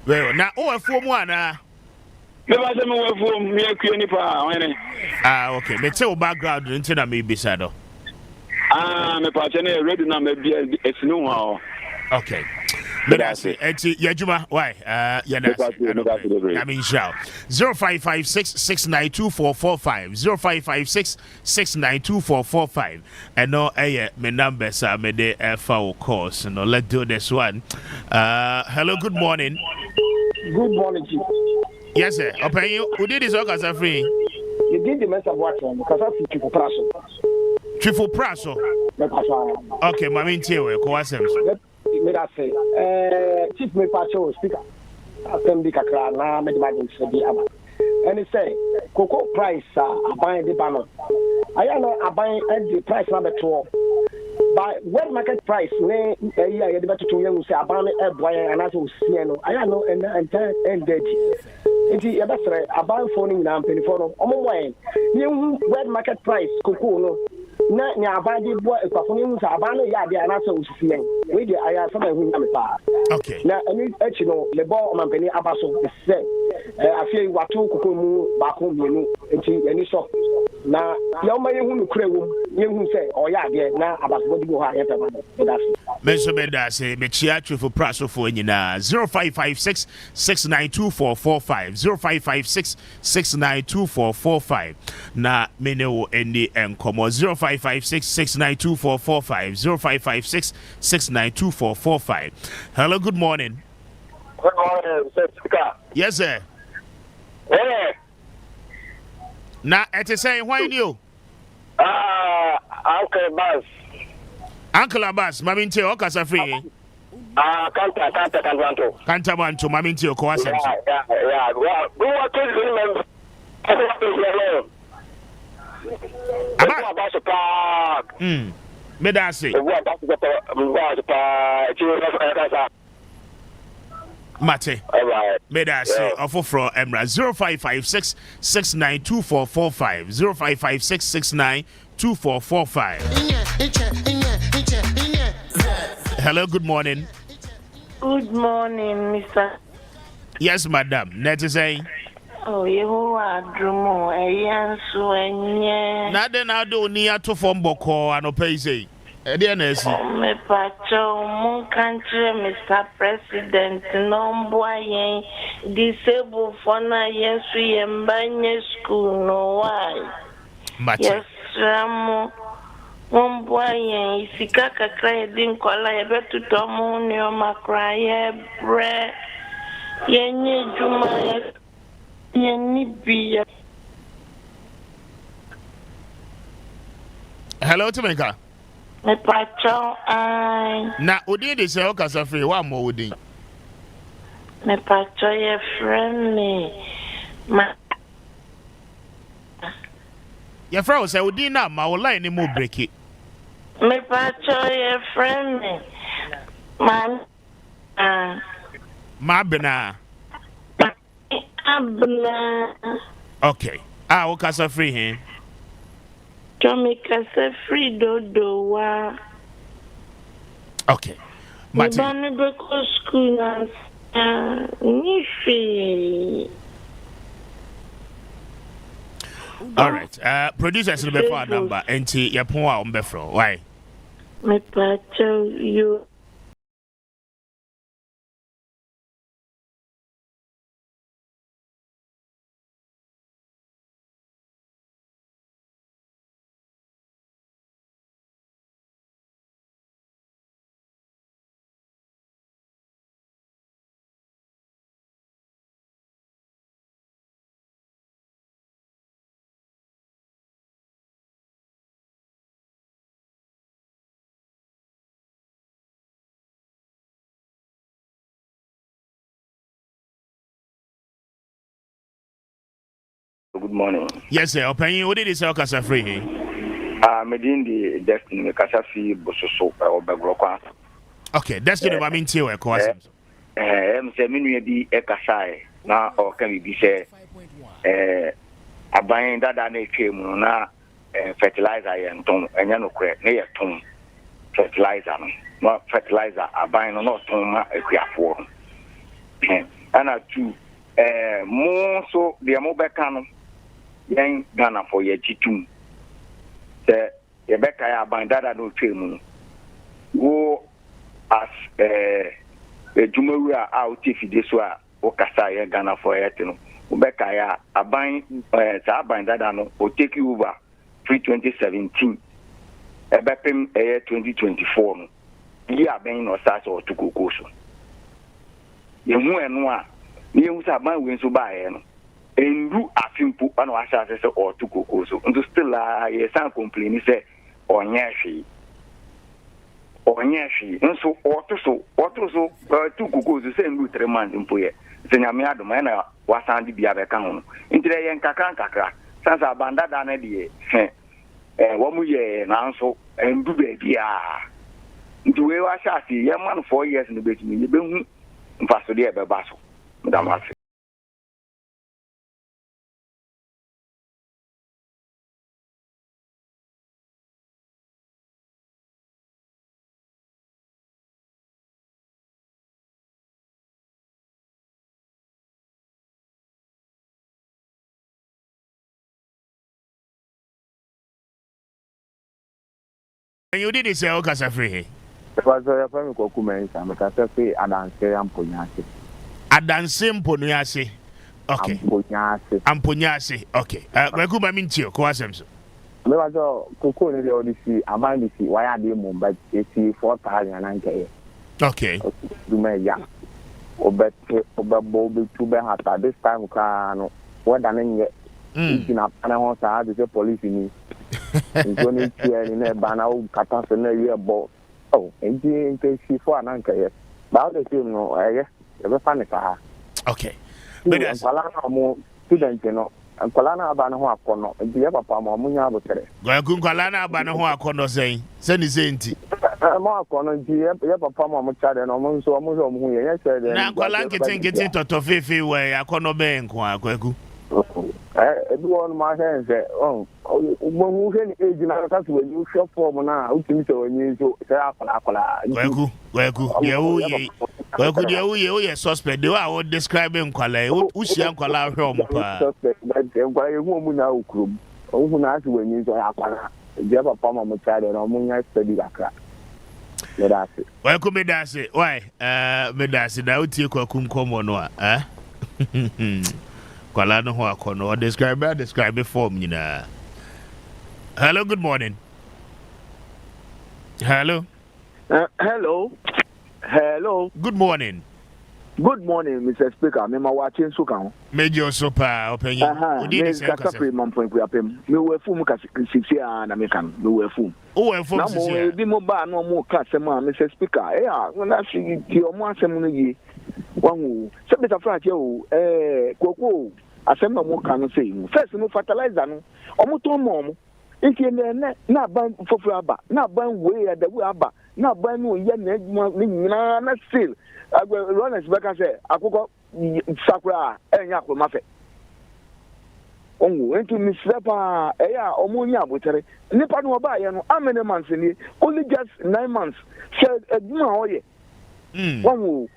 well na o afuo mu ana me ba se me afuo me akue ni pa wene okay me tell background into na me bisa do me pa chene ready na me bia esinu ha okay Medasi, eti yajuma why yanasi I mean shout 0556692445 0556692445 and no me numbers are me de FAO course no let's do this one. Hello, good morning. Good morning, Chief. Yes sir, open you who did this all free? You did the mess of what because I see Chifu Praso. Okay, my main team ko asem. Me that say Chief me pacho speaker assembly kakra na me imagine say bi aba and he say cocoa price aban de bano aya no aban the price na beto by world market price ne ya ye de beto to you say aban e boy and as we see no aya no ended enti ya besre aban phone ni na mpeni phone omo boy ye world market price cocoa no na nya abade bo ekwafo ni musa abane ya de ana so usifien we de aya sama hu na mepa okay na ani echi no lebo omampani abaso se afie watu kokomu ba ko mienu enti ani so na ya ma yehu no kurewo yehu se oya de na abaso bo ha ya pema that's Menso beda say me chia Trifo Praso for nyina 0556 692445 0556 na meneo endi enkomo 0556 692445 0556 Hello, good morning. Good morning, Mr. Speaker. Yes sir. Na ete say why you? Uncle Abbas, Maminte Okasa free. Kanta Banto, Maminte Okoasa. Yeah. Well, we want to remember. About the park. Medasi. Mate. Medasi. Offer from Emra 0556 692445 0556 692445. Hello, good morning. Good morning, Mr. Yes, madam. Net is saying. Oh, you are Drumo, a young swing. Nada na do near to form Boko and Opese. Edianesi. Me pacho, mon country, Mr. President, no boy, disabled for na yes, we am by school, no why. Yes, Ramo. One boy, Sika cry, didn't call I better to Tomonio Macrae, Bre, Yenny Juma, Yenny Bia. Hello, Tomeka. Me pacho, I. Na Udi is a Okasa free, one more Udi. Me pacho, your friend me. Your friend say Udi na ma will line him break it. Me pacho your friend me. Man. Mabena. Abna. Okay. O kasa free here. Tommy kasa free dodo wa. Okay. Mati. Me beko school na nifi. All right. Producers will be for a number. Enti yapon on Brefo. Why? Me pacho you. Good morning. Yes, sir. Opinion, what did you say? Kasa free here? Medin the Destiny Kasa free Bososo or Bagrokwa. Okay, Destiny, I mean, to a say, Minu be a Kasai now, or can we be say, a buying that I came now, fertilizer and tom, and you know, near tom fertilizer, not fertilizer, a buying or not tom, a clear form. And I too, more so the mobile cannon. Yang Ghana for your G2. The Rebecca Bandada no Train. Go as a Jumura out if this were Okasa Ghana for Etino. Rebecca a bind Bandada no will take you over pre 2017. A Bepim air 2024. Year being or Sas or Tukukoso. You know and one. You have my wins to buy. And do a simple and was as or to go also. And still, yes, I'm complaining, say, or Yashi. And so, or to go the same route, remand in Puye. Senamia, the man was on the Biabecan. Into the Yankakan Kakra, Sansa Bandana, and 1 year and also, and do baby. Into where I shall see, young man 4 years in the basement, you bring faster there by Basso, Madame. And you did say, Okasa free. Because I found Kokumen, I'm a cafe and I'm saying Punyasi. Adansim Punyasi. Okay. Punyasi. Okay. Rekuma Mintio, Kwasem. Mewazo Koko ni odisi amandisi why dey Mumbai esi 4,000 Okay. Dumeya. Obebo tube hata this time ka no what than nye. Ina pana ho sa the police ni. Ngoni tie ni na bana o kata se na ye bo. Oh, enti nke for ananka ye. Ba the team no ye be fan ka. Okay. But as wala na mo student no nkwala na aba no ho akono nti ye papa ma mo nya abotere gwaku nkwala na aba no ho akono sen ni senti ma akono nti ye papa ma mo chade no mo nso mo so mo hu ye chade na nkwala nkete toto fefe we akono be nko akwaku ebi won ma sense mo hu he ni age na ka so you shop form na utimi so onyi so se akola gwaku ye ye suspect they were describing nkwala ushia nkwala hwom pa nkwala ye hu mu na okrum ohu na ase onyi so akola je papa ma mo chade no mo nya study akra medase gwaku medase why medase da utie kwaku nkomo no a kwala no ho akono describe form nyina. Hello, good morning. Hello. Hello. Good morning. Good morning, Mr. Speaker. Me ma watching sukan. Major sopa opinion. Me kasa free man point kuyapem. Me we fum ka sisi na me kan. Me we fum. O we fum sisi. Na mo bi mo ba no mo ka sema Mr. Speaker. Na si ti o mo asem no yi. Wanwu. Se beta fra tie o koko asem no mo kan no sei. First no fertilizer no. O mo ton mo. Nti na ban foforo aba na ban we ya da we aba na ban no ye na adwuma ni nyina na still runners beka say akoko sakura enya akoma fe onwo enti mislepa eya omunya abotere nipa no ba ye no amene months ni only just 9 months said adwuma oye onwo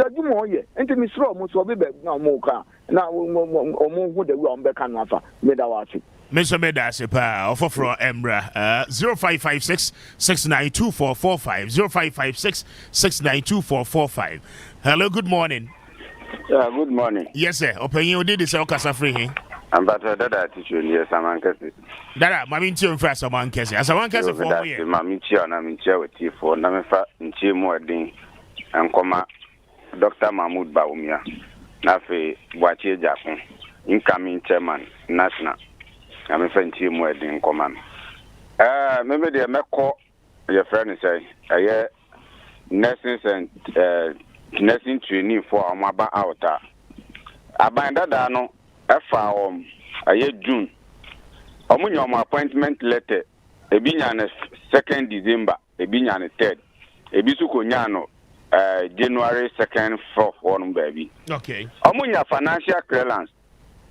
adwuma oye enti misro mo so be na mo ka na omo hu da we on beka no afa me da wati Mr. Medasepa, offer Embra, 0556 692445, 0556 692445. Hello, good morning. Yeah, good morning. Yes, sir. Opinion did this Okasa free. I'm better that teacher here, Saman Cassie. Dada, Mammy Chill for Saman Cassie. As a one Cassie for me, Mammy Chia, and I'm in chair with tea for Namifa in Chia Moading and Koma Dr. Mahmoud Baumia, Nafe Wachi Japan, incoming chairman, national. I'm a friend team wedding command. Maybe they may call your friend say, nursing and nursing training for Amaba outer. I bind that down a year June. My appointment letter, a binya 2nd December, a binya 3rd, a bisuko nyano, January 2nd, 4th, 1 baby. Okay. Amunya financial clearance.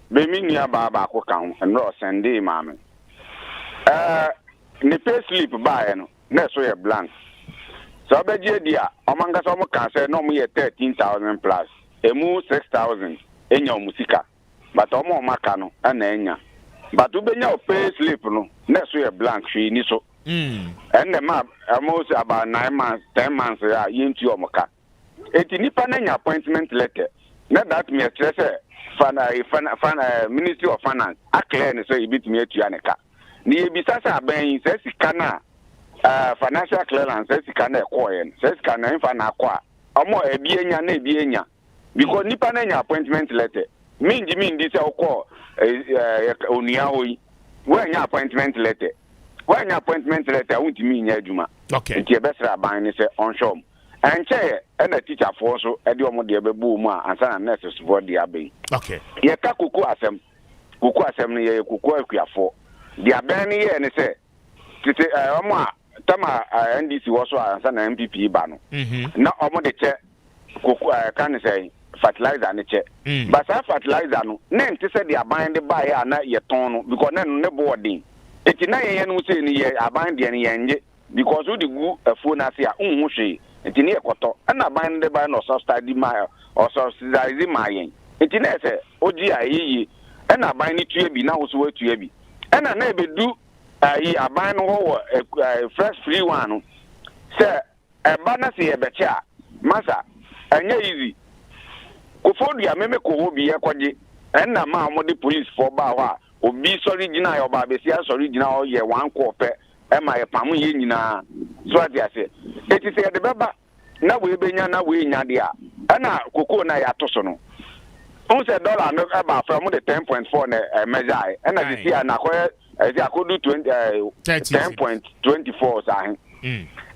Bemi nia baba ko kan no Sunday mama ni pay slip buy no na so ye blank so be je dia omanga so mo kan say no mo ye 13,000 plus emu 6,000 enya musika but omo maka no na enya but u benya o pay slip no na so ye blank fi ni so and the map almost about 9 months 10 months ya yintu omoka eti nipa na nya appointment letter na that me stress Ministry of Finance clear and say bit me to Yaneka. Ni bisasa ben says kana financial clearance says kana coin says kana infana kwa omo ebienya na ebienya because nipa na nya appointment letter minji this call onia hoyi when nya appointment letter won't me nya adwuma okay nti ebesra ban ni say onshom and chair and a teacher for so edi omo de bebu mu ansa na nurses for the abe okay ye ka kuku asem no ye kuku akuafo the abe ni ye ni say tete omo a tama NDC wo so ansa na MPP ba no na omo de che kuku kan say fertilizer ni che but that fertilizer no na nti say the aban de ba ya na ye ton no because na no ne boarding eti na ye no say ni ye aban de ni ye nje because we the gu afuo na say a unhu hwe enti ne ekoto na ban de ban no so study my or subsidize my yen enti na say oji ayi na ban ni tue bi na wo so tue bi na ebedu ayi aban no wo fresh free one no say eba na say ebeche a masa anya easy kofodu ya meme ko obi ekoje na ma mo de police for ba ho a obi sorry gina ya oba be sia sorry gina o ye wan ko pe e ma ye pamu ye nyina so ade ase eti se de beba na we benya na we nya de a na koko na ya to so no on se dollar no eba from the 10.4 na measure na this year na ko e akodu 10.24 sa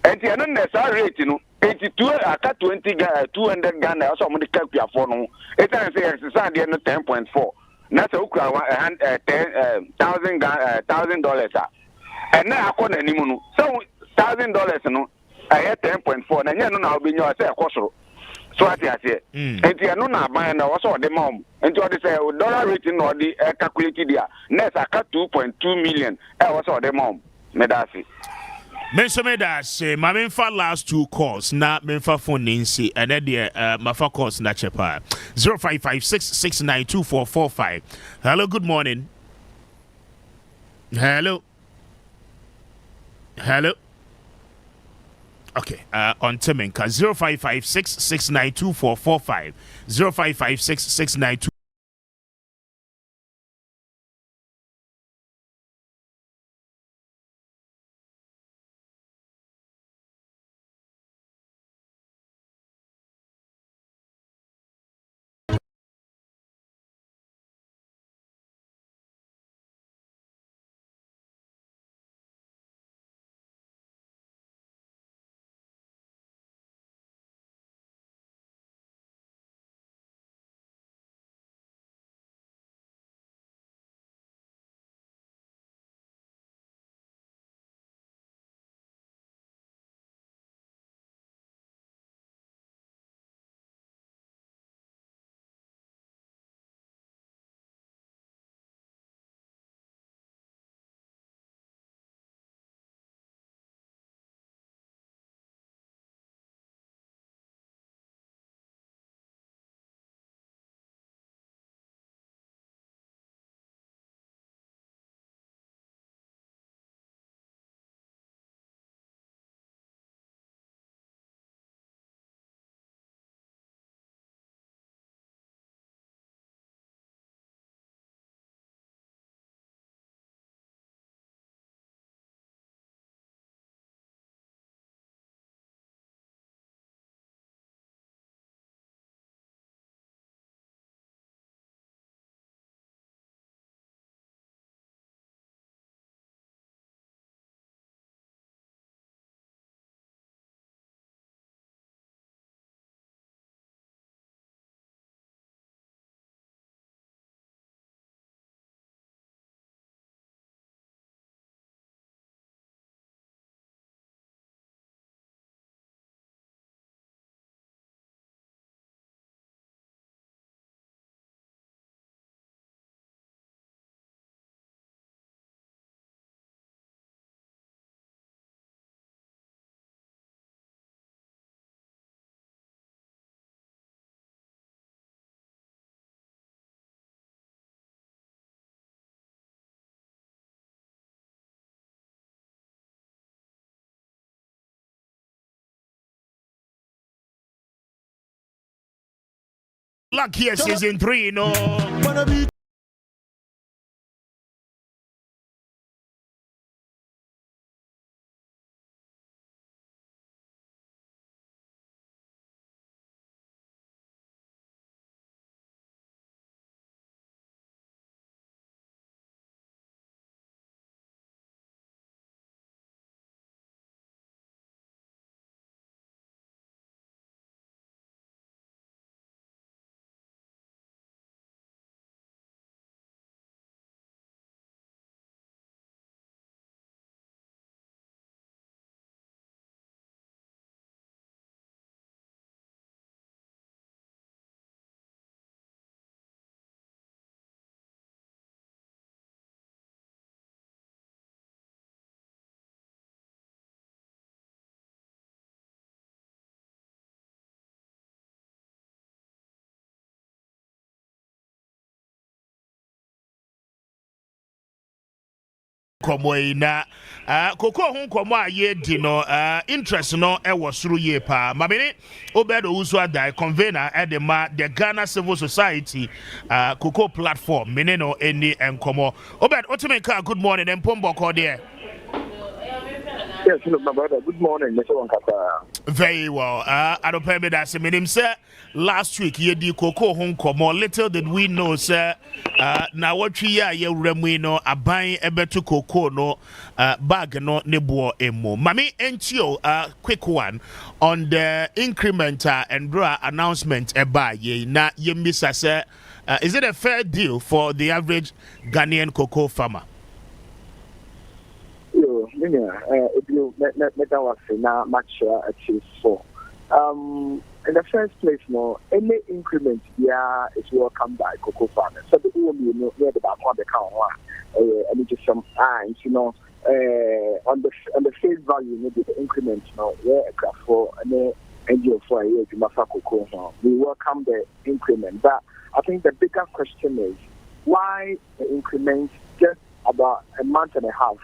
enti eno na sa rate no 82 aka 200 Ghana so mo de calculate for no it say exercise de no 10.4 na se ukura $1,000 and na akọ na nimu no so $1,000 no aye 10.4 na nya no na obenyo ase ekosoro so ati ase enti eno na aban na wo so de mom enti o de say dollar rate no de calculate dia na aka 2.2 million wo so de mom medasi Menso Medas, my menfa last 2 calls na menfa phone ninsi and then the mafa calls na chepa 0556692445. Hello, good morning. Hello. Okay, on Temenka 0556692445 0556692445. Luck here, season 3, no. Komo na koko ho komo a ye di no interest no e wo soro ye pa mamene obedo uso adai convener e de ma the Ghana Civil Society koko platform mene no eni enkomo obed otimeka good morning empombo ko there. Yes, look, my brother. Good morning, Mr. Wankata. Very well. I don't pay me that. Meaning, sir, last week you did Coco Hong Kong. Little did we know, sir. Now what we are, you remino a buying a better cocoa no bag no nebo emo. Mami entio quick one on the increment and draw announcement buy ye na ye miss us. Is it a fair deal for the average Ghanaian cocoa farmer? If you make our now much achieve so. In the first place, no, any increment here is welcome by cocoa farmers. So the people you know near the back of the account, and just some you know, on the face value, maybe the increment, no, yeah, for any NGO for a year to Masa cocoa. We welcome the increment, but I think the bigger question is why the increment just about a month and a half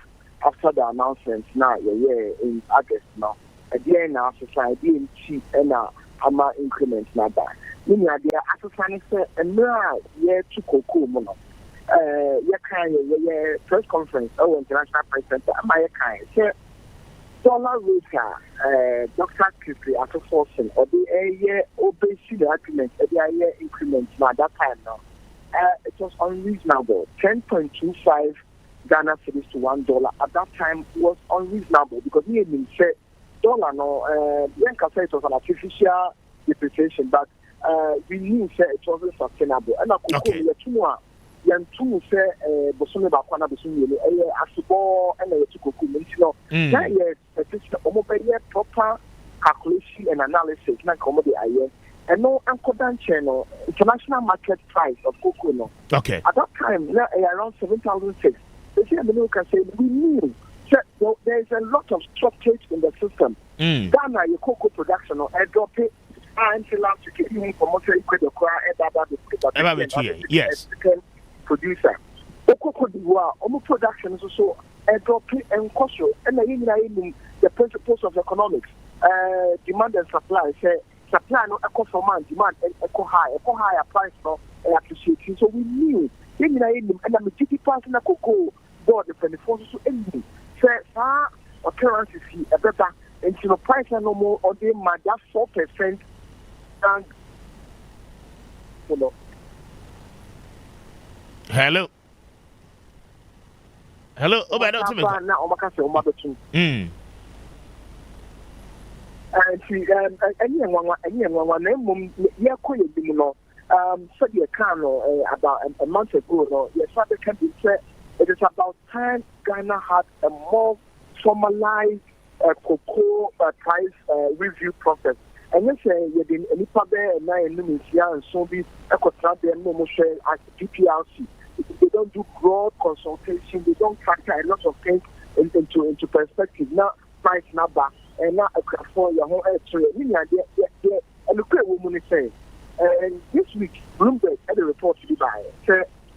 after the announcement now, in August now, again now society in cheap and ama increment now back. Meaning the association said and now to cocoa mono. Press conference international press center my kind dollar rate Dr. Kifri after forcing or the obesity the agreement the increment now that time now. It was unreasonable. 10.25 Ghana cedis to $1 at that time was unreasonable because we didn't say dollar no it was an artificial depreciation, but we knew say it wasn't sustainable. And I could two say Bosome Bakwana Bosumi Asibo and the that year proper calculation and analysis na commodity aye and no anchodan channel international market price of cocoa no. Okay. At that time around 7,006. We knew that there is a lot of stoppage in the system. Ghana, your cocoa production or drop it until last week, you need promoter equity yes. Producer. Cocoa d'Ivoire, production is also a drop it and cost and the principles of economics, demand and supply. Say supply no equal for man, demand and equal higher price for appreciation. So we knew. And I'm a GP person a cocoa board the 24 to end. Say, occurrences a better and the price no more or they might just 4% and Hello. Said you can about a month ago, no, yes, the country said it is about time Ghana had a more formalized cocoa price review process. And you say you didn't any there and now and so be a contract there no more share as PPLC. They don't do broad consultation, they don't factor a lot of things into perspective. Now price number and now a for your whole and look at what woman is saying. And this week, Bloomberg had a report to be by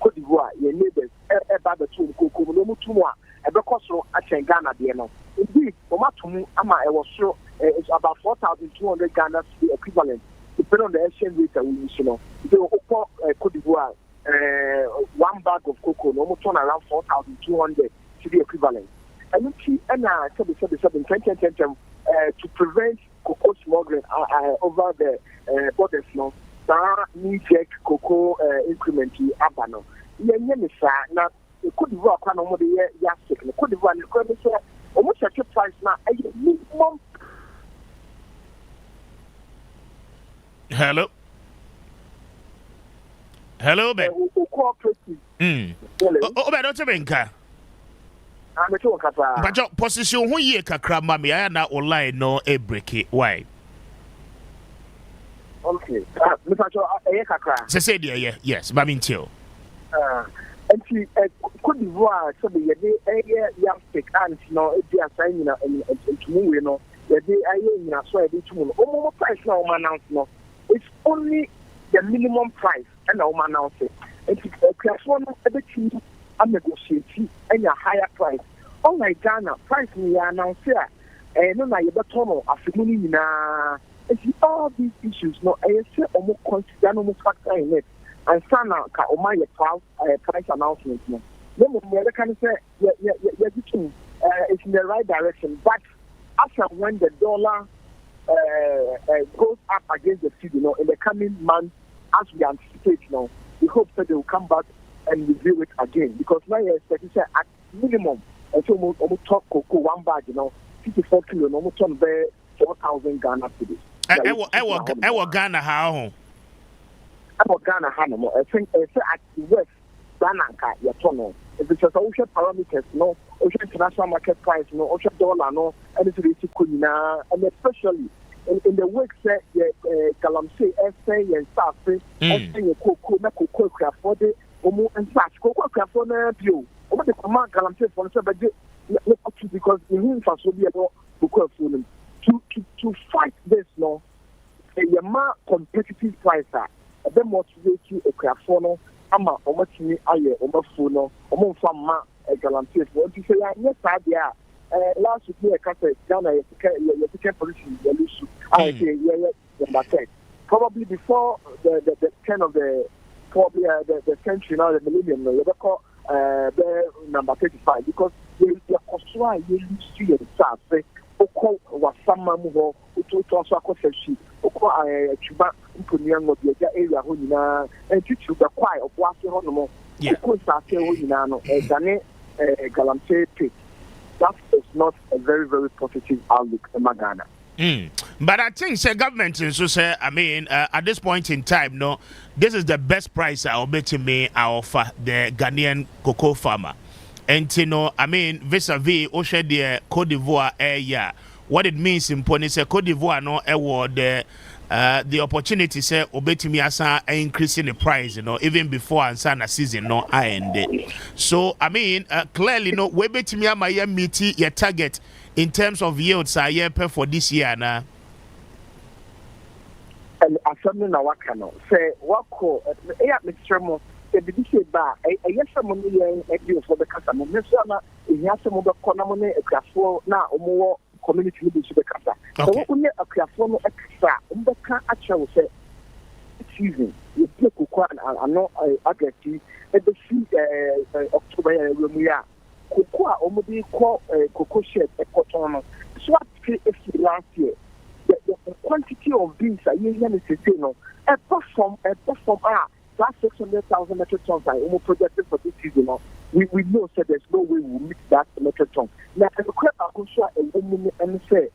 Cote d'Ivoire, your neighbors, about the two cocoa, no more, a because at Ghana, indeed, Omatumu, Ama, I was sure it's about 4,200 Ghana equivalent. The depending on the exchange rate that we use, you know. If you Cote d'Ivoire, 1 bag of cocoa, no more turn around 4,200 to the equivalent. And you see, and in 2010, to prevent cocoa smuggling over the borders, no, that need check cocoa increment to Abano. Now, Cote d'Ivoire can almost be yastic. Cote d'Ivoire is going to say almost at your price now, a minimum. Hello, Ben. Obedotebenka. But your position who ye kakra mami I na online no e break it. Why? Okay. Mr. Kakra. Say yes, mami ntio. And see, Cote d'Ivoire, so the young stick and no, if they are signing to move, you know, the day I am so I did to move. Oh, price now, announce no. It's only the minimum price and now announce it. It's a class one every team and negotiate and a higher price. Unlike Ghana, price we announce here. And no, I better know after money na. It's all these issues. No, I say almost consider no factor in it. And Sana ka omaya price announcement. No, the kind of say it's in the right direction. But after when the dollar goes up against the cedi, you know, in the coming months, as we anticipate now, we hope that they will come back and review it again. Because now you're expecting at minimum, and so we talk cocoa 1 bag, you know, 54 kilo, no more turn there 4,000 Ghana cedis. I will Ghana how? I will Ghana how? I think at the West, Ghana, your tunnel. If it's just ocean parameters, no, ocean international market price, no, ocean dollar, no, and it's really cool, and especially in the week, say, Galamsey, essay, and Safi, essay, cocoa, for the Omo and such, cocoa, for the view. Over the command Galamsey for the budget, because in him for so be about cocoa for to fight this, no, a more competitive price, a bit motivate you a craft ama omotimi aye omofuno omomfama Galamsey for to say yes idea last week we cafe Ghana your ticket position lose number 10 probably before the 10 of the probably the century now the millennium you call number 35 because the cost you lose and start say oko wasama mu to also akosesi oko tuba mponian no de area ho nyina entitu be kwai oboase ho no mo oko sase ho nyina no dane Galamsey pay. That is not a very, very positive outlook in Ghana. But I think the government so say I mean at this point in time, no, this is the best price I'll bet me I offer the Ghanaian cocoa farmer. And you know, I mean vis-a-vis Osha the Cote d'Ivoire area. What it means in Pony say Cote d'Ivoire no award the opportunity say obetimi asa increasing the price, you know, even before ansana season no end. So I mean clearly no we betimi ama ya meet your target in terms of yields are year for this year na. And assembly na wakano say wako Mr. Mo e bi say ba e yesa mo ni yen e bi for the kasa mo me so na e yasa mo be kona mo ne ekrafo na omo community will be super kasa. So what we a careful extra can actually say season you take cocoa and no agati at the sea October we are cocoa almost call cocoa shed a cotton. So what last year the quantity of beans are usually no a perform that's 600,000 metric tons I almost projected for this season. We know that there's no way we'll meet that metric ton. Now, if you also a woman and say,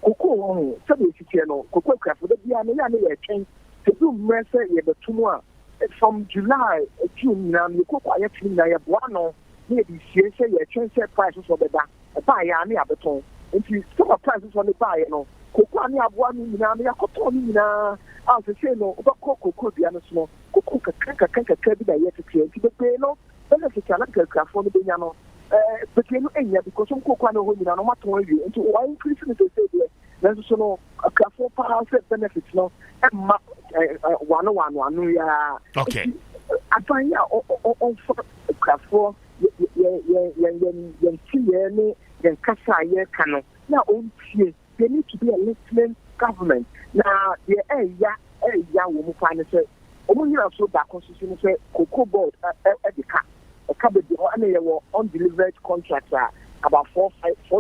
cocoa, cocoa craft, would be a change to do mercer the two from July, June, now you cook actually now one maybe say a change prices for the back, a buy any other tone. If you still prices on the buy, you know, cocoa, I have 1 million, I cotton, as I say, no, but cocoa, the other small, cocoa, can't be there yet to clear to the pay, no. Benefit craft for the Biano, but you know, because some cocoa no matter you into why increasing the say there's also a craft for power benefits no and 101 yeah. Okay. I find on craft for yen kasa ye kano now on they need to be a listening government now the area young woman find say omo nyina so da constitution say cocoa board e de ka e ka be and they were undelivered contract about 4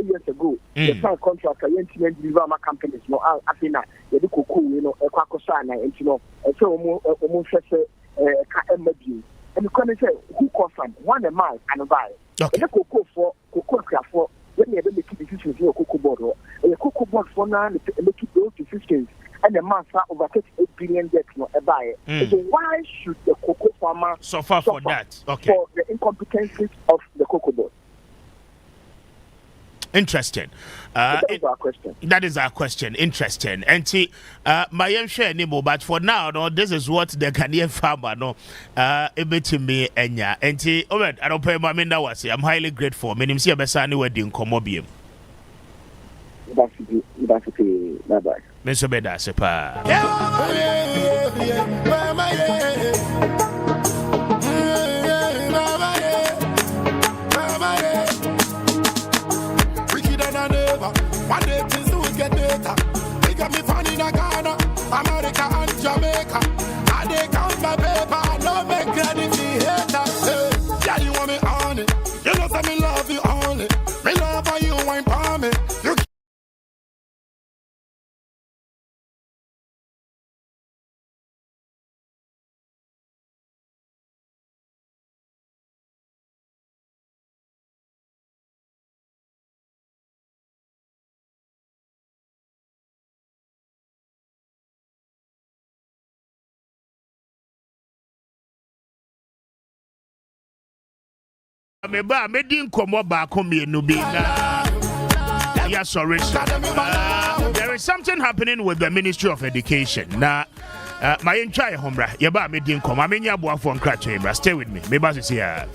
years ago. The signed contract you deliver my companies no afina ye de cocoa you know e kwa kosa na enti no e say omo hwese ka emadu and you can say who cost from one a man and buy the cocoa for when you make decisions for cocoa board or cocoa board for now make those decisions and the master over 38 billion debt no buy. So why should the cocoa farmer suffer for that? Okay. For the incompetencies of the cocoa board? Interesting. That is our question. That is our question. Interesting. And see, my share anymore, but for now, no, this is what the Ghanaian farmer no to me enya. And see, all right, I don't pay my minda was. I'm highly grateful. Meaning, see a besani wedding comobium. That's it. Bye bye. Mr. Beda sepa. One day things will get better. They got me found in Ghana, America and Jamaica. And they count my paper, no make credit for haters. Hey, yeah, you want me on it. You know that me love you only. Me love how you ain't for me. You Meba medin komo ba komi nubi na ya sorry. There is something happening with the Ministry of Education. Na my entire homra yeba medin komo amenya boafo nkra. Stay with me. Meba sisi ya.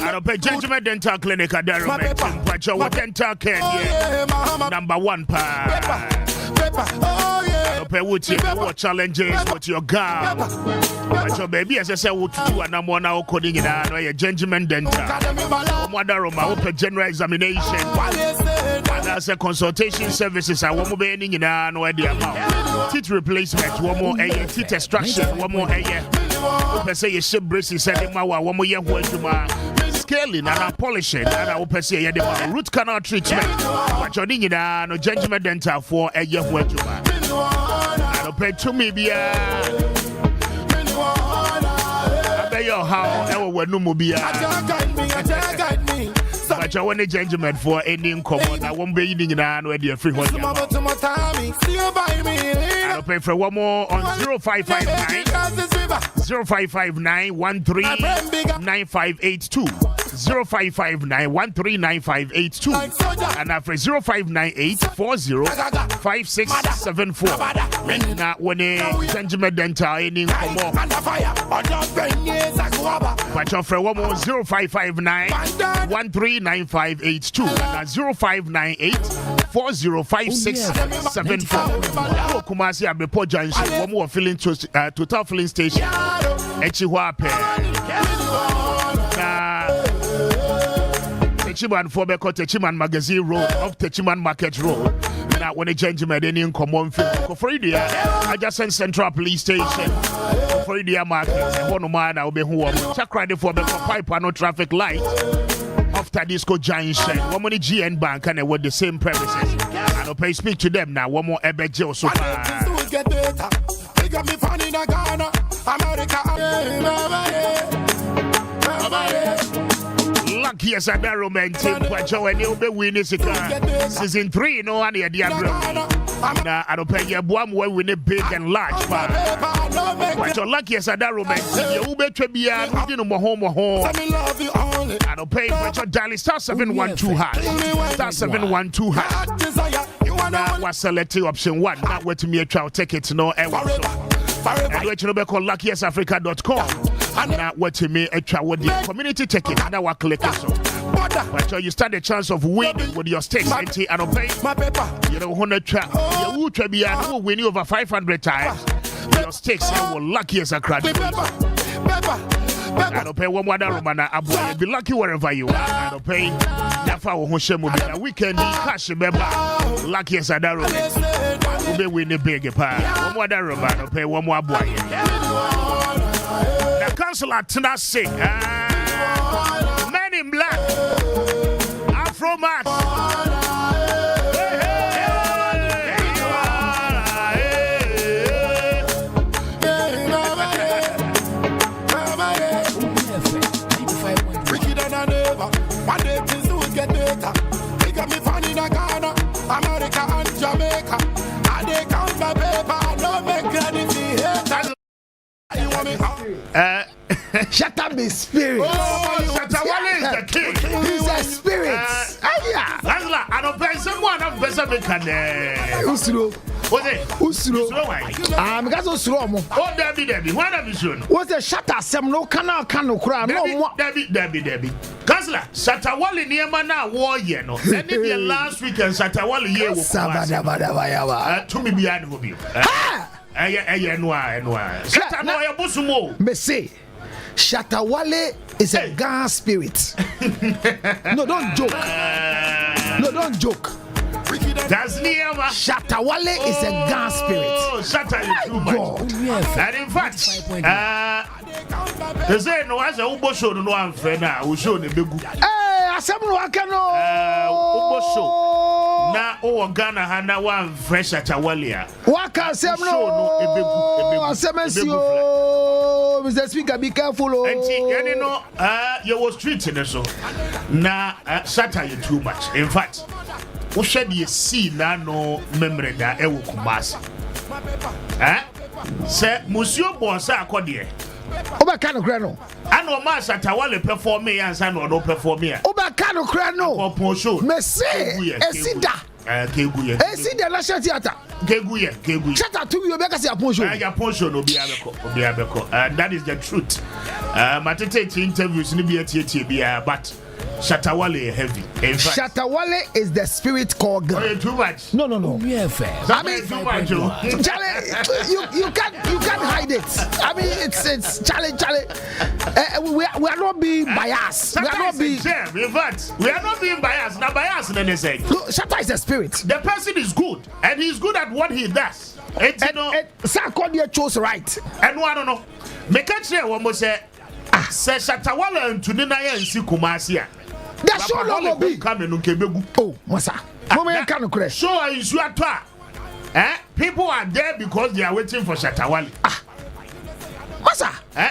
Arope Gentleman Dental Clinic at Nsempa dental care number 1 pa. What challenges with your gum? But your baby, as I said, what to do, and I'm now coding in a Gentleman Dental. Mother open general examination. And as a consultation services, I want more being in an idea amount. Teeth replacement, one more a teeth extraction, one more a year. Say your ship braces, said one more year, scaling and polishing, and I will say the root canal treatment. But you're in a Gentleman Dental for a year. I'll pay to me, I bet your how ever were no mobile. But I want a gentleman for any income. I won't be eating in an idea free one. I'll pay for one more on 0559 139582. 0559-139582 and after 0598-405674. Now when a Gentleman Dental in Komo, but your friend one more 0559-139582 and 0598-405674. Kumasi Brefo Junction, one more filling total filling station. Echiwape. Techiman for Beko Techiman Magazine Road off Techiman Market Road. Now when a gentleman in common film for India, adjacent Central Police Station for India Market. One man I'll be home. Check right for Beko Pipe and no traffic light after Disco Junction. One money GN Bank and with the same premises. And I'll pay speak to them now. One more Ebejo so far. Lucky as a romantic, but you will be winning season 3. No one here, dear bro. Now I don't pay your bomb when we need big and large. But you're lucky as a romantic. You will be to be a home. I don't pay, but you're dialing star 712 hash. Star 712 hash. Now was selecting option 1. Now wait to me a trial ticket. No, and wait to call luckyasafrica.com. Now what to me a trial with the community ticket. Now I click it so. But you stand a chance of winning with your stakes. And I don't pay. You don't want to try. You will try to win over 500 times. Your stakes will lucky as a crowd. I don't pay one more Romana. I will be lucky wherever you are. I don't pay. Nafa will show me a weekend cash. Remember, lucky as a Romana. We'll be winning big pie. One more Romana. Pay one more boy. The councillor Tennessee. Men in Black. Afro Max. America and Jamaica, and they count my paper, no make credit. You want me? Shut up, his spirit. Oh, Shatawale is the king. He's a spirit. Yeah. I don't pay someone of Besabicane. Usro. What's it? Usro. Because Usro. Oh, Debbie. One of you soon. What's the shutter? Some no cano crown. No, Debbie. Kansla, Shatawale near Mana war, you know. And then last weekend, Shatawale year was Sabada. To me behind you. Messi, Shatawale is a Ghana spirit. No, don't joke. That's never. Shatawale is a Ghana spirit. Oh, Shatta is too much. And in fact, they say no as a Ubo show no one friend now. We show the big. Asamu Wakano. Ubo show. Na o Ghana hana one fresh Shatawale. Waka Asamu no. Asamensio. Mr. Speaker, be careful. And you know, you was treating us so. Na Shatta you too much. In fact. We should see now no memory that I will come Say, Monsieur Bonsa Codier. Obacano Grano. I know Master Tawale perform me and San or no perform me. Obacano Grano. Or Poncho. Messi, Esida. Keguye. See the National Theatre. Keguye. Shatta to you because Japan show. Japan show no Obiabeko. That is the truth. Matete interviews ni be tie but Shatawale heavy. Shatawale is the spirit called God. Oh, too much. No. Yeah, I mean, too much. Charlie, you can't hide it. I mean, it's Charlie. We are not being biased. We are not being. In fact, we are not being biased. Now biased, then they say. Look, Shatta is the spirit. The person is good, and he's good at what he does. And Sarkodie chose right. And I don't know. Make a chair one more say. Say Shatawale and Tunina and Sikumasia. That show no be coming on Kebegu. Oh, Masa. Moment can crash. So is you at people are there because they are waiting for Shatawale. Masa.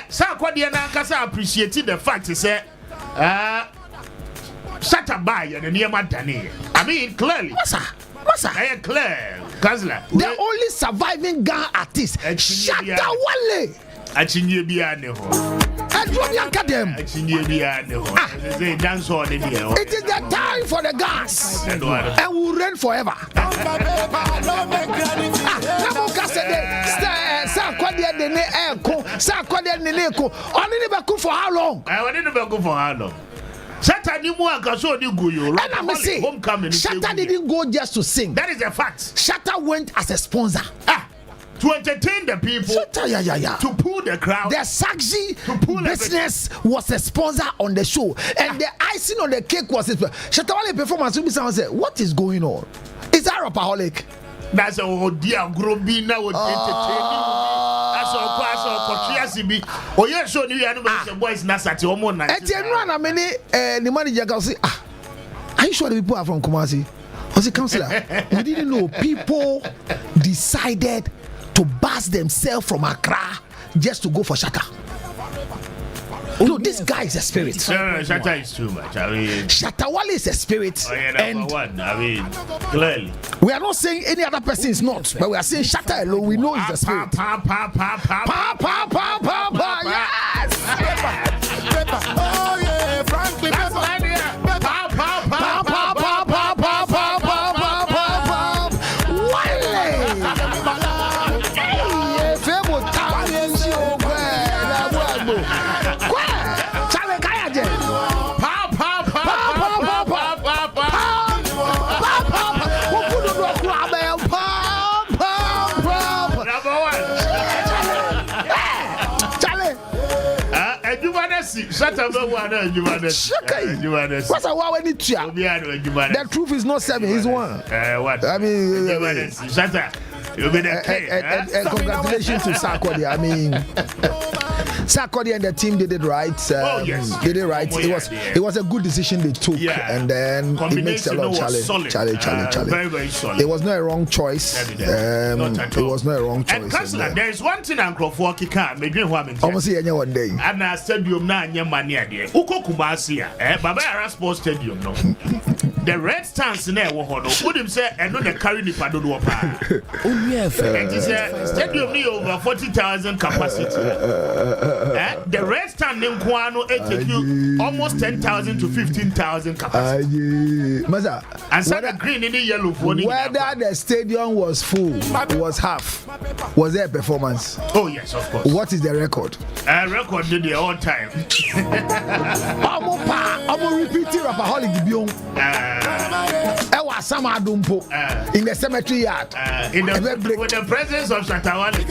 Sarkodie and Ankasa appreciated the fact he said Shatabai and Niema Dani. I mean clearly. Masa. Clear. Kazla. The only surviving Ghana artist. Shatawale. Achinye biane ho. It is the time for the gas, and we'll reign forever. For how long? Shatta didn't go just to sing. That is a fact. Shatta went as a sponsor. To entertain the people, to pull the crowd. The Saxi business was a sponsor on the show, and the icing on the cake was his Shatawale performance. Someone said, "What is going on? Is that rapaholic?" That's a dear Grobina would entertain you. That's all class or Kotriasibi. Oh, yeah, so you are the boys Nasati or Mona. And then a minute, the manager goes, are you sure the people are from Kumasi? Was a counselor? We didn't know people decided to bust themselves from Accra just to go for Shatta. No, this guy is a spirit. Shatta is too much. I mean, Shatawale is a spirit. And one. I mean, clearly. We are not saying any other person is not, but we are saying Shatta alone. We know he's a spirit. Yes. Oh yeah, frankly, The truth is not 7, he's 1. I mean, and congratulations to Sarkodie. I mean, Sarkodie and the team did it right. Did it right. It was a good decision they took, and then it makes a lot of Charlie. Very, very solid. It was not a wrong choice. It was not a wrong choice. And Councillor, there is one thing Uncle Forky can make me almost see one day. And our stadium now, Yamania, dear. Uko Kumasia, Babara Sports Stadium, no. The Red Stars in there, would him say, and not the carry the Padua Pa. It is a stadium over 40,000 capacity. The Red Stand in Kwano take almost 10,000 to 15,000 capacity. And so the green in the yellow for whether the stadium was full, was half, was there a performance? Oh yes, of course. What is the record? Record did the all time. I'm repeating rapaholic Bion. In the cemetery yard. With the presence of Shatawale.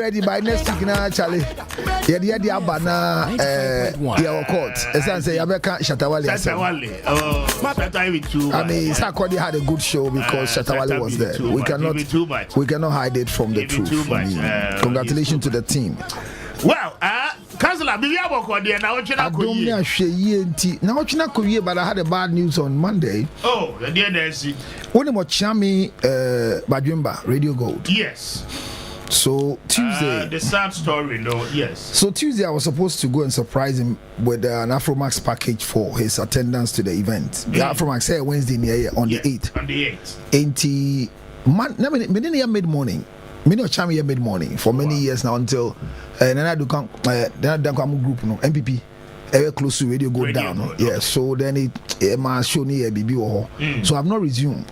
Ready by next week now, Charlie. Yeah, Abana, court. Say Yabeka Shatawale. I mean, Sarkodie had a good show because Shatawale was there. We cannot hide it from the truth. Congratulations to the team. Well, Councillor, but I had a bad news on Monday. Oh, the dear Nancy. When Chami Bajumba, Radio Gold. Yes. So Tuesday, the sad story, no, yes. So Tuesday, I was supposed to go and surprise him with an Afromax package for his attendance to the event. The Afromax said Wednesday on the 8th. On the 8th. Man, mid morning. Me no chami mid morning for many years now until then I do come Kwame group no MPP. Close to radio go down. Yeah, so then it my show near BB. So I've not resumed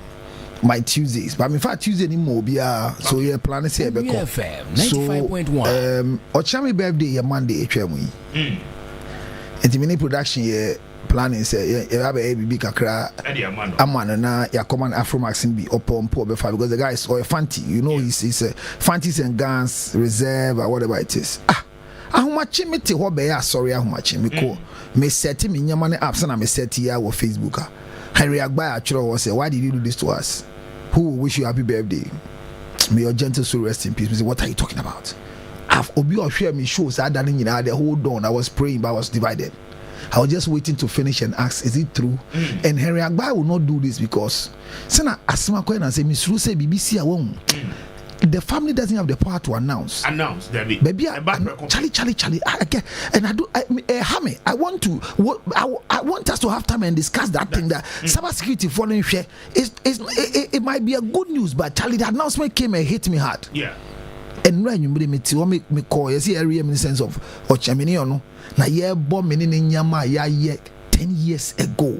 my Tuesdays, but in fact Tuesday ni mo bia so yeah plan say be come. So 95.1. Ochami birthday ya Monday etwemu yi. Enti mini production ye planning say ya have a BB kakra amano na ya command Afromax be upon poor be because the guy is or Fanti, you know he's a Fantis and Guns Reserve or whatever it is. Ahomachi me te ho be ya sorry ahomachi me ko me set me nyama ne apps na me set ya wo Facebook. Henry Agba actually was say why did you do this to us? Who will wish you happy birthday? May your gentle soul rest in peace. Me say, what are you talking about? I've obi or share me shows I done in the whole dawn. I was praying but I was divided. I was just waiting to finish and ask, is it true? And Henry Agba will not do this because Sana Asma Koen and say Miss Ruse BBC won't. The family doesn't have the power to announce. Baby, Charlie. I want us to have time and discuss that thing. That cyber security following share it might be a good news, but Charlie, the announcement came and hit me hard. Yeah. And when you make me call, you see area in the sense of Ochamini no. Na ye bomb in Nyama ya 10 years ago.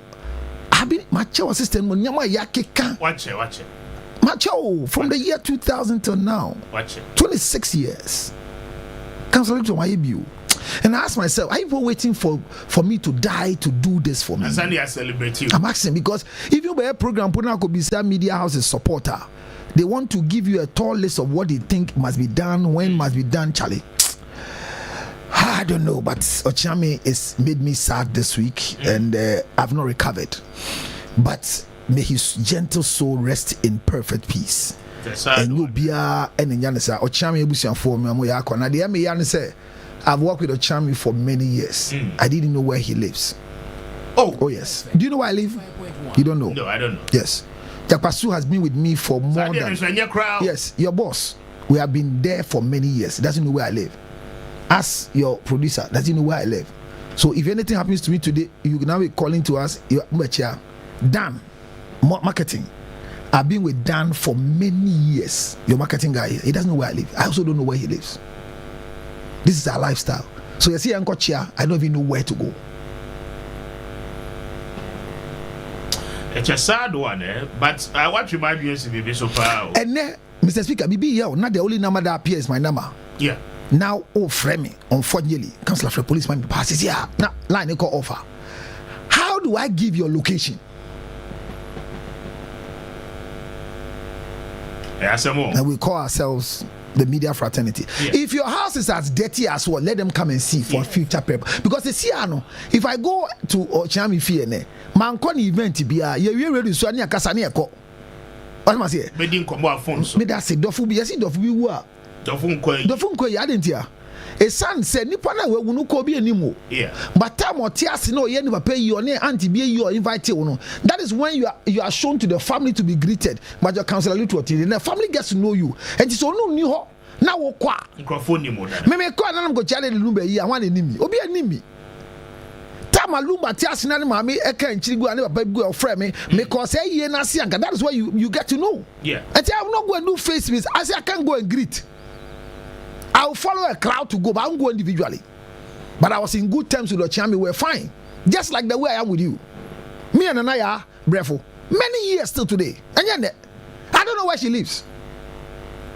I've been my child system on Nyama ya keka. Watch it. Macho from the year 2000 till now. Watch it. 26 years. Council to my view. And I ask myself, are you waiting for me to die to do this for me? I celebrate you. I'm asking because if you buy a program, put could be some media house's supporter. They want to give you a tall list of what they think must be done, when must be done, Charlie. I don't know, but Ochami has made me sad this week and I've not recovered. But may his gentle soul rest in perfect peace. And you be and in Yanisa, Ochami Busian for me, Moyako. And the Amiyan say, I've worked with Ochami for many years. I didn't know where he lives. Oh, yes. Do you know where I live? You don't know? No, I don't know. Yes. Jakpasu has been with me for more than. Yes, your boss. We have been there for many years. He doesn't know where I live. As your producer, doesn't know where I live. So if anything happens to me today, you can now be calling to us. Dan. Marketing. I've been with Dan for many years. Your marketing guy, he doesn't know where I live. I also don't know where he lives. This is our lifestyle. So you see, Uncle Chia, I don't even know where to go. It's a sad one, but I want to remind you to be so proud. And then, Mr. Speaker, BB, not the only number that appears my number. Yeah. Now, frame me, unfortunately, Councillor for Policeman passes here. Now, line call offer. How do I give your location? And we call ourselves the media fraternity. Yeah. If your house is as dirty as well, let them come and see for future purpose. Because they see, if I go to Ochami Fiene, man con event be you ready so anya kasane eko. What am I say? Me din komo afonso. Me da say dofu bi yesi dofu bi wu a. Dofu nkoi ya dentia. A son said nipa na we nu ko bi animo. Yeah. But time or tears no ye ni papa yi or auntie be you invite you. That is when you are shown to the family to be greeted. But your counselor to attend. The family gets to know you. And it's no new ho. Now wo kwa. Microphone ni mo da. Me kwa na go chale lumba yi anwa enimi. Obi enimi. Tama lumba tears na mama e kan chirigu ani papa go ofre me because e ye na se anka. That is where you get to know. Yeah. And I will not go and do face to face. I say I can't go and greet. I'll follow a crowd to go, but I won't go individually. But I was in good terms with Ochami. We're fine. Just like the way I am with you. Me and Yaa Brefo. Many years still today. And yet, I don't know where she lives.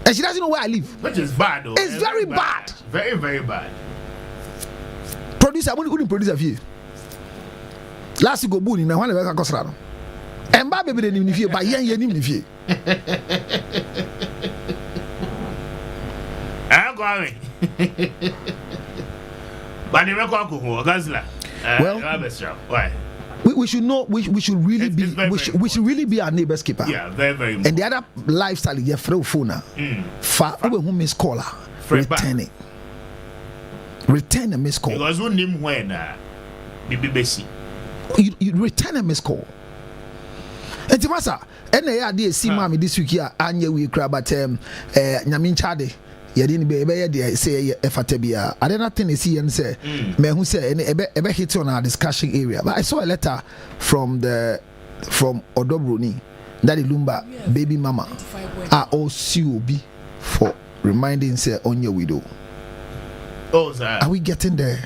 And she doesn't know where I live. Which is bad, though. It's very bad. Very, very bad. Producer, I wouldn't produce a few. Last you go boon in a one of the Cosrano. And Baby didn't even fear by Yan fear. I'm going. But the record Gazla. Well, why? We should know. We should really be. We should really be our neighbor's keeper. Yeah, very, very. And the other lifestyle, you throw phone. Far over whom miss caller. Returning. Return a miss call. Because who name when BBC. You return a miss call. And Timasa, and the idea see mommy this week here, and we grab at Nyamin Chade. didn't be say Efatabia. I did not think see and say, man who say ebe hit on our discussion area. But I saw a letter from Odobruni, Daddy Lumba, baby mama, are all COB for reminding say on your widow. Oh, sir. Are we getting there?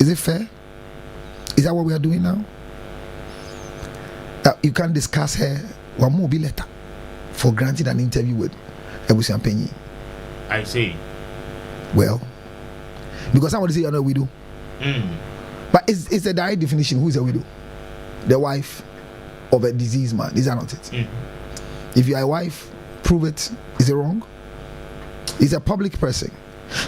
Is it fair? Is that what we are doing now? You can discuss her one more letter for granted an interview with Ebusian Penny. I see. Well, because somebody say you're not a widow. But it's a direct definition. Who is a widow? The wife of a diseased man. These are not it. If you are a wife, prove it. Is it wrong? It's a public person.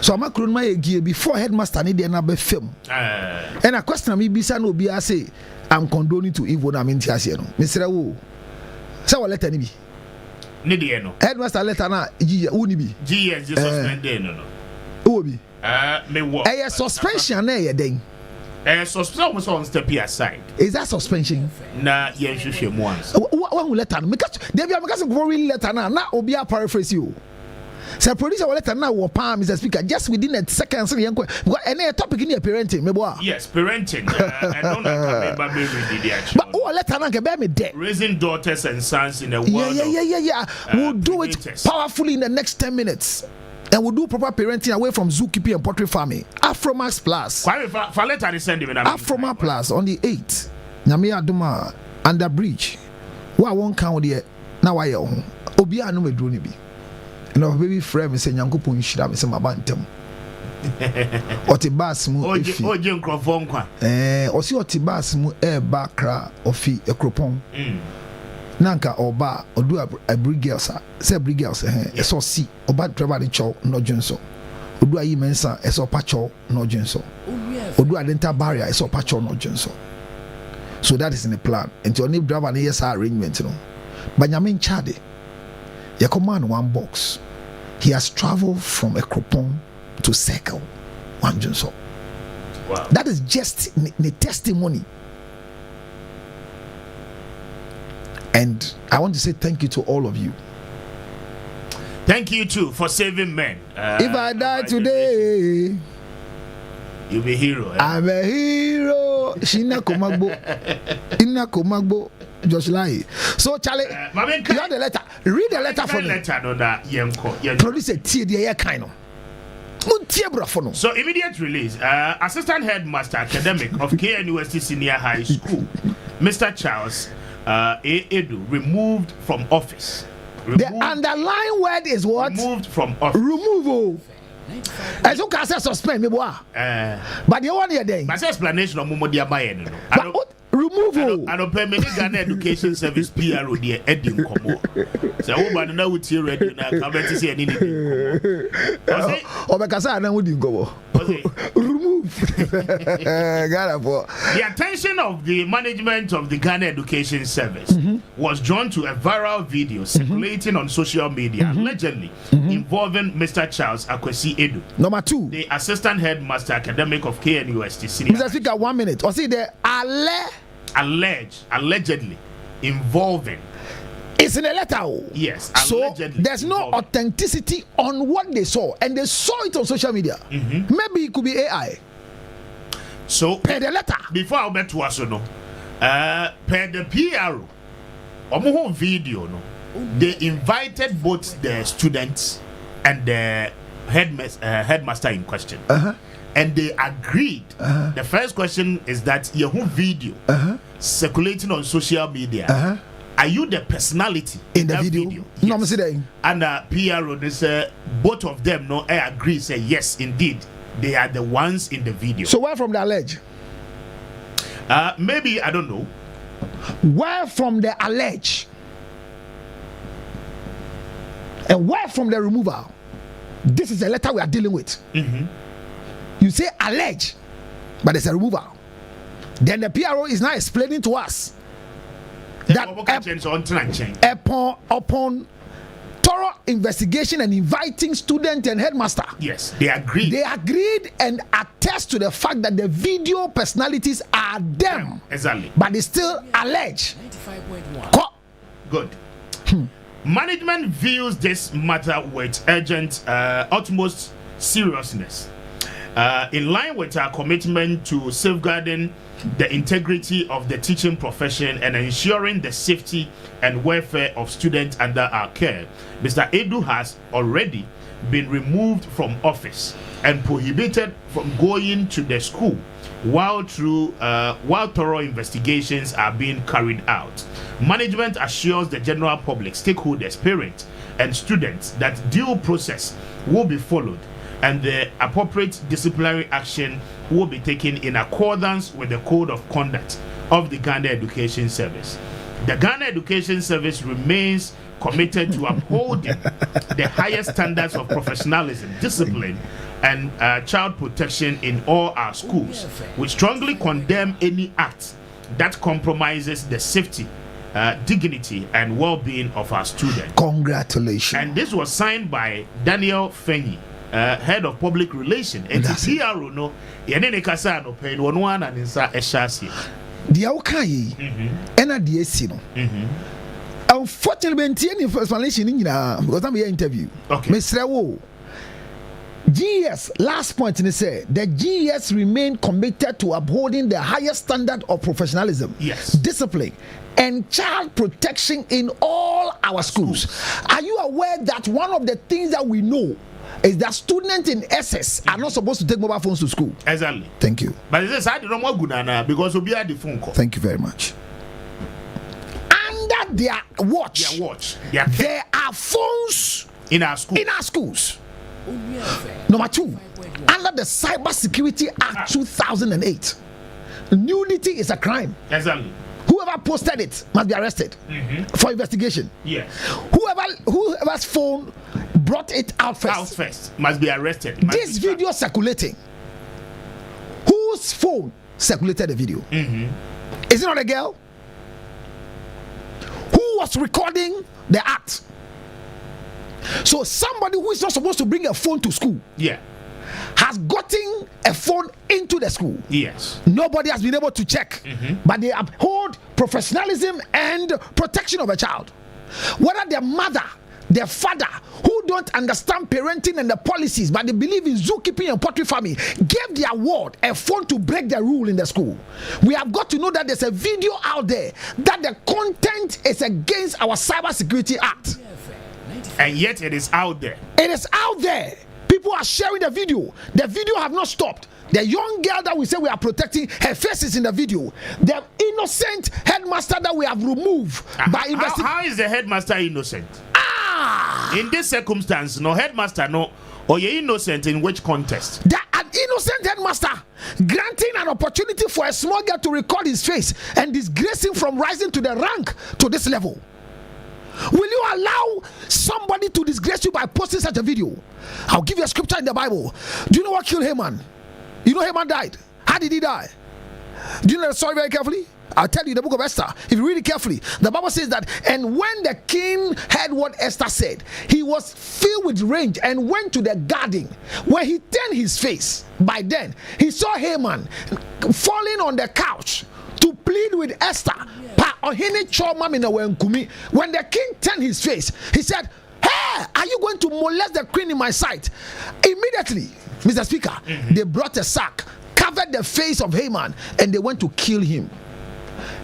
So I'm a crown my gear before headmaster need another film. And a question me be no be I say I'm condoning to evil. I'm in Tiasiano. Mr. Wu. So let any be. Nidiano. Headmaster letter na unibi. GS suspended no. Obi. Me what? A suspension na ye den. Suspension almost on step aside. Is that suspension? Na ye hwehwem once. One letter because they be because really letter na obi a paraphrase you. So producer will letter now palm Mr. Speaker just within a second so because any topic in your parenting me boy. Yes, parenting. I don't know about me read the action. But letter na ke be me there. Raising daughters and sons in the world. Yeah. We'll do it powerfully in the next 10 minutes. And we'll do proper parenting away from zookeeping and poultry farming. Afromax Plus. For letter send him Afromax Plus on the 8th. Nyame aduma under bridge. Wa won count there. Na wa ye ho. Obi anu me duro ni bi. And our baby friend say Nyankopon nhyira me say mabantem. Oti bas mu efi. Oje nkrofo nkwa. Osi oti bas mu ba kra ofi ekropon. Nanka oba odu abri girls say abri girls so si oba driver the chow no junso. Odu ayi mensa so pacho no junso. Odu adenta barrier so pacho no junso. So that is in the plan. Until new driver na yes arrangement no. But Nyame nchade. Your command one box. He has traveled from a Ekropon to Circle. One Johnson. Wow. That is just the testimony. And I want to say thank you to all of you. Thank you too for saving men. If I die today, you'll be a hero. I'm a hero. Shina Komagbo. Inna Komagbo. Just lie. So Charlie, you have the letter. Read the letter for me. Producer T the kind of. So immediate release. Assistant Headmaster Academic of KNUST Senior High School, Mr. Charles Edu, removed from office. The underlying word is what? Removed from office. Removal. As you can say suspend me boy. But you want your day. My explanation of Mumodia Bayen. Removal. I don't pay many Ghana Education Service PRO dear Eddie Komo. So woman now with you ready now come to see anything. Oh because I know you go. Remove. The attention of the management of the Ghana Education Service was drawn to a viral video circulating on social media allegedly involving Mr. Charles Akwesi Edu. Number 2. The Assistant Headmaster Academic of KNUST Senior. Mr. Speaker, 1 minute. Or see there allegedly involving. It's in a letter. Yes. So there's no authenticity on what they saw, and they saw it on social media. Maybe it could be AI. So per the letter. Before I bet to us, no. Per the PRO, omo video no. They invited both the students and the headmaster in question. And they agreed. The first question is that your video circulating on social media. Are you the personality in the video? Yes. No, and PRO, they say both of them no agree. Say yes, indeed, they are the ones in the video. So where from the allege? Maybe I don't know. Where from the allege? And where from the removal? This is a letter we are dealing with. You say allege, but it's a removal. Then the PRO is now explaining to us that upon thorough investigation and inviting student and headmaster, yes, they agreed. They agreed and attest to the fact that the video personalities are them. Exactly. But they still allege. 95.1. Good. Management views this matter with urgent, utmost seriousness. In line with our commitment to safeguarding the integrity of the teaching profession and ensuring the safety and welfare of students under our care, Mr. Edu has already been removed from office and prohibited from going to the school while thorough investigations are being carried out. Management assures the general public, stakeholders, parents, and students that due process will be followed and the appropriate disciplinary action will be taken in accordance with the Code of Conduct of the Ghana Education Service. The Ghana Education Service remains committed to upholding the highest standards of professionalism, discipline, and child protection in all our schools. We strongly condemn any act that compromises the safety, dignity, and well-being of our students. Congratulations. And this was signed by Daniel Fenyi, head of public relations. And PRO no, yenene kasa no pay no one and insa eshasi. The okay, ena DSC no. Unfortunately, any explanation in because I'm here interview. Okay. Mr. Wo. GS, last point in say the GS remain committed to upholding the highest standard of professionalism, discipline, and child protection in all our schools. Are you aware that one of the things that we know is that students in SS are not supposed to take mobile phones to school? Exactly. Thank you. But it's I don't know good because we'll be at the phone call. Thank you very much. Under their watch, there are phones in our schools. Number 2, under the Cyber Security Act 2008, nudity is a crime. Exactly. Whoever posted it must be arrested for investigation. Yes. Whoever's phone brought it out first must be arrested. This video circulating. Whose phone circulated the video? Is it not a girl? Who was recording the act? So somebody who is not supposed to bring a phone to school, has gotten a phone into the school. Yes. Nobody has been able to check, but they uphold professionalism and protection of a child. Whether their mother, their father, who don't understand parenting and the policies, but they believe in zookeeping and poultry farming, gave their ward a phone to break the rule in the school. We have got to know that there's a video out there that the content is against our Cyber Security Act. And yet it is out there. It is out there. People are sharing the video. The video have not stopped. The young girl that we say we are protecting, her face is in the video. The innocent headmaster that we have removed by investigating. How is the headmaster innocent? In this circumstance, no headmaster, no. Or you're innocent in which context? An innocent headmaster granting an opportunity for a small girl to record his face and disgrace him from rising to the rank to this level. Will you allow somebody to disgrace you by posting such a video? I'll give you a scripture in the Bible. Do you know what killed Haman? You know Haman died. How did he die? Do you know the story very carefully? I'll tell you the book of Esther. If you read it carefully, the Bible says that, and when the king heard what Esther said, he was filled with rage and went to the garden where he turned his face. By then, he saw Haman falling on the couch to plead with Esther. When the king turned his face, he said, "Hey, are you going to molest the queen in my sight?" Immediately, Mr. Speaker, they brought a sack, covered the face of Haman, and they went to kill him.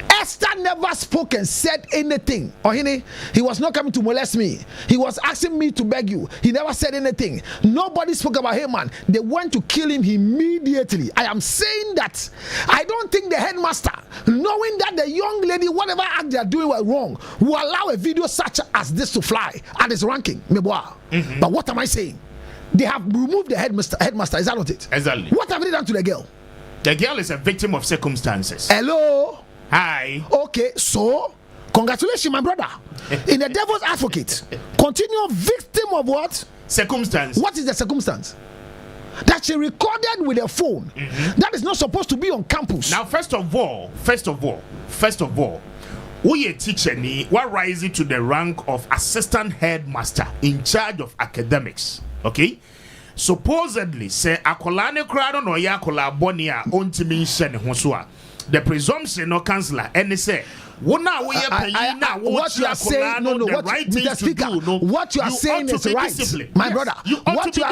Esther never spoke and said anything. Ohene, he was not coming to molest me. He was asking me to beg you. He never said anything. Nobody spoke about Haman. They went to kill him immediately. I am saying that I don't think the headmaster, knowing that the young lady, whatever act they are doing were wrong, will allow a video such as this to fly at his ranking. But what am I saying? They have removed the headmaster. Is that not it? Exactly. What have they done to the girl? The girl is a victim of circumstances. Hello? Hi. Okay, so congratulations, my brother. In the devil's advocate, continue victim of what? Circumstance. What is the circumstance? That she recorded with a phone. That is not supposed to be on campus. Now, first of all, we a teacher ni what rising to the rank of assistant headmaster in charge of academics. Okay? Supposedly, say akolane krado no ya akola bonia ontimi hye ne ho so a the presumption or counselor and they say what you are saying, what you are saying is right, my brother. What you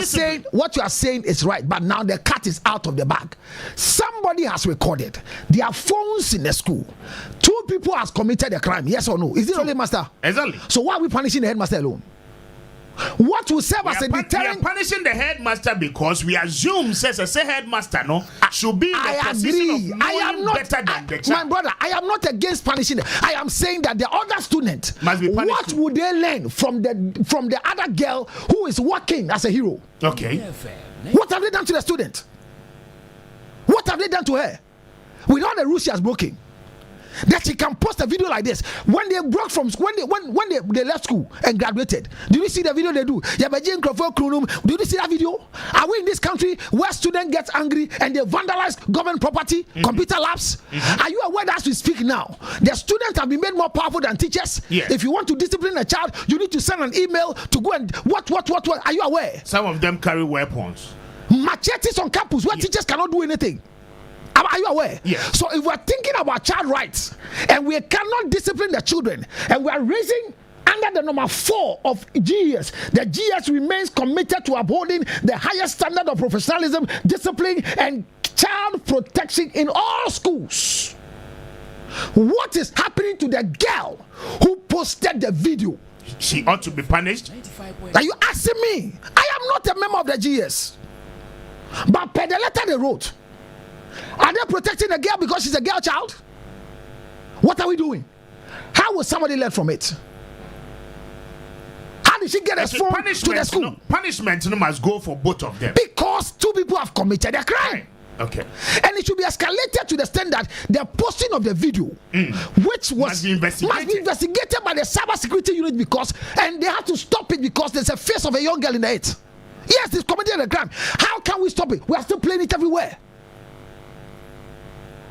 are saying is right, but now the cat is out of the bag. Somebody has recorded their phones in the school. 2 people has committed a crime. Yes or no? Is it only master? Exactly. So why are we punishing the headmaster alone? What will serve as a deterrent? We are punishing the headmaster because we assume says a headmaster should be in the position of knowing better than the child. My brother, I am not against punishing them. I am saying that the other student must be punished. What would they learn from the other girl who is working as a hero? Okay. What have they done to the student? What have they done to her? With all the rules she has broken. That she can post a video like this when they broke from when they left school and graduated. Did you see the video they do? Did you see that video? Are we in this country where students get angry and they vandalize government property, computer labs? Are you aware that as we speak now, the students have been made more powerful than teachers? Yes. If you want to discipline a child, you need to send an email to go and what? Are you aware? Some of them carry weapons. Machetes on campus where teachers cannot do anything. Are you aware? Yes. So if we're thinking about child rights and we cannot discipline the children and we are raising under the number 4 of GS, the GS remains committed to upholding the highest standard of professionalism, discipline, and child protection in all schools. What is happening to the girl who posted the video? She ought to be punished. Are you asking me? I am not a member of the GS. But per the letter they wrote, are they protecting the girl because she's a girl child? What are we doing? How will somebody learn from it? How did she get exposed to the school? Punishment must go for both of them. Because 2 people have committed a crime. Okay. And it should be escalated to the extent that the posting of the video, which must be investigated by the cyber security unit and they have to stop it because there's a face of a young girl in it. Yes, he's committed a crime. How can we stop it? We are still playing it everywhere.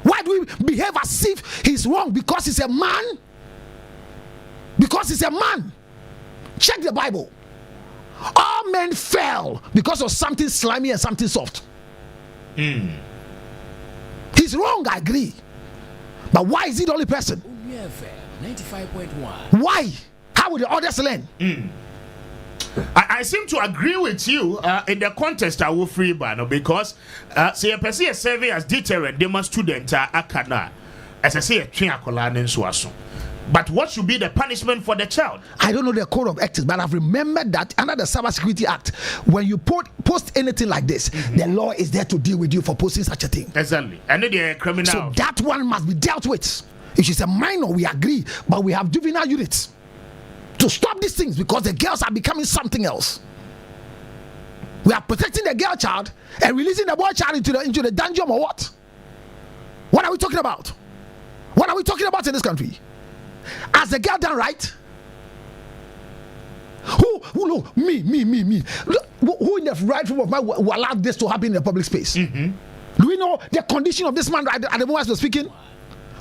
Why do we behave as if he's wrong? Because he's a man? Because he's a man. Check the Bible. All men fell because of something slimy and something soft. He's wrong, I agree. But why is he the only person? 95.1. Why? How would the others learn? I seem to agree with you in the context I will free ban because say a person is serving as deterrent, they must student akana as I say a train akola nsuaso. But what should be the punishment for the child? I don't know the code of ethics, but I've remembered that under the Cyber Security Act, when you post anything like this, the law is there to deal with you for posting such a thing. Exactly. And the criminal. So that one must be dealt with. If she's a minor, we agree, but we have juvenile units to stop these things because the girls are becoming something else. We are protecting the girl child and releasing the boy child into the dungeon or what? What are we talking about? What are we talking about in this country? Has the girl done right? Who no, me. Look, who in the right frame of mind will allow this to happen in the public space? Do we know the condition of this man at the moment we're speaking?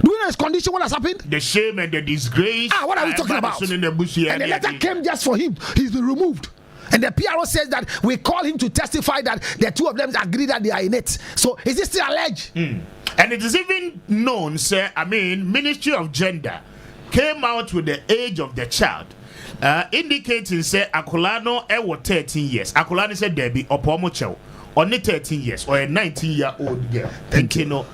Do we know his condition? What has happened? The shame and the disgrace. What are we talking about? And the letter came just for him. He's been removed. And the PRO says that we call him to testify that the 2 of them agree that they are in it. So is this still alleged? And it is even known, sir, Ministry of Gender came out with the age of the child, indicating, say, Akolano ewo 13 years. Akolano said Debbie Opomocho, only 13 years, or a 19-year-old girl. Thank you.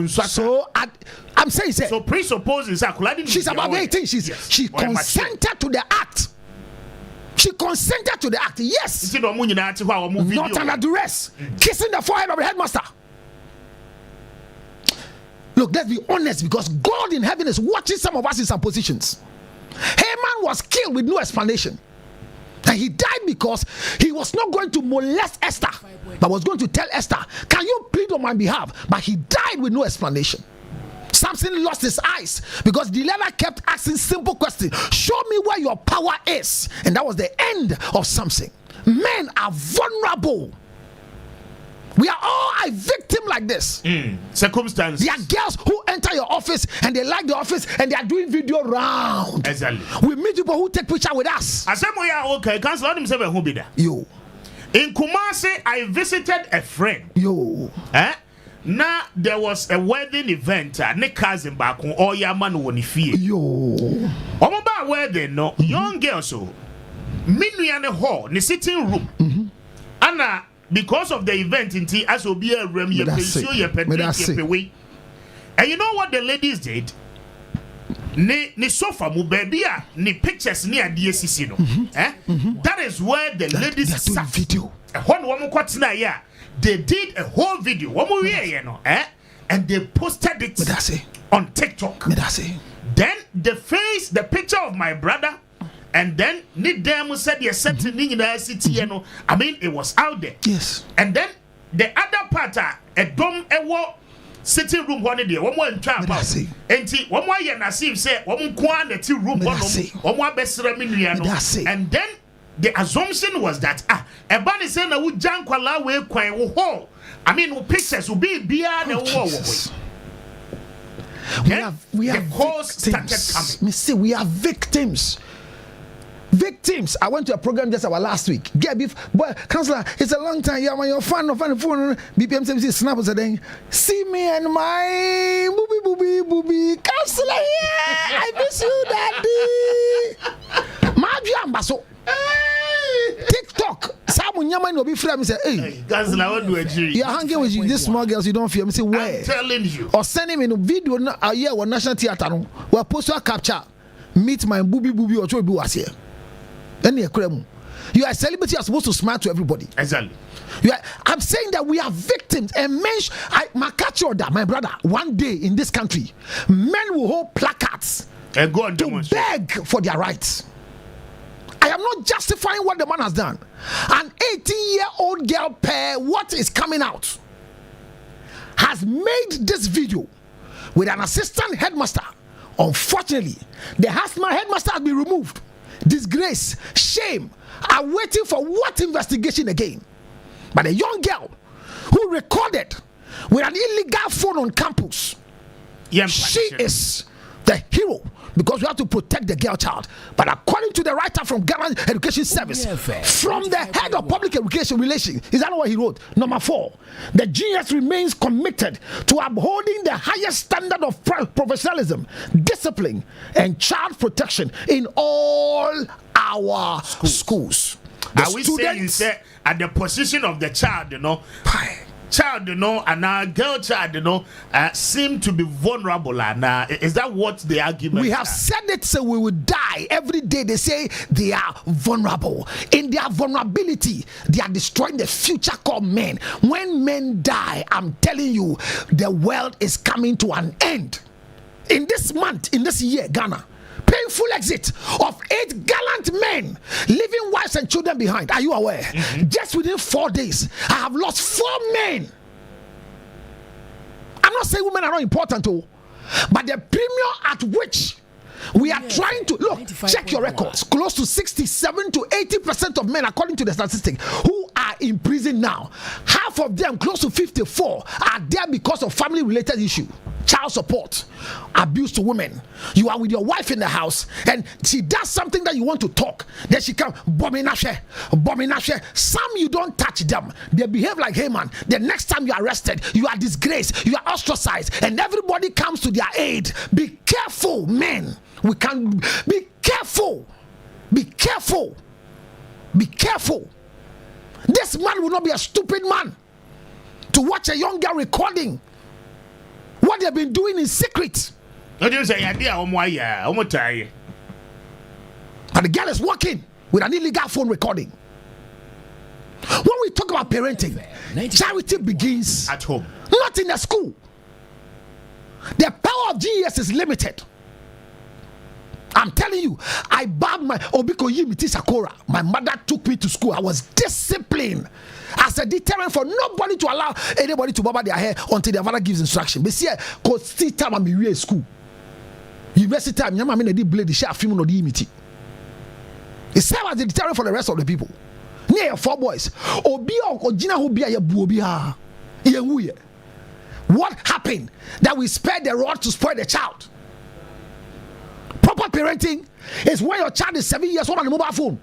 So I'm saying, sir. So presupposes Akolano. She's about 18. She consented to the act. She consented to the act. Yes. Not under duress. Kissing the forehead of the headmaster. Look, let's be honest, because God in heaven is watching some of us in some positions. Haman was killed with no explanation. And he died because he was not going to molest Esther, but was going to tell Esther, can you plead on my behalf? But he died with no explanation. Samson lost his eyes because Delilah kept asking simple questions. Show me where your power is. And that was the end of Samson. Men are vulnerable. We are all a victim like this. Circumstances. There are girls who enter your office and they like the office and they are doing video round. Exactly. We meet people who take picture with us. Okay, cancel himself who be there. Yo. In Kumasi, I visited a friend. Yo. Now there was a wedding event. Ne cousin back on all your man won fee. Yo. Omo ba wedding no young girl so. Minu and hall the sitting room. Anna because of the event in T as will be a room you pay your pay. And you know what the ladies did? Ni sofa mu baby ni pictures ni adiesis no. That is where the ladies sat video. One woman kwatina ya. They did a whole video. And they posted it on TikTok. Then the picture of my brother, and then need them said yes, I mean, it was out there. Yes. And then the other part, a dome, a sitting room one day, one more in trap. And one more year, Nasim said, one quantity room, one more best and then the assumption was that a bunny said I would jump while we hole. I mean, pictures will be beyond the wall. We have victims. Missy, we are victims. Victims. I went to a program just about last week. Get beef, boy, counselor. It's a long time. You're your fan of phone. BPM says snap was a thing. See me and my booby. Counselor, yeah, I miss you, daddy. My ambasso. TikTok. Someone Yaman will be free. Say, hey, you're hanging with these small girls. You don't fear me. Say, where? I'm telling you. Or send him in a video. A year on National Theatre. Where post a capture. Meet my booby or Joy was here. Then you are a celebrity. You are supposed to smile to everybody. Exactly. I'm saying that we are victims. And men, my brother, one day in this country, men will hold placards to beg for their rights. I am not justifying what the man has done. An 18-year-old girl pair, what is coming out, has made this video with an assistant headmaster. Unfortunately, the headmaster has been removed. Disgrace, shame, are waiting for what investigation again? But a young girl who recorded with an illegal phone on campus, she is the hero. Because we have to protect the girl child. But according to the writer from Ghana Education Service, from the head of public education relations, is that what he wrote? Number 4, the GS remains committed to upholding the highest standard of professionalism, discipline, and child protection in all our schools. Are we saying at the position of the child, and our girl child, seem to be vulnerable, and is that what the argument? We have said it, so we will die every day. They say they are vulnerable. In their vulnerability, they are destroying the future called men. When men die, I'm telling you, the world is coming to an end. In this month, in this year, Ghana, painful exit of 8 gallant men leaving wives and children behind. Are you aware? Just within 4 days, I have lost 4 men. I'm not saying women are not important, but the premium at which we are trying to look, check your records. Close to 67 to 80% of men, according to the statistic, who are in prison now. Half of them, close to 54, are there because of family-related issue. Child support, abuse to women. You are with your wife in the house and she does something that you want to talk. Then she comes, bominashe. Some you don't touch them. They behave like Haman. The next time you are arrested, you are disgraced, you are ostracized, and everybody comes to their aid. Be careful, men. We can be careful. Be careful. Be careful. This man will not be a stupid man to watch a young girl recording what they've been doing in secret. But the girl is working with an illegal phone recording. When we talk about parenting, charity begins at home, not in the school. The power of GES is limited. I'm telling you, I bought my Obiko Yimiti Sakura. My mother took me to school. I was disciplined as a deterrent for nobody to allow anybody to barber their hair until their father gives instruction. But see, cause still time I'm in school. University time, I'm in a deep blade, the share film of the Yimiti. It's served as a deterrent for the rest of the people. Near 4 boys. Obia or Jina who be a buobia. What happened that we spared the rod to spoil the child? Proper parenting is when your child is 7 years old on a mobile phone.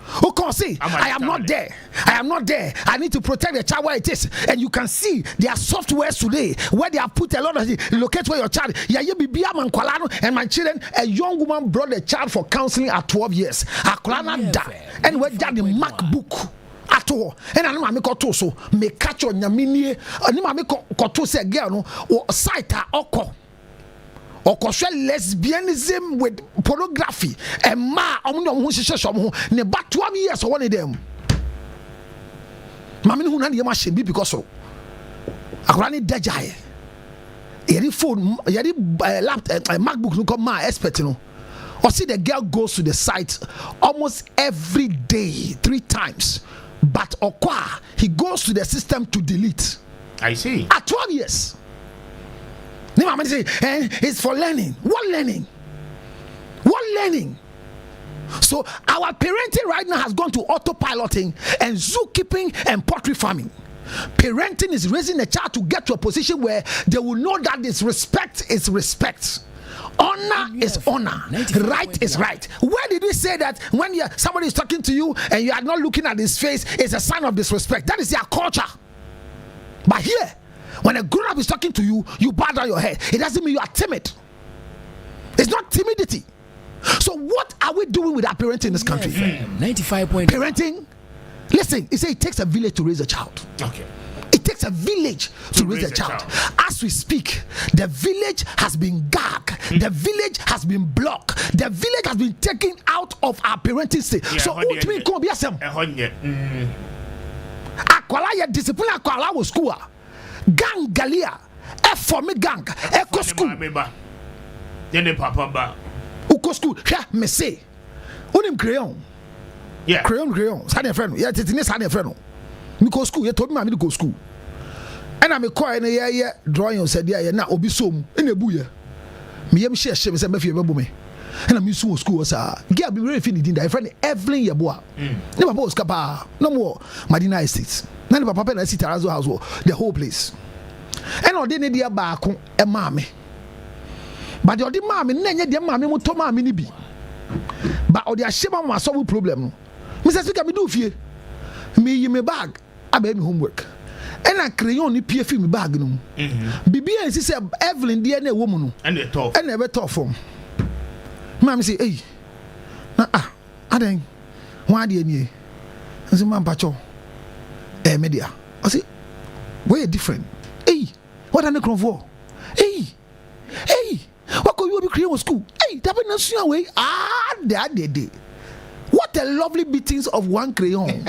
Who can say, I am not there. I am not there. I need to protect the child where it is. And you can see there are softwares today where they have put a lot of things. Locate where your child. And my children, a young woman brought a child for counseling at 12 years. Akolana da. And we got the MacBook. At all, and I know I got so may catch on Yamini, and I got to say girl or site oko lesbianism with pornography and ma ne back 12 years or one of them. Mammy who none of machine be because so I ran it dejay. Yeri phone, yeri laptop, MacBook, no come my expert, you know. Or see the girl goes to the site almost every day, 3 times. But Okwa, he goes to the system to delete. I see. At 12 years. Say, it's for learning. What learning? What learning? So our parenting right now has gone to autopiloting and zookeeping and poultry farming. Parenting is raising a child to get to a position where they will know that this respect is respect. Honor is honor. Right is right. Where did we say that when somebody is talking to you and you are not looking at his face, it's a sign of disrespect? That is their culture. But here, when a grown-up is talking to you, you bow down your head. It doesn't mean you are timid. It's not timidity. So what are we doing with our parenting in this country? 95 point parenting. Listen, it says it takes a village to raise a child. Okay. It takes a village to raise a child. As we speak, the village has been gagged. The village has been blocked. The village has been taken out of our parenting state. So, what mean come be some? Akwala ya discipline akwala wo school. Gang galia. E form gang. Eco school. Yene papa ba. Uko school. Hia me say. Unim crayon. Yeah. Crayon. Sane friend. Yeah, tetine sane friend. Me go school. You told me to go school. And I'm a coin a year drawing said, yeah, now obi som in a booyer. Me am share shame say me fi me. And I'm used school sir. Girl be very finny din that friend Evelyn Yeboah. Never boss kapa. No more Madina Estates. None of papa na sit Tarazo house the whole place. And all dey need dia back e maame. But the maame na nya dia maame mo to maame ni bi. But all the shame am solve problem no. Mr. Speaker me do fie. Me me bag abeg me homework. And a crayon ni PF me bag no. Bibi en si say Evelyn dia na ewo mu no. And e tough. And e be tough form. Mama say, hey, aden, why do you need? I say, man, pacho, media. I say, we're different. Hey, what are you looking for? Hey, what could you be creating school? Hey, that be not your way. That. What a lovely beatings of one crayon.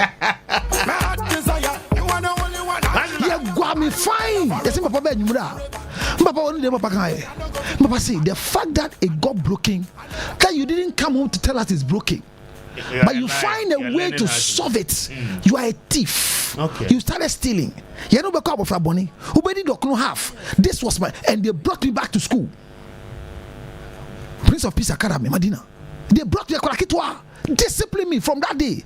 Yeah, got me fine. Yes, Papa Ben, you Papa only the Papa can. Papa say the fact that it got broken, that you didn't come home to tell us it's broken, but you find a way to solve it. You are a thief. Okay. You started stealing. You know back up for Bonnie. Who made it no half? This was my, and they brought me back to school. Prince of Peace Academy, Medina. They brought me a discipline me from that day.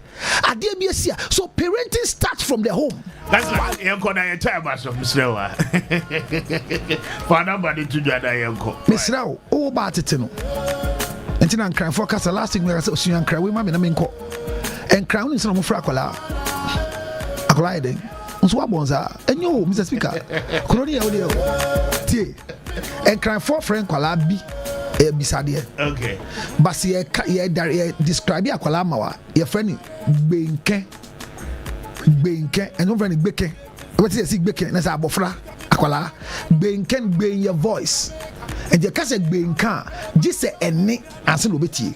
So parenting starts from the home. That's like Yanko na entire bus of Mr. For nobody to do that, Yanko. Mr. Oh, about it, no. And then I'm crying for Casa last thing where I said, so you cry with Mammy Naminko. And crown is no fracola. A gliding. So what ones are? And you, Mr. Speaker, Colonia audio. Tea. And crying for Frank Qualabi. Okay. But see, describe your Kwalamawa, your friend Benke, and no friend Beke. What is it, Beke? That's our Bofra, Aquala, Benken, Ben your voice. And your cousin Benka, just say a neck and Salubeti.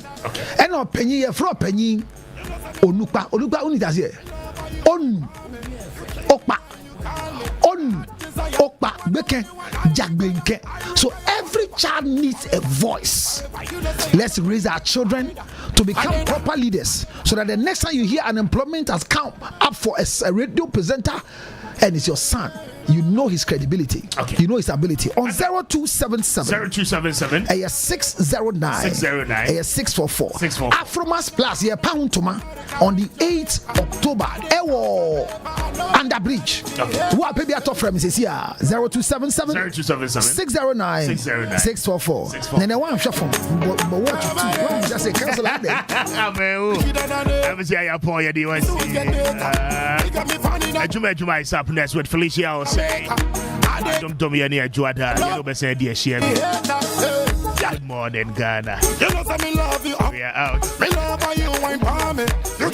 And no penny, a fro penny, Onupa, only does here. On Okpa, on Okpa, Beke, Jack Benke. So every child needs a voice. Let's raise our children to become proper leaders so that the next time you hear unemployment has come up for a radio presenter and it's your son you know his credibility. Okay. You know his ability. On 0277 609 644 Afromas Plus pound toma on the 8th October under bridge. Who are maybe at top from is here 0277 609 644. Then I want to shop from but what you just say cancel like that. I'm saying I point you want Juma is up next with Felicia will say don't do me any Juada. You know say dear share me. Good morning, Ghana. You know me love you. We are out. Me love you wine for me. You